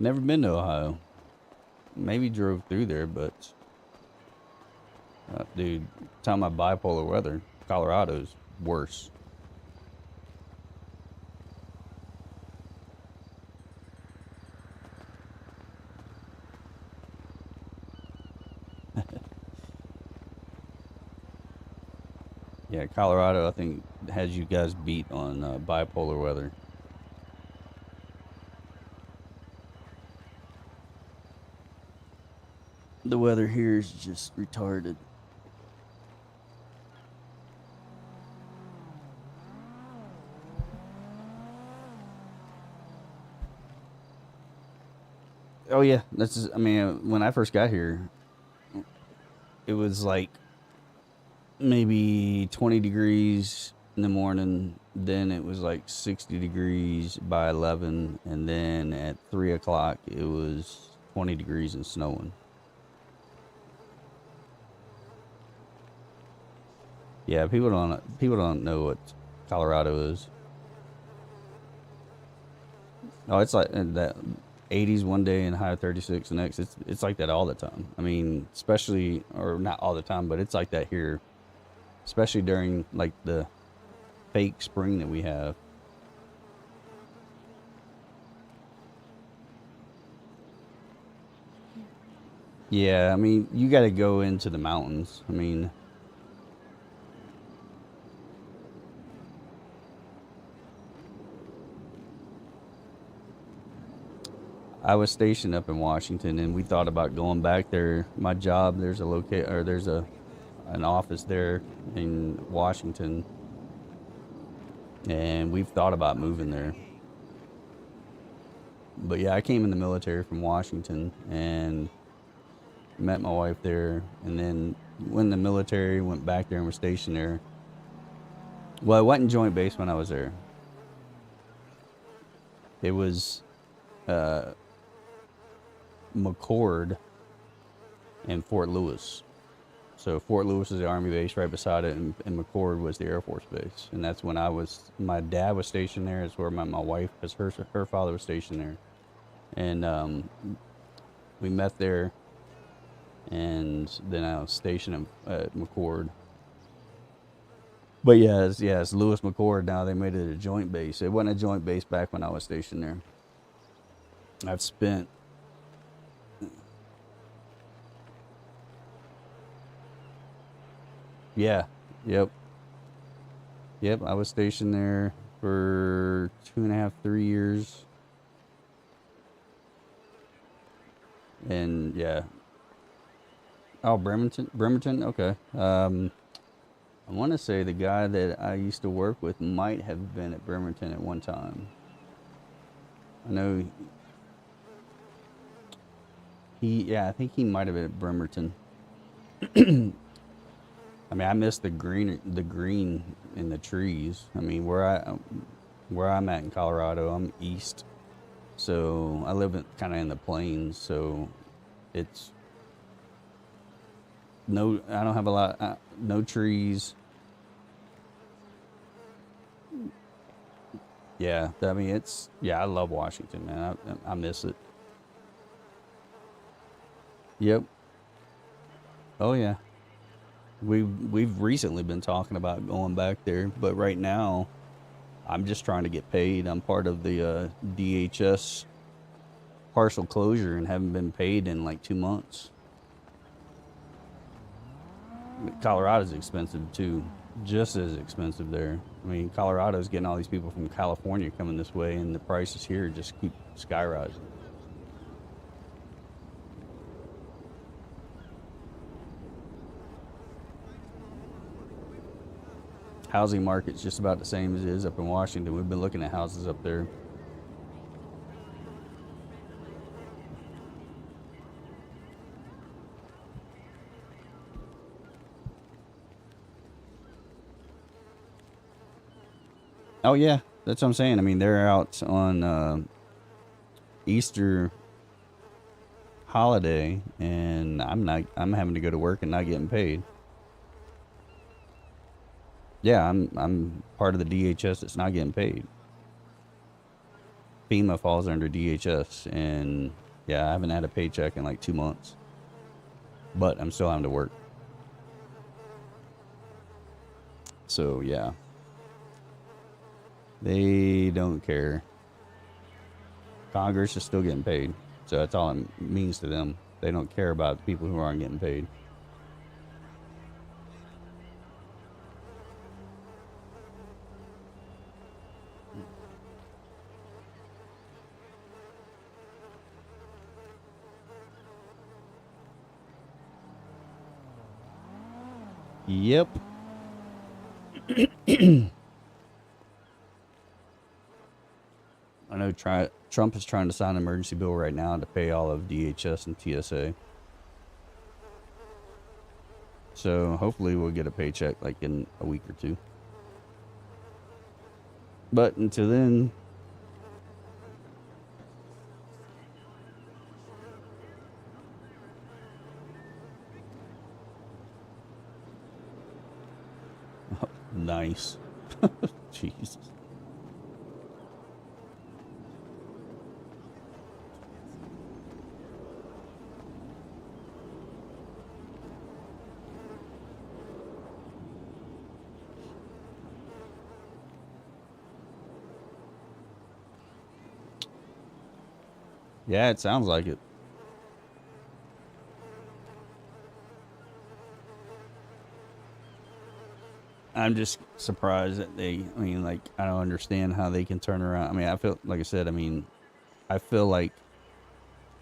Never been to Ohio. Maybe drove through there, but Dude, talking about bipolar weather, Colorado's worse. Yeah, Colorado, I think, has you guys beat on bipolar weather. The weather here is just retarded. Oh yeah, that's just, I mean, when I first got here, it was like maybe 20 degrees in the morning, then it was like 60 degrees by 11, and then at 3 o'clock it was 20 degrees and snowing. Yeah, people don't know what Colorado is. Oh, it's like that 80s one day and high 36 the next. It's like that all the time. I mean, especially, or not all the time, but it's like that here, especially during like the fake spring that we have. Yeah, I mean, you got to go into the mountains. I mean, I was stationed up in Washington, and we thought about going back there. My job, there's an office there in Washington, and we've thought about moving there. But yeah, I came in the military from Washington and met my wife there, and then when the military went back there and was stationed there. Well, I wasn't joint base when I was there. It was McCord and Fort Lewis. So Fort Lewis is the Army base right beside it, and McCord was the Air Force base. And that's when my dad was stationed there. It's where my wife, because her father was stationed there. And we met there, and then I was stationed at McCord. But yeah, it's Lewis McCord now. They made it a joint base. It wasn't a joint base back when I was stationed there. I've spent Yeah. Yep. Yep. I was stationed there for 2.5, 3 years. And yeah. Oh, Bremerton. Okay. I want to say the guy that I used to work with might have been at Bremerton at one time. I know I think he might have been at Bremerton. I mean, I miss the green in the trees. I mean, where I'm at in Colorado, I'm east, so I live kind of in the plains. So it's I don't have a lot, no trees. Yeah, I mean, I love Washington, man. I miss it. Yep. Oh yeah. We've recently been talking about going back there, but right now I'm just trying to get paid. I'm part of the DHS partial closure and haven't been paid in like 2 months. Colorado's expensive too, just as expensive there. I mean, Colorado's getting all these people from California coming this way, and the prices here just keep skyrocketing. Housing market's just about the same as it is up in Washington. We've been looking at houses up there. Oh yeah, that's what I'm saying. I mean, they're out on Easter holiday, and I'm having to go to work and not getting paid. Yeah, I'm part of the DHS that's not getting paid. FEMA falls under DHS, and yeah, I haven't had a paycheck in like 2 months, but I'm still having to work. So yeah, they don't care. Congress is still getting paid, so that's all it means to them. They don't care about the people who aren't getting paid. Yep. I know Trump is trying to sign an emergency bill right now to pay all of DHS and TSA. So hopefully we'll get a paycheck like in a week or two. But until then, nice. Jesus. Yeah, it sounds like it. I'm just surprised that I mean, like, I don't understand how they can turn around. I mean, I feel, like I said, I feel like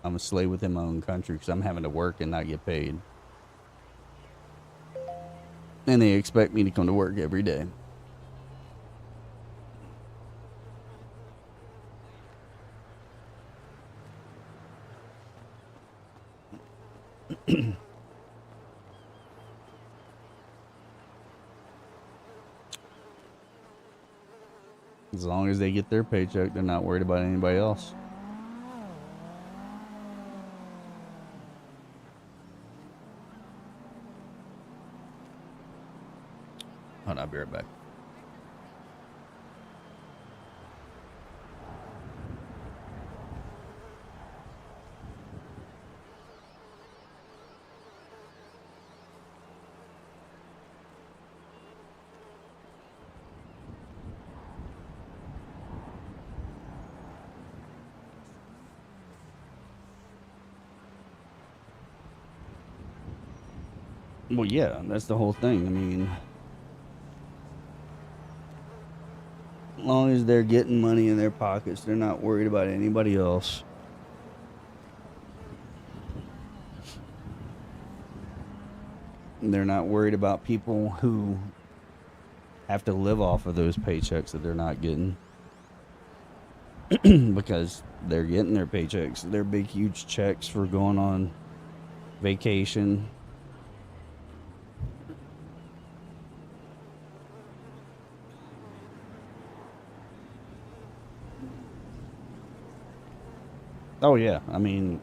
I'm a slave within my own country because I'm having to work and not get paid. And they expect me to come to work every day. As long as they get their paycheck, they're not worried about anybody else. Hold on, I'll be right back. Well, yeah, that's the whole thing. I mean, as long as they're getting money in their pockets, they're not worried about anybody else. They're not worried about people who have to live off of those paychecks that they're not getting. Because they're getting their paychecks. They're big, huge checks for going on vacation. Oh, yeah. I mean,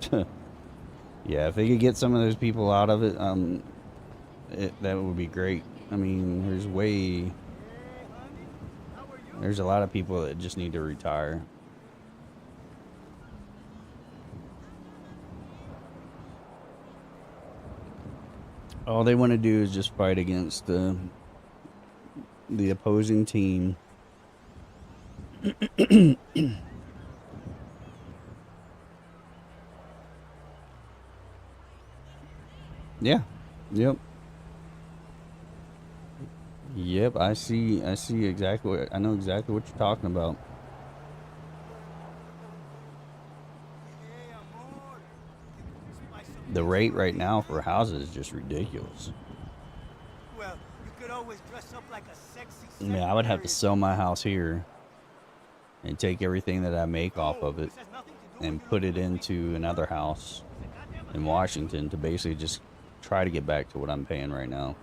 yeah, if they could get some of those people out of it, that would be great. I mean, there's a lot of people that just need to retire. All they want to do is just fight against the opposing team. Yeah. Yep. Yep, I see exactly I know exactly what you're talking about. The rate right now for houses is just ridiculous. Well, you could always dress up like a sexy I mean, I would have to sell my house here and take everything that I make off of it and put it into another house in Washington to basically just try to get back to what I'm paying right now.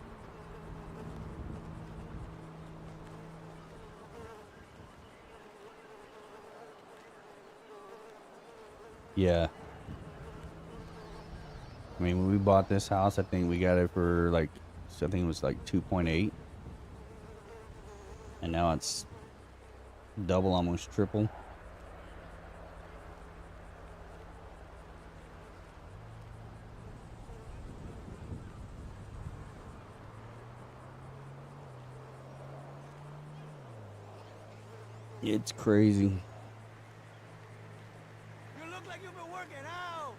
Yeah. I mean, when we bought this house, I think we got it for like, I think it was like 2.8. And now it's double, almost triple. It's crazy. You look like you've been working out.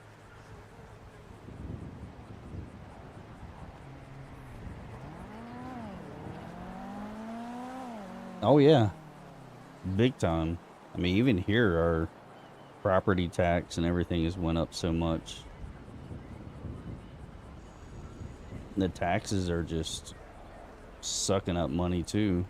Oh yeah, big time. I mean, even here, our property tax and everything has went up so much. The taxes are just sucking up money too.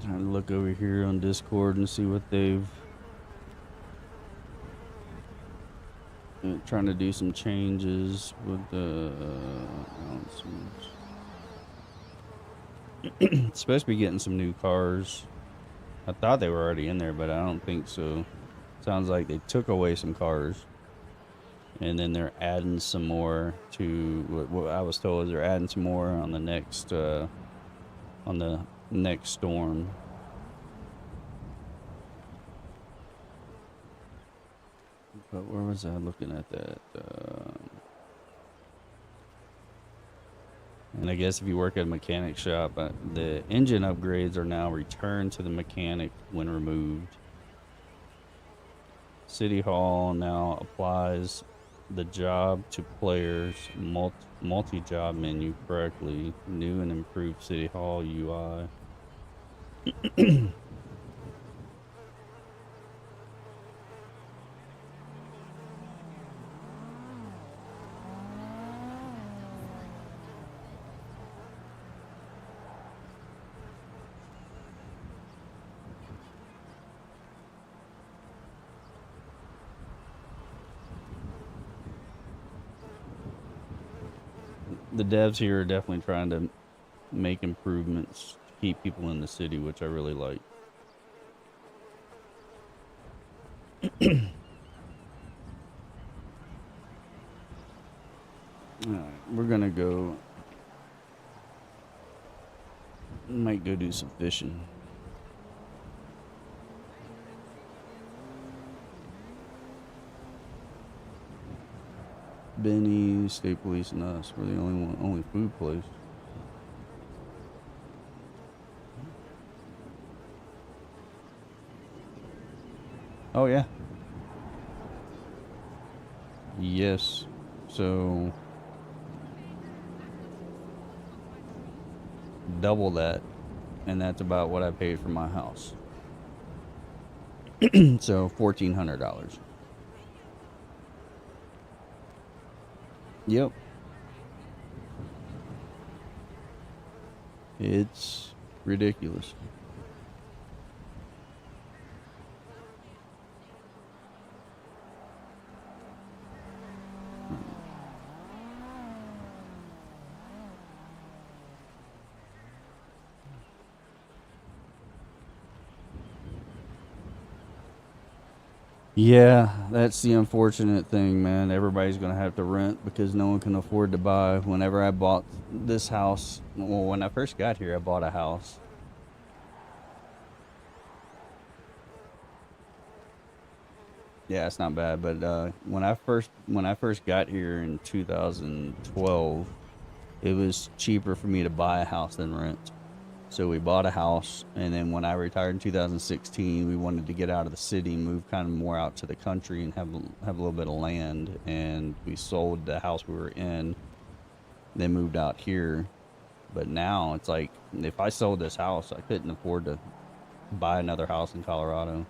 Trying to look over here on Discord and see what they've trying to do some changes with the announcements. Supposed to be getting some new cars. I thought they were already in there, but I don't think so. Sounds like they took away some cars, and then they're adding some more to what I was told is they're adding some more on the next storm. But where was I looking at that? And I guess if you work at a mechanic shop, the engine upgrades are now returned to the mechanic when removed. City Hall now applies the job to players multi-job menu correctly. New and improved City Hall UI. The devs here are definitely trying to make improvements to keep people in the city, which I really like. Alright, we're gonna go. Might go do some fishing. Benny, State Police, and us. We're the only food place. Oh yeah. Yes. So double that, and that's about what I paid for my house. So $1,400. Yep. It's ridiculous. Yeah, that's the unfortunate thing, man. Everybody's going to have to rent because no one can afford to buy. Whenever I bought this house, well, when I first got here, I bought a house. Yeah, it's not bad, but when I first got here in 2012, it was cheaper for me to buy a house than rent. So we bought a house, and then when I retired in 2016, we wanted to get out of the city, move kind of more out to the country, and have a little bit of land. And we sold the house we were in, then moved out here. But now it's like, if I sold this house, I couldn't afford to buy another house in Colorado.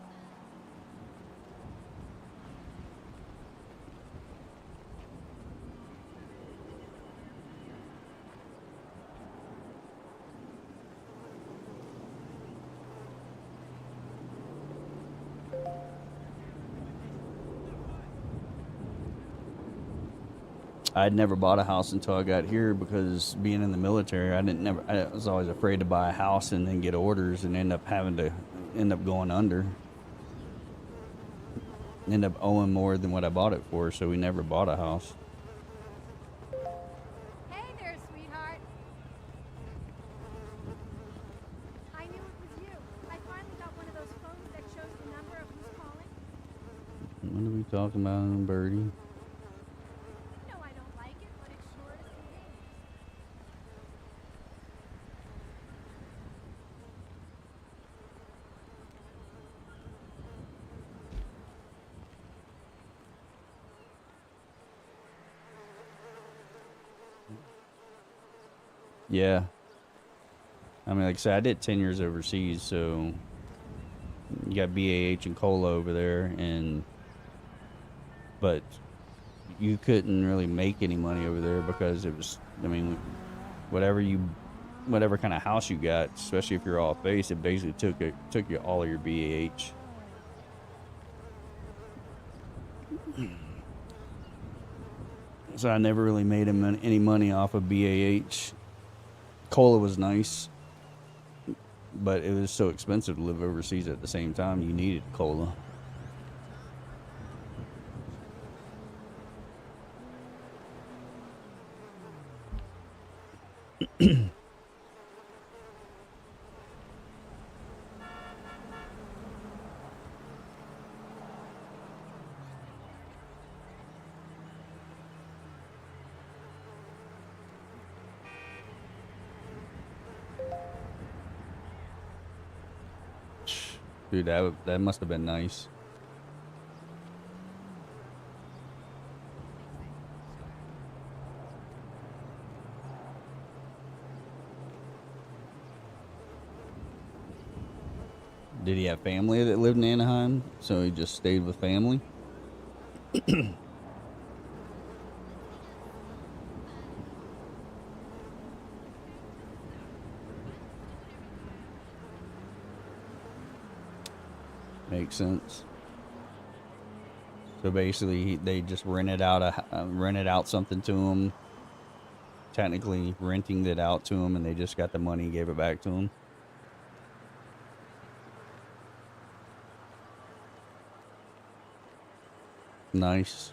I'd never bought a house until I got here because being in the military, I was always afraid to buy a house and then get orders and end up going under. end up owing more than what I bought it for, so we never bought a house. Hey there, sweetheart. I knew it was you. I finally got one of those phones that shows the number of who's calling. What are we talking about, Birdie? You know I don't like it, but it sure is convenient. Yeah. I mean, like I said, I did 10 years overseas, so you got BAH and cola over there, but you couldn't really make any money over there because it was, I mean, whatever kind of house you got, especially if you're off base, it basically took you all of your BAH. So I never really made any money off of BAH. Cola was nice, but it was so expensive to live overseas at the same time. You needed cola. Dude, that must have been nice. Did he have family that lived in Anaheim? So he just stayed with family? Makes sense. So basically, they just rented out something to him. Technically, renting it out to him, and they just got the money and gave it back to him. Nice.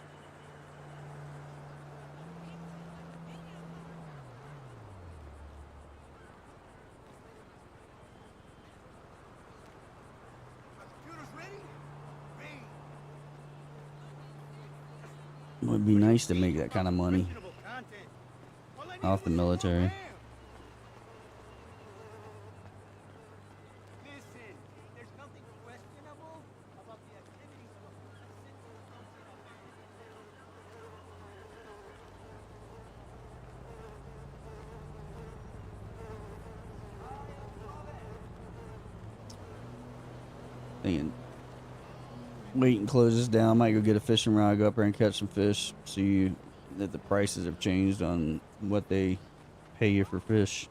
It would be nice to make that kind of money off the military. Thinking, wait and close this down. Might go get a fishing rod, go up there and catch some fish. See that the prices have changed on what they pay you for fish.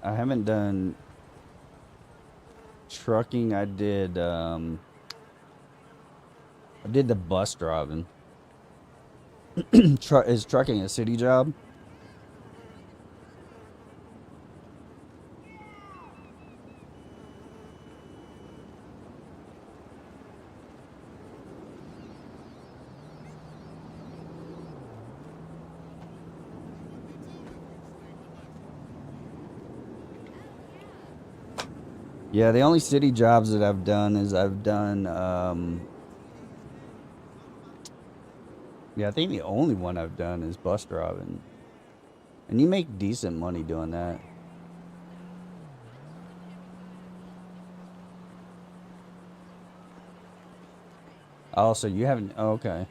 I haven't done trucking. I did the bus driving. Is trucking a city job? Yeah, the only city jobs that I've done is yeah, I think the only one I've done is bus driving. And you make decent money doing that. Oh, so you haven't, oh, okay.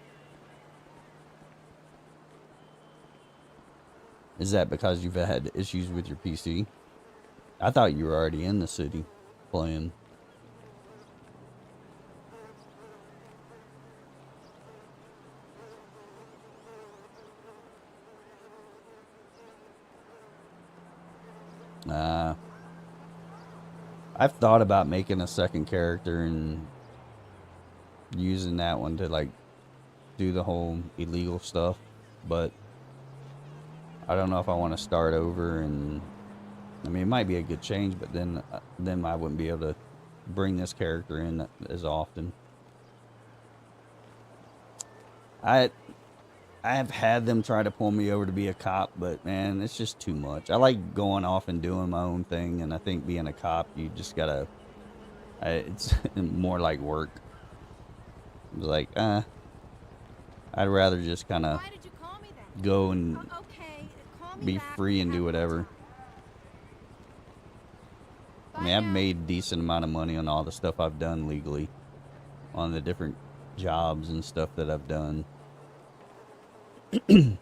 Is that because you've had issues with your PC? I thought you were already in the city playing. I've thought about making a second character and using that one to like do the whole illegal stuff, but I don't know if I want to start over. And I mean, it might be a good change, but then I wouldn't be able to bring this character in as often. I have had them try to pull me over to be a cop, but man, it's just too much. I like going off and doing my own thing, and I think being a cop, you just gotta. It's more like work. It's like, I'd rather just kind of Why did you call me then? go and Okay, call me be back free when and you do have more whatever. time. I mean, I've made a decent amount of money on all the stuff I've done legally, on the different jobs and stuff that I've done. I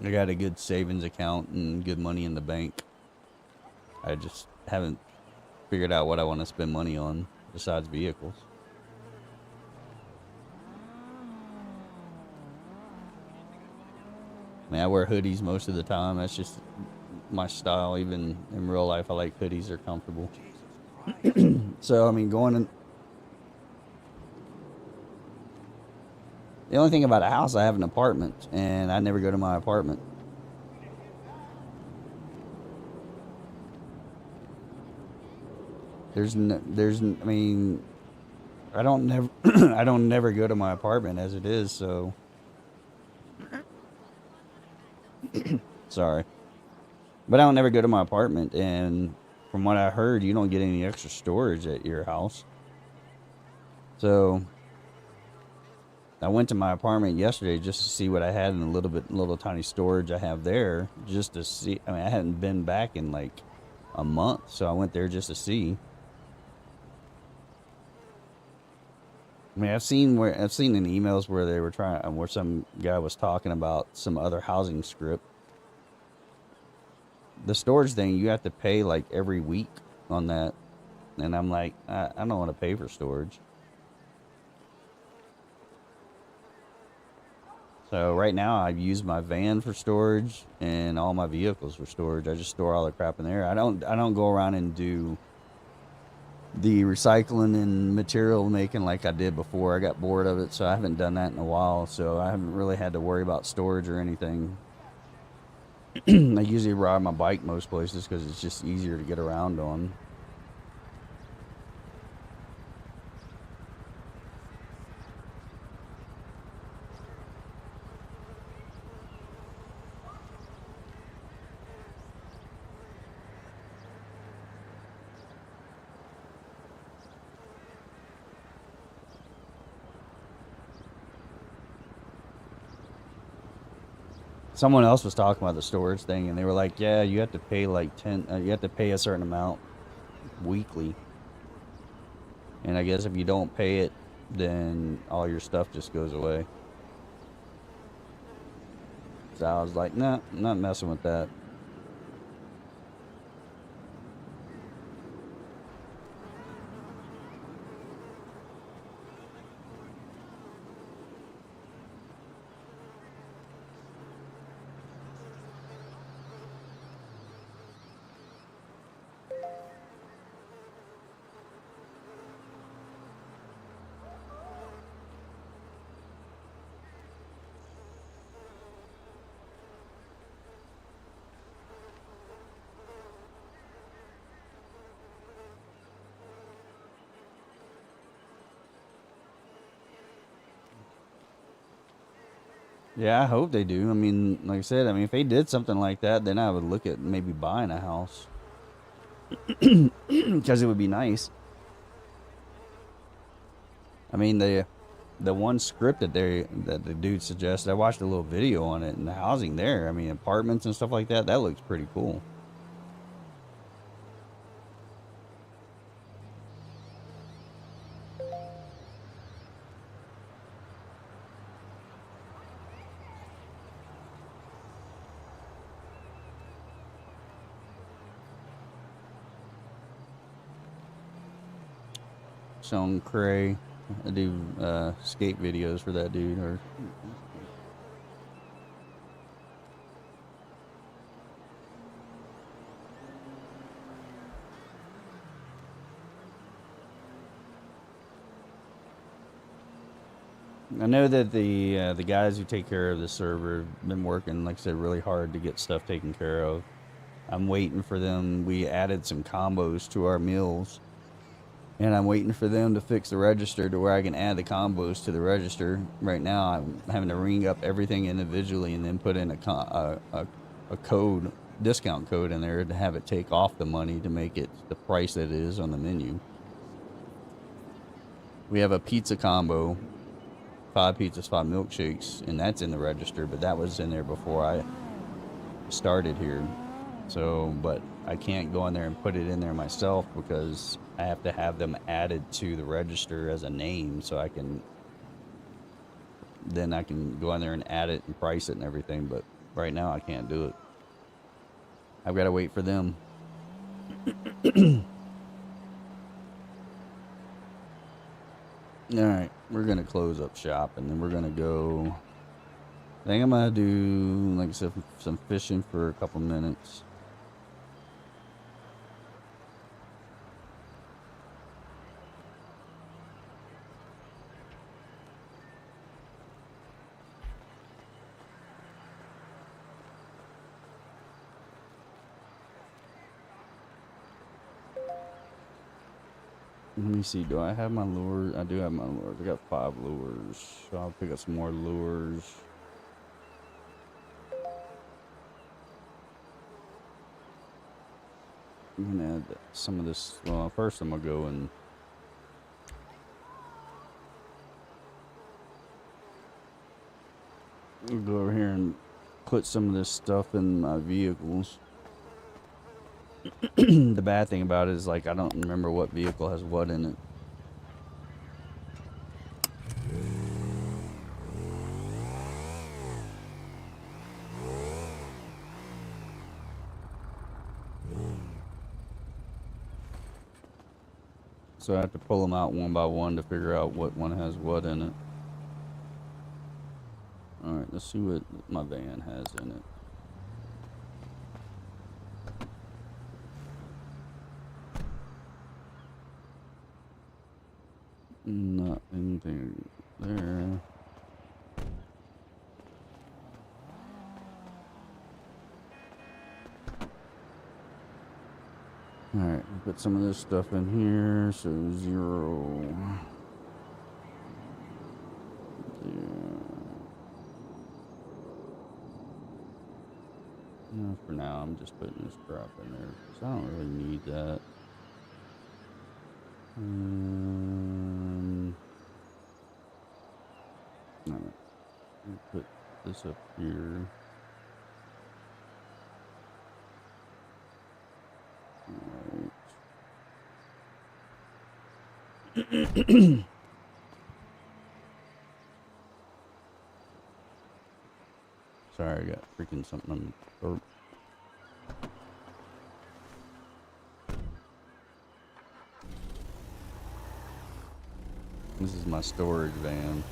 got a good savings account and good money in the bank. I just haven't figured out what I want to spend money on besides vehicles. I mean, I wear hoodies most of the time. That's just my style. Even in real life, I like hoodies. They're comfortable. So, I mean, going in... The only thing about a house, I have an apartment, and I never go to my apartment. I mean, I don't never go to my apartment as it is, so. Sorry. But I don't never go to my apartment, and from what I heard, you don't get any extra storage at your house. So, I went to my apartment yesterday just to see what I had in a little tiny storage I have there, just to see. I mean, I hadn't been back in like a month, so I went there just to see. I mean, I've seen in emails where they were where some guy was talking about some other housing script. The storage thing, you have to pay like every week on that, and I'm like, I don't want to pay for storage. So right now, I use my van for storage and all my vehicles for storage. I just store all the crap in there. I don't go around and do the recycling and material making like I did before. I got bored of it, so I haven't done that in a while. So I haven't really had to worry about storage or anything. I usually ride my bike most places because it's just easier to get around on. Someone else was talking about the storage thing, and they were like, "Yeah, you have to pay like you have to pay a certain amount weekly, and I guess if you don't pay it, then all your stuff just goes away." So I was like, "Nah, I'm not messing with that." Yeah, I hope they do. I mean, like I said, I mean, if they did something like that, then I would look at maybe buying a house. Because it would be nice. I mean, the one script that the dude suggested, I watched a little video on it, and the housing there, I mean, apartments and stuff like that, that looks pretty cool. Sean Cray. I do skate videos for that dude. Or I know that the guys who take care of the server have been working, like I said, really hard to get stuff taken care of. I'm waiting for them. We added some combos to our meals, and I'm waiting for them to fix the register to where I can add the combos to the register. Right now, I'm having to ring up everything individually and then put in a code, discount code in there to have it take off the money to make it the price that it is on the menu. We have a pizza combo, 5 pizzas, 5 milkshakes, and that's in the register, but that was in there before I started here. So, but I can't go in there and put it in there myself because I have to have them added to the register as a name so I can go in there and add it and price it and everything, but right now I can't do it. I've got to wait for them. All right, we're going to close up shop and then we're going to go. I think I'm going to do, like I said, some fishing for a couple minutes. Let me see, do I have my lures? I do have my lures. I got 5 lures. So I'll pick up some more lures. I'm gonna add some of this. Well, first I'm gonna go and go over here and put some of this stuff in my vehicles. The bad thing about it is, like, I don't remember what vehicle has what in it. So I have to pull them out one by one to figure out what one has what in it. Alright, let's see what my van has in it. Not anything there. Alright, put some of this stuff in here. So 0. No, for now, I'm just putting this crap in there because I don't really need that. Alright, put this up here. Alright. Sorry, I got freaking something on the burp. This is my storage van.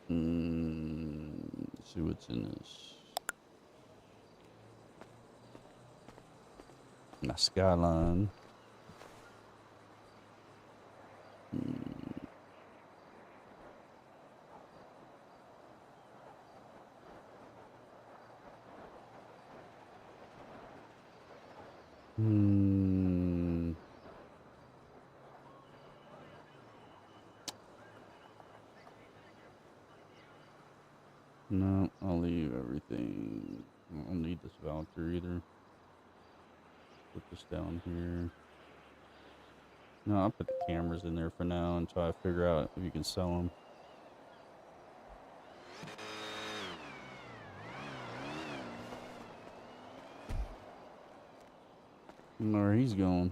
Let's see what's in this. My Skyline. No, I'll leave everything. I don't need this voucher either. Put this down here. No, I'll put the cameras in there for now until I figure out if you can sell them. Where he's going.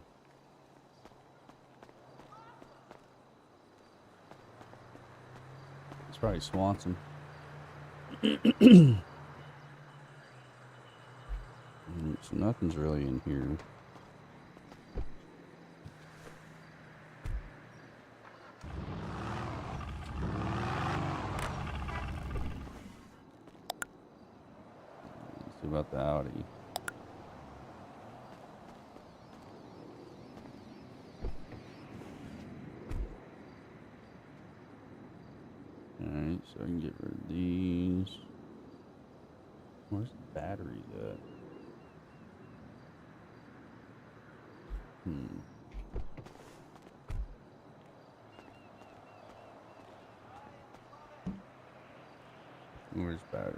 It's probably Swanson. So nothing's really in here. Let's see about the Audi. so I can get rid of these. Where's the batteries at? Where's batteries?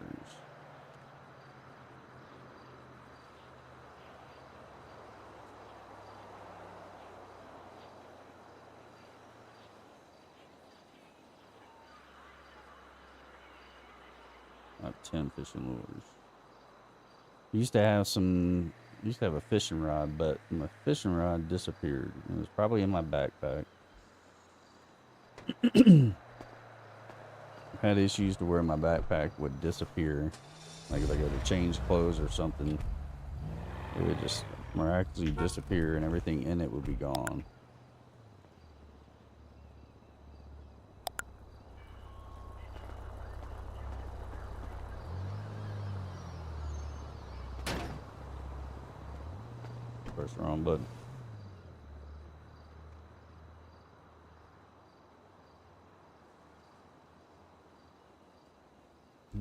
I have 10 fishing lures. Used to have a fishing rod, but my fishing rod disappeared. It was probably in my backpack. I had issues to where my backpack would disappear. Like if I go to change clothes or something, it would just miraculously disappear and everything in it would be gone. Press the wrong button.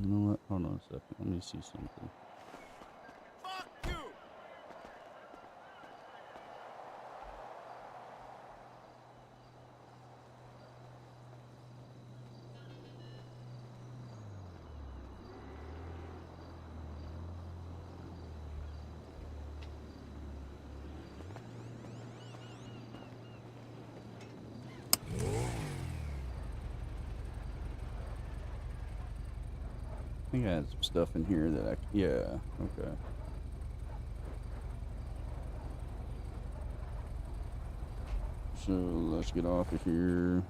You know what? Hold on a second. Let me see something. Fuck you! I think I had some stuff in here that yeah, okay. So let's get off of here.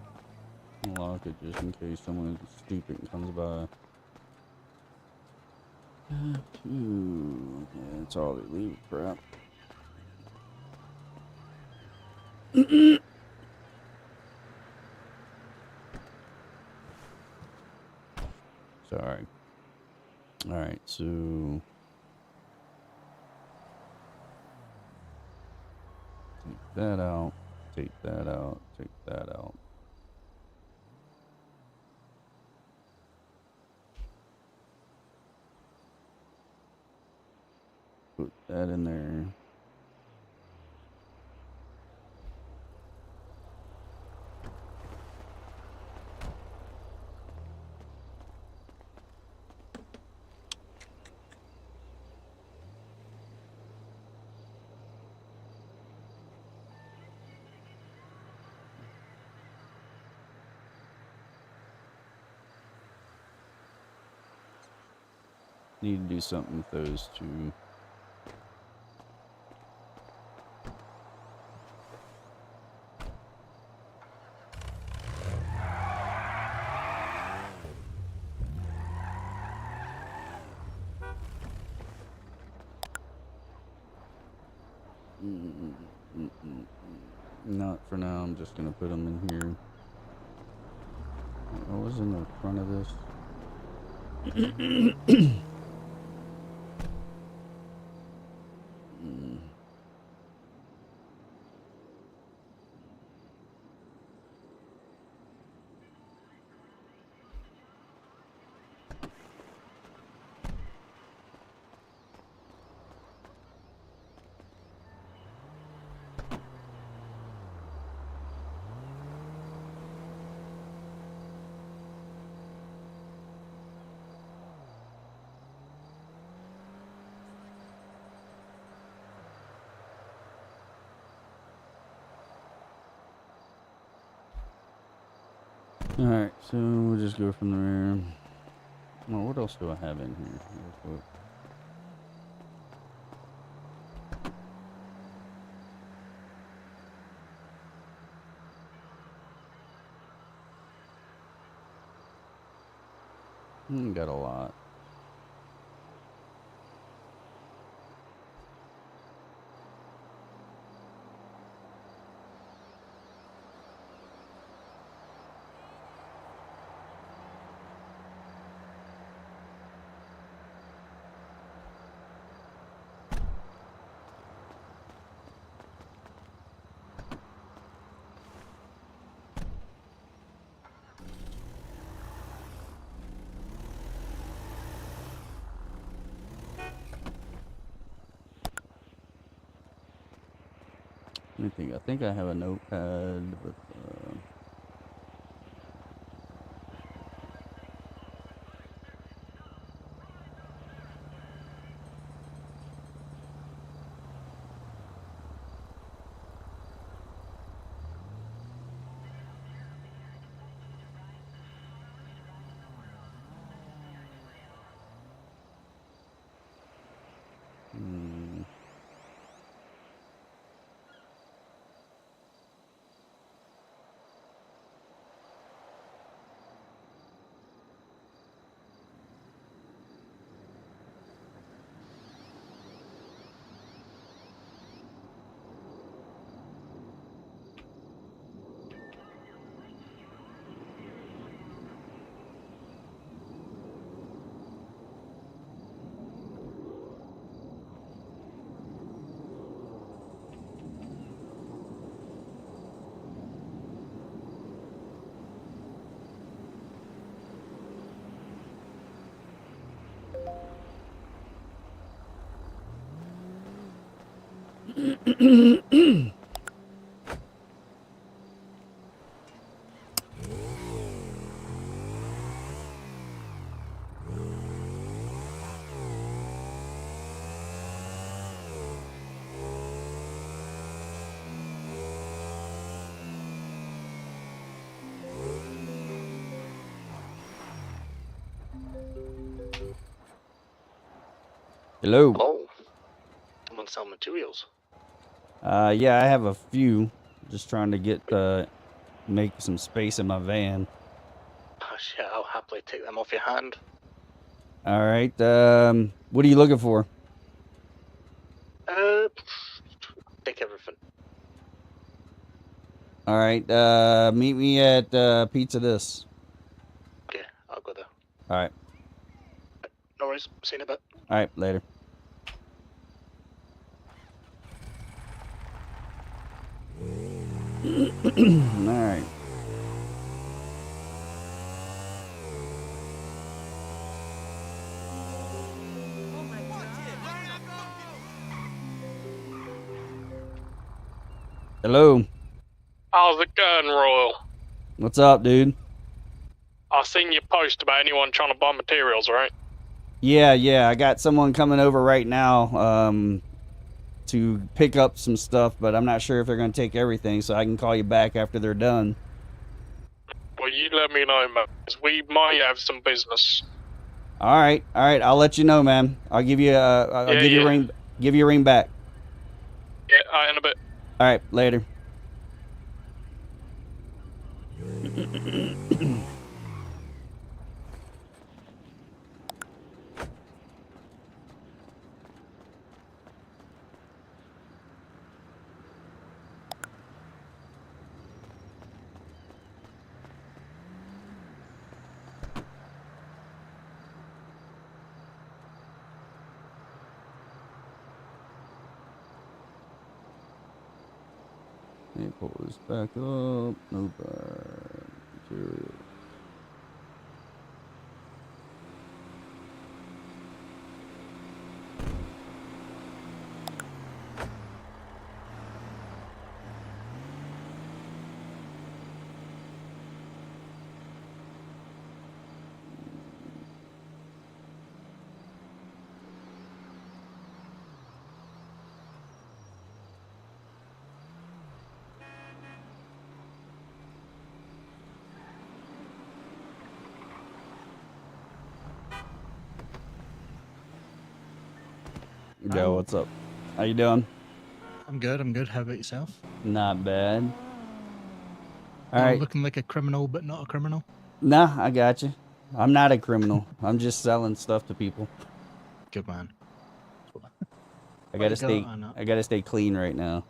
Lock it just in case someone stupid comes by. Yeah, that's all they leave, crap. Sorry. Alright, so take that out, take that out, take that out. Put that in there. Need to do something with those two. Not for now, I'm just gonna put them in here. What was in the front of this? Alright, so we'll just go from there. Well, what else do I have in here? Got a lot. Let me think. I think I have a notepad with. Hmm. Hello. Hello. Someone sell materials. Yeah, I have a few. Just trying to get make some space in my van. Oh, shit, I'll happily take them off your hand. All right. What are you looking for? Take everything. All right. Meet me at Pizza This. Okay, I'll go there. All right. No worries. See you in a bit. All right. Later. All right. Hello. How's it going, Royal? What's up, dude? I seen your post about anyone trying to buy materials, right? Yeah. I got someone coming over right now to pick up some stuff, but I'm not sure if they're going to take everything, so I can call you back after they're done. Well, you let me know, man, 'cause we might have some business. All right. I'll let you know, man. I'll give you I'll give you a ring. Give you a ring back. Yeah, in a bit. All right. Later. Let me pull this back up. No bad materials. Yo, what's up? How you doing? I'm good. How about yourself? Not bad. All You're right. looking like a criminal, but not a criminal. Nah, I got you. I'm not a criminal. I'm just selling stuff to people. Good man. I gotta stay clean right now.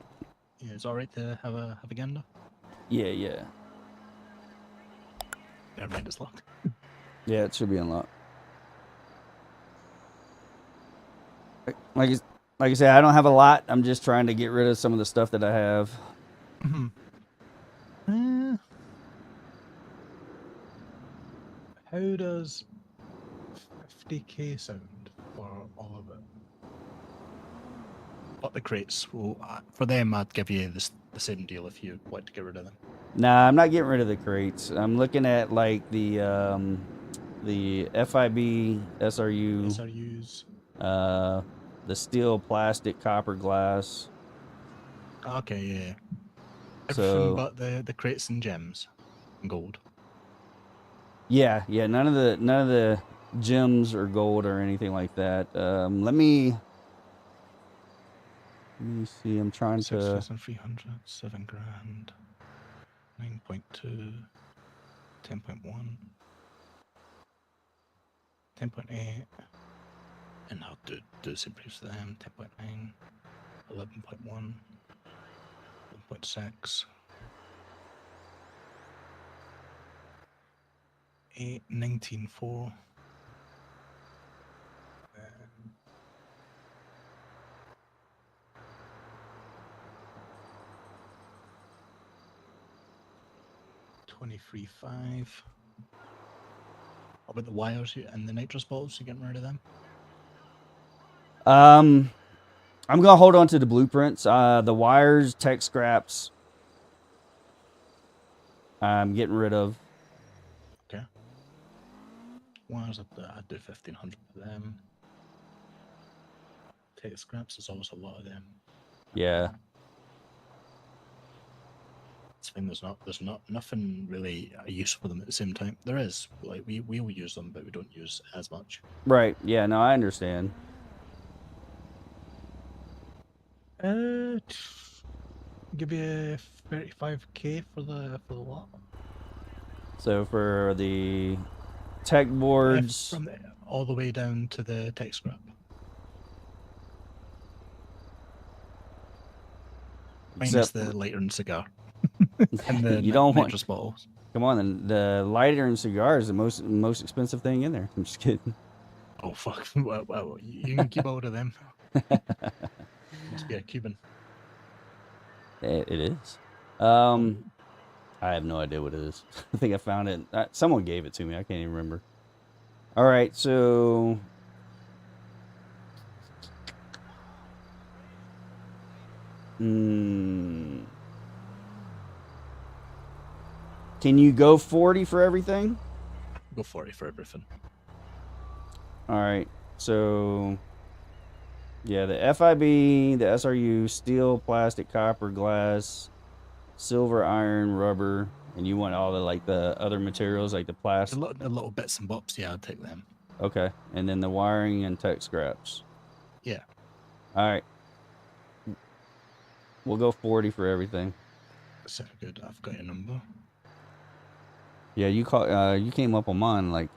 Yeah, it's all right to have a gander. Yeah. Never mind, it's locked. Yeah, it should be unlocked. Like I said, I don't have a lot. I'm just trying to get rid of some of the stuff that I have. How does 50k sound for all of it? But the crates, well, for them, I'd give you the same deal if you want to get rid of them. Nah, I'm not getting rid of the crates. I'm looking at like the FIB, SRU, SRUs. the steel, plastic, copper, glass. Okay, yeah. Everything So but the crates and gems and gold. yeah, none of the gems or gold or anything like that. Let me see. I'm trying to. 6,300, 7 grand, 9.2, 10.1, 10.8, and I'll do the same price for them. 10.9, 11.1, 1.6, 8, 19.4. 23.5. What about the wires and the nitrous balls? You getting rid of them? I'm gonna hold on to the blueprints. The wires, tech scraps, I'm getting rid of. Okay. Wires, I'd do 1,500 for them. Tech scraps, there's always a lot of them. Yeah. It's fine. There's not nothing really use for them at the same time. There is, like we will use them, but we don't use as much. Right. Yeah. No, I understand. Give you 35k for the lot. So for the tech boards, From all the way down to the tech scrap. Minus the lighter and cigar. And the you don't want nitrous bottles. Come on, the lighter and cigar is the most expensive thing in there. I'm just kidding. Oh fuck! Well, you can keep hold of them. Must be a Cuban. It is. I have no idea what it is. I think I found it. Someone gave it to me. I can't even remember. All right, so can you go 40 for everything? Go 40 for everything. All right, so yeah, the FIB, the SRU, steel, plastic, copper, glass, silver, iron, rubber, and you want all the like the other materials like the plastic. The little bits and bobs, yeah, I'll take them. Okay, and then the wiring and tech scraps. Yeah. All right. We'll go 40 for everything. So good. I've got your number. Yeah, you came up on mine like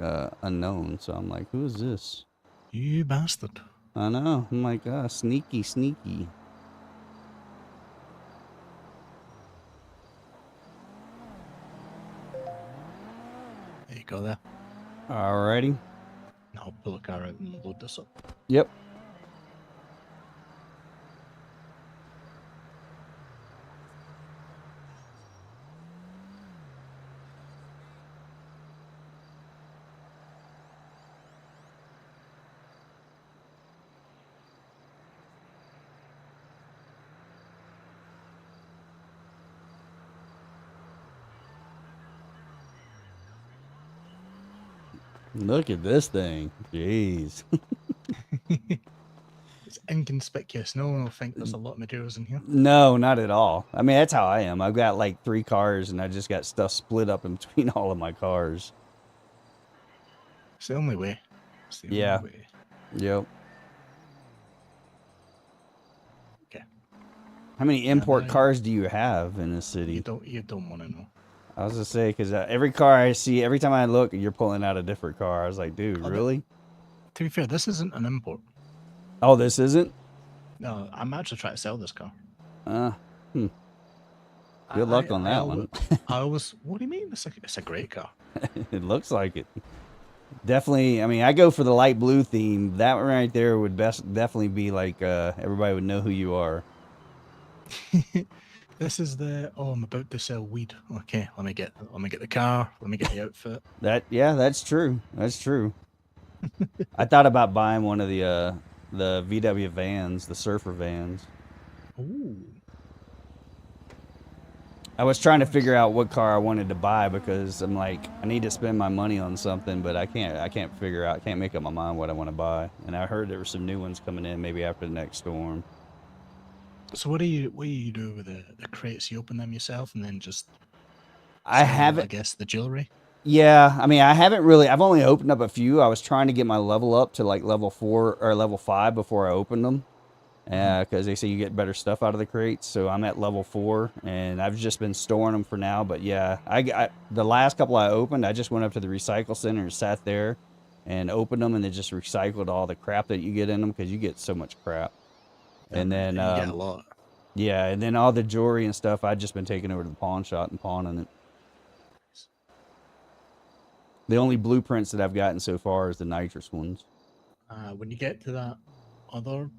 unknown, so I'm like, who is this? You bastard. I know. I'm like, sneaky. There you go there. Alrighty. Now I'll pull a car out and load this up. Yep. Look at this thing. Jeez. It's inconspicuous. No one will think there's a lot of materials in here. No, not at all. I mean, that's how I am. I've got like 3 cars, and I just got stuff split up in between all of my cars. It's the only way. It's the Yeah. only way. Yep. Okay. How many import cars do you have in this city? You don't want to know. I was gonna say, because every car I see, every time I look, you're pulling out a different car. I was like, dude, really? To be fair, this isn't an import. Oh, this isn't? No, I'm actually trying to sell this car. Good luck on that one. I always. What do you mean? It's a great car. It looks like it. Definitely. I mean, I go for the light blue theme. That one right there would definitely be like everybody would know who you are. This is the I'm about to sell weed. Okay, let me get the car. Let me get the outfit. That's true. That's true. I thought about buying one of the VW vans, the surfer vans. Ooh. I was trying to figure out what car I wanted to buy because I'm like, I need to spend my money on something, but I can't figure out, can't make up my mind what I want to buy. And I heard there were some new ones coming in maybe after the next storm. So what do you do with the crates? You open them yourself and then just I sell, haven't. I guess, the jewelry. Yeah, I mean, I haven't really. I've only opened up a few. I was trying to get my level up to like level 4 or level 5 before I opened them, because they say you get better stuff out of the crates. So I'm at level 4, and I've just been storing them for now. But yeah, I the last couple I opened, I just went up to the recycle center and sat there, and opened them, and then just recycled all the crap that you get in them because you get so much crap. And then you get a lot. yeah, and then all the jewelry and stuff, I've just been taking over to the pawn shop and pawning it. The only blueprints that I've gotten so far is the nitrous ones. When you get to that other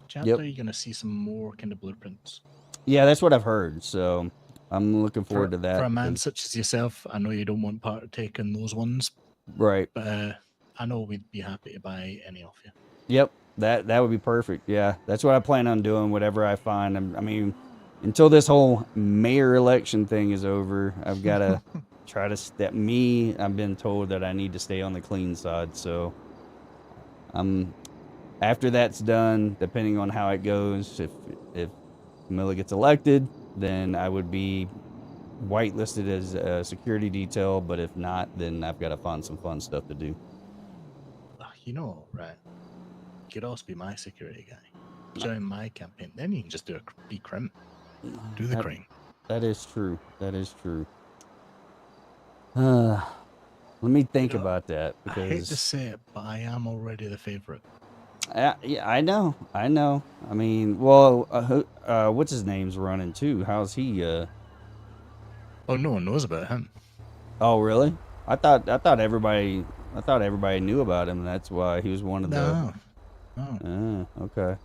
chapter, Yep. you're gonna see some more kind of blueprints. Yeah, that's what I've heard. So I'm looking forward to that. For a man because- such as yourself, I know you don't want part of taking those ones, right. but I know we'd be happy to buy any of you. Yep, that would be perfect. Yeah, that's what I plan on doing. Whatever I find. I mean, until this whole mayor election thing is over, I've got to try to step. I've been told that I need to stay on the clean side. So, after that's done, depending on how it goes, if Camilla gets elected, then I would be whitelisted as a security detail. But if not, then I've got to find some fun stuff to do. You know, right? You could also be my security guy. Join my campaign. Then you can just be crim. Do the crane. That is true. That is true. Let me think about that because I hate to say it, but I am already the favorite. Yeah, I know. I mean, well, what's his name's running too? How's he? Oh, no one knows about him. Oh, really? I thought everybody knew about him. That's why he was one of the. No. Okay.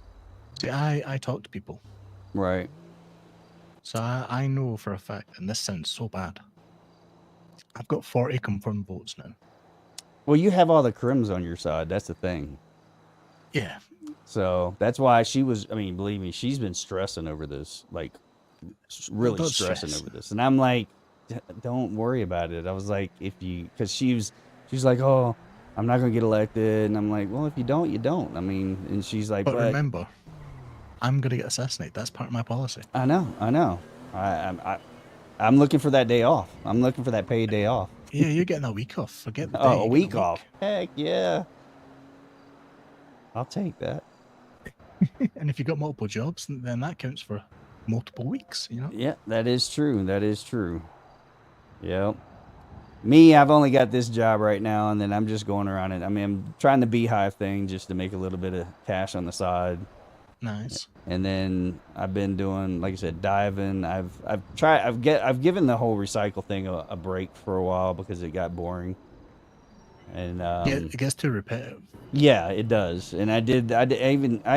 See, I talk to people. Right. So I know for a fact, and this sounds so bad. I've got 40 confirmed votes now. Well, you have all the crims on your side. That's the thing. Yeah. So that's why she was. I mean, believe me, she's been stressing over this, like really Don't stressing stress. over this. And I'm like, don't worry about it. I was like, because she's like, oh, I'm not gonna get elected, and I'm like, well, if you don't, you don't. I mean, and she's like, But remember, I'm gonna get assassinated. That's part of my policy. I know. I'm looking for that day off. I'm looking for that paid day off. Yeah, you're getting a week off. Forget the day. Oh, a week off. Heck yeah. I'll take that. And if you got multiple jobs, then that counts for multiple weeks, you know? Yeah, that is true. That is true. Yep. Me, I've only got this job right now, and then I'm just going around it. I mean, I'm trying the beehive thing just to make a little bit of cash on the side. Nice. And then I've been doing, like I said, diving. I've given the whole recycle thing a break for a while because it got boring. And yeah, it gets too repetitive. Yeah, it does. And I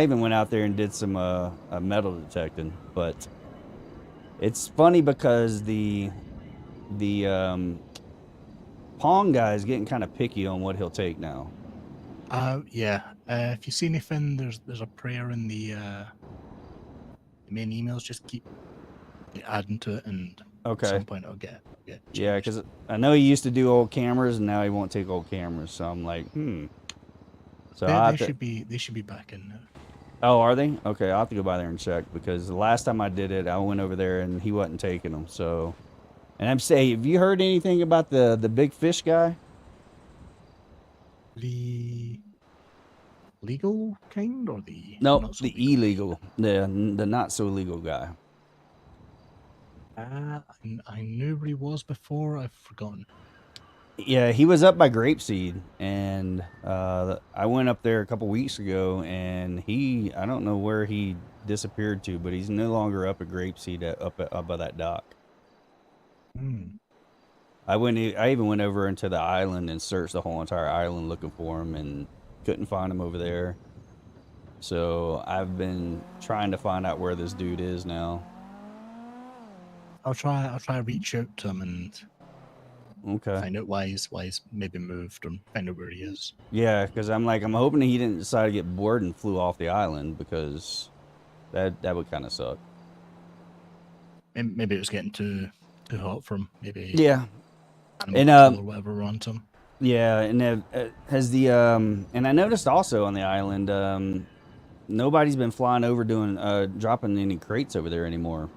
even went out there and did some metal detecting. But it's funny because the Pong guy is getting kind of picky on what he'll take now. Yeah. If you see anything, there's a prayer in the main emails. Just keep adding to it, and Okay. at some point I'll get. Yeah, because I know he used to do old cameras, and now he won't take old cameras. So I'm like, So they should be back in now. Oh, are they? Okay, I'll have to go by there and check because the last time I did it, I went over there and he wasn't taking them. So, and I'm saying, have you heard anything about the big fish guy? The legal kind or the No, the illegal, the not so legal guy. I knew where he was before. I've forgotten. Yeah, he was up by Grapeseed, and I went up there a couple weeks ago, and I don't know where he disappeared to, but he's no longer up at Grapeseed up by that dock. I even went over into the island and searched the whole entire island looking for him, and couldn't find him over there. So I've been trying to find out where this dude is now. I'll try to reach out to him and Okay. find out why he's maybe moved or find out where he is. Yeah, because I'm hoping he didn't decide to get bored and flew off the island because That would kind of suck. Maybe it was getting too hot for him. Maybe Yeah. animal And control or whatever were onto him. yeah, and has the and I noticed also on the island, nobody's been flying over doing dropping any crates over there anymore.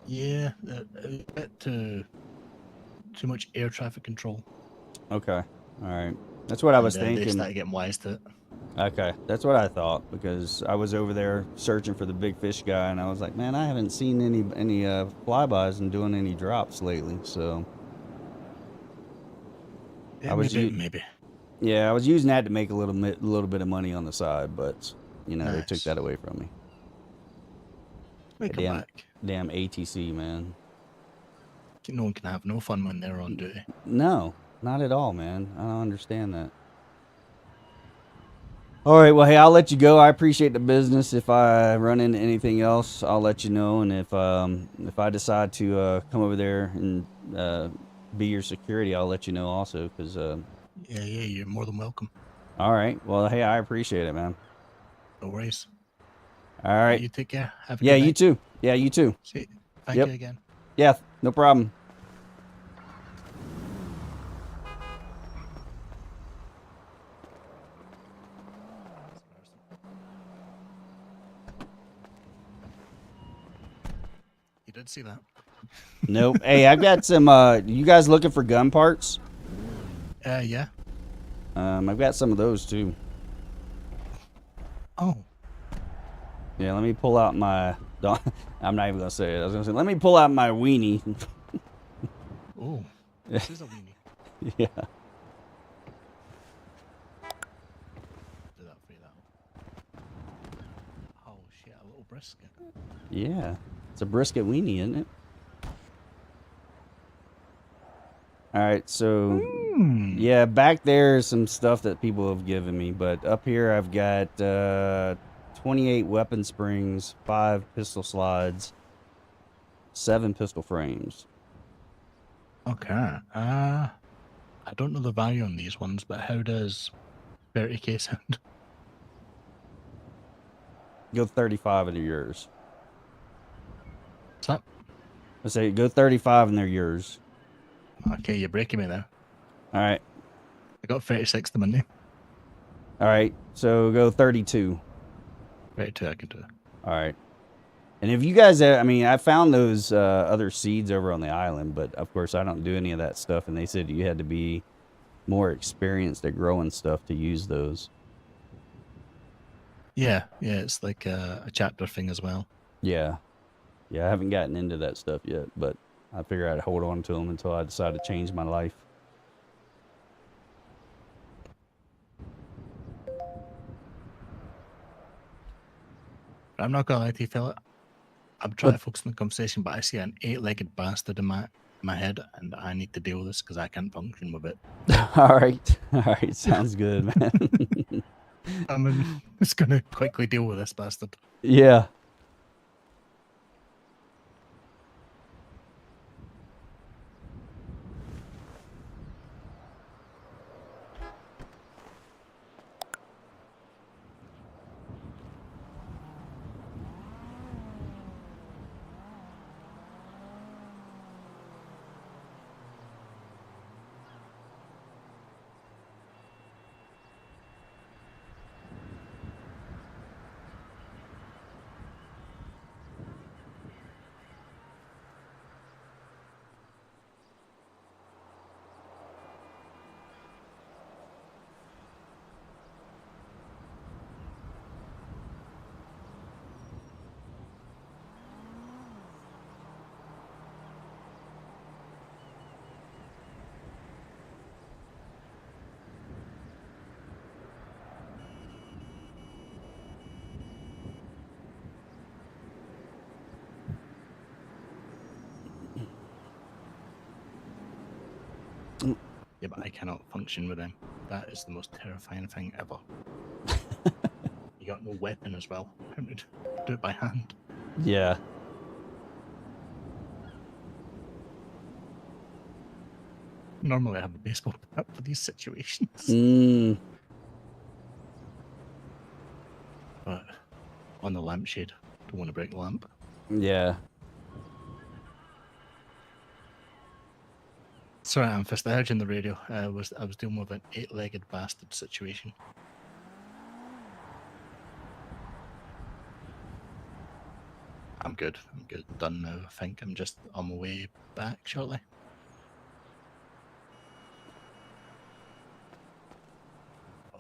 Yeah, a bit too much air traffic control. Okay, all right, that's what I was They thinking. started getting wise to it. Okay, that's what I thought because I was over there searching for the big fish guy, and I was like, man, I haven't seen any flybys and doing any drops lately. So Yeah, I was maybe. Yeah, I was using that to make a little bit of money on the side, but you know they took Nice. that away from me. Make it back. Damn ATC, man. No one can have no fun when they're on duty. No, not at all, man. I don't understand that. All right, well, hey, I'll let you go. I appreciate the business. If I run into anything else, I'll let you know. And if I decide to come over there and be your security, I'll let you know also. Cause Yeah, you're more than welcome. all right. Well, hey, I appreciate it, man. No worries. All right. You take care. Have a Yeah, good you night. too. Yeah, you too. See, thank Yep. you again. Yeah, no problem. You did see that. Nope. Hey, I've got some. You guys looking for gun parts? Yeah. I've got some of those too. Oh. Yeah, let me pull out my. I'm not even gonna say it. I was gonna say, let me pull out my weenie. Oh, this is a weenie. Yeah. Do that for you, that. Oh shit, a little brisket. Yeah, it's a brisket weenie, isn't it? All right, so yeah, back there is some stuff that people have given me, but up here I've got 28 weapon springs, 5 pistol slides, 7 pistol frames. Okay. I don't know the value on these ones, but how does 30k sound? Go 35 and they're yours. What's that? I say go 35 and they're yours. Okay, you're breaking me there. All right. I got 36 the Monday. All right, so go 32. 32 I can do. All right. And if you guys, I mean, I found those other seeds over on the island, but of course I don't do any of that stuff. And they said you had to be more experienced at growing stuff to use those. Yeah, it's like a chapter thing as well. Yeah. Yeah, I haven't gotten into that stuff yet, but I figure I'd hold on to them until I decide to change my life. I'm not gonna lie to you, fella. I'm trying to focus on the conversation, but I see an 8-legged bastard in my head, and I need to deal with this because I can't function with it. All right, sounds good, man. I'm just gonna quickly deal with this bastard. Yeah. Yeah, but I cannot function with them. That is the most terrifying thing ever. You got no weapon as well. How to do it by hand? Yeah. Normally I have a baseball bat for these situations. Mm. But on the lampshade. Don't want to break the lamp. Yeah. Sorry, Amethyst. I heard you on the radio. I was dealing with an 8-legged bastard situation. I'm good. I'm good. Done now. I think I'm just on my way back shortly.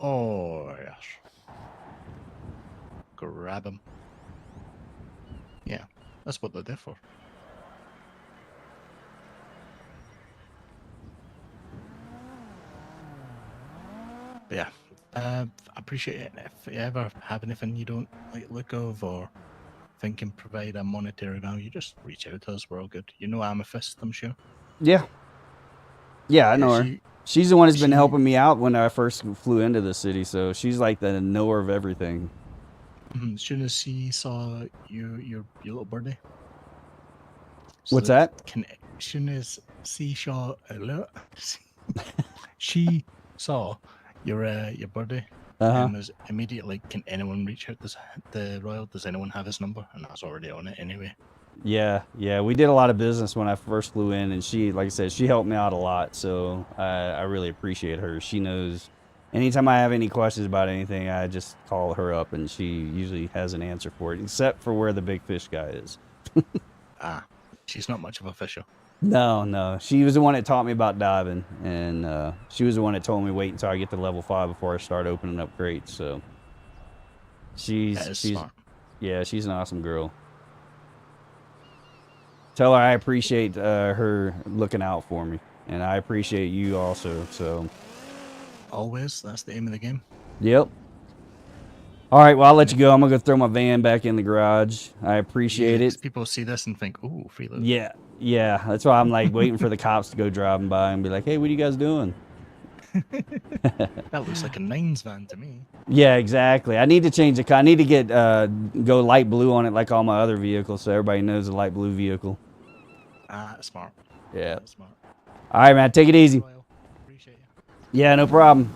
Oh yes. Grab him. Yeah, that's what they're there for. But yeah, I appreciate it. If you ever have anything you don't like the look of or think can provide a monetary value, just reach out to us. We're all good. You know Amethyst, I'm sure. Yeah. Yeah, I know her. She's the one who's been helping me out when I first flew into the city, so she's like the knower of everything. As soon as she saw your little birdie. What's that? As soon as she saw she saw your birdie and was immediately, can anyone reach out to the Royal? Does anyone have his number? And I was already on it anyway. Yeah, we did a lot of business when I first flew in, and she, like I said, she helped me out a lot, so I really appreciate her. She knows anytime I have any questions about anything, I just call her up, and she usually has an answer for it, except for where the big fish guy is. She's not much of a fisher. No, she was the one that taught me about diving, and she was the one that told me wait until I get to level 5 before I start opening up crates, so she's smart. Yeah, she's an awesome girl. Tell her I appreciate her looking out for me, and I appreciate you also. So, always, that's the aim of the game. Yep. All right, well, I'll let you go. I'm gonna go throw my van back in the garage. I appreciate it. People see this and think, "Ooh, freeload." Yeah. That's why I'm like waiting for the cops to go driving by and be like, "Hey, what are you guys doing?" That looks like a Nines van to me. Yeah, exactly. I need to change the car. I need to get go light blue on it like all my other vehicles, so everybody knows a light blue vehicle. Smart. Yeah. That's smart. All right, man. Take it easy. Appreciate you. Yeah, no problem.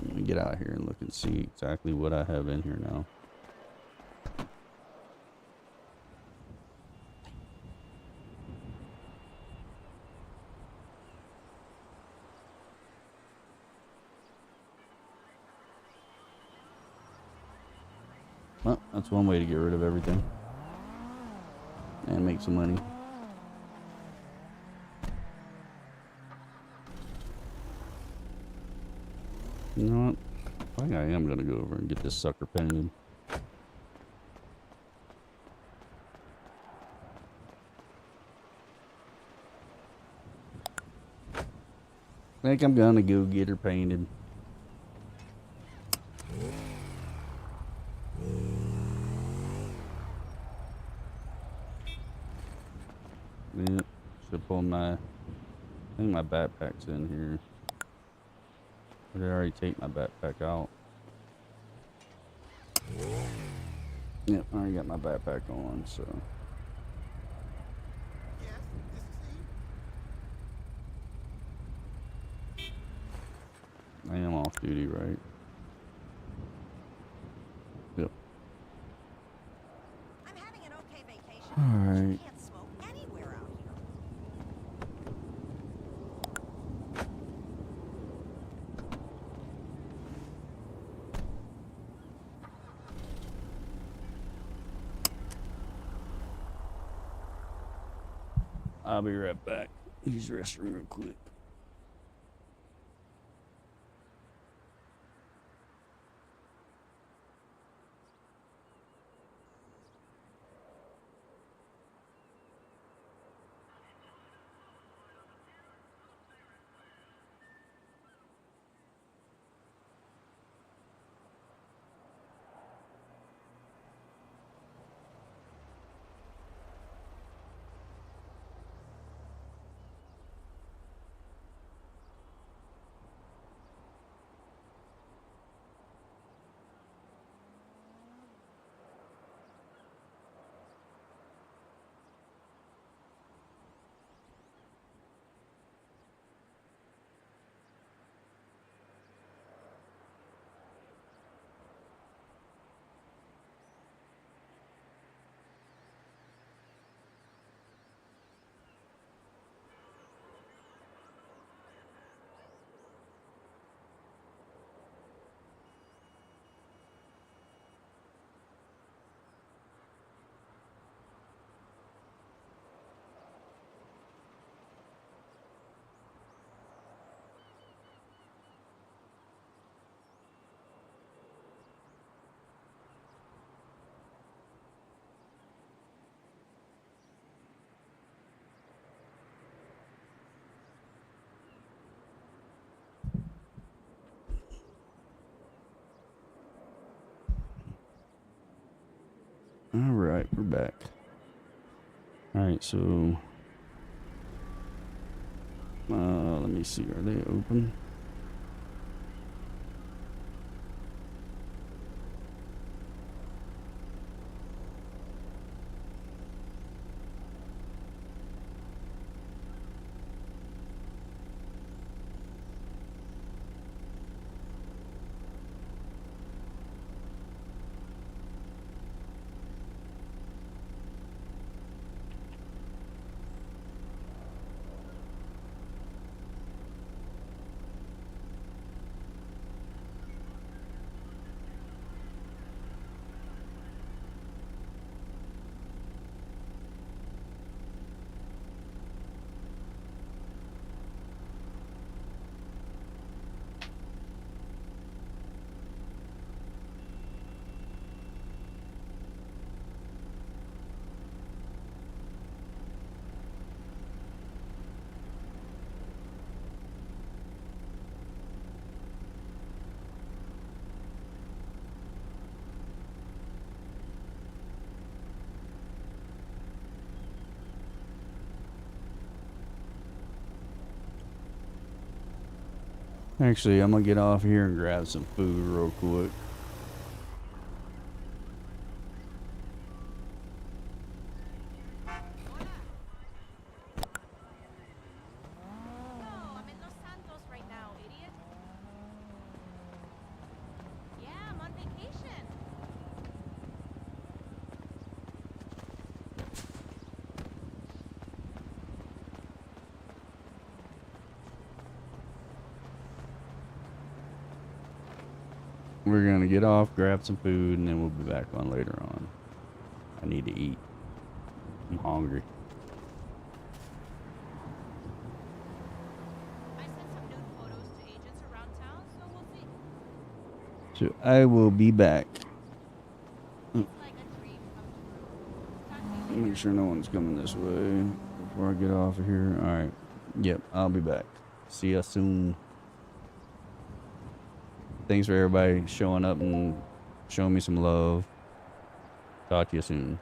Let me get out here and look and see exactly what I have in here now. Well, that's one way to get rid of everything and make some money. You know what? I think I am going to go over and get this sucker painted. I think I'm going to go get her painted. Yeah, should pull my, I think my backpack's in here. Did I already take my backpack out? Yep, I already got my backpack on, so. I am off duty, right? Yep. I'm having an okay vacation. All right. Can't smoke anywhere out here. I'll be right back. Use the restroom real quick. Alright, we're back. Alright, so... let me see, are they open? Actually, I'm gonna get off here and grab some food real quick. No, I'm in Los Santos right now, idiot. Yeah, I'm on vacation. We're gonna get off, grab some food, and then we'll be back on later on. I need to eat. I'm hungry. I sent some nude photos to agents around town, so we'll see. So I will be back. It's like a dream come true. Make sure no one's coming this way before I get off of here. Alright. Yep, I'll be back. See ya soon. Thanks for everybody showing up and showing me some love. Talk to you soon.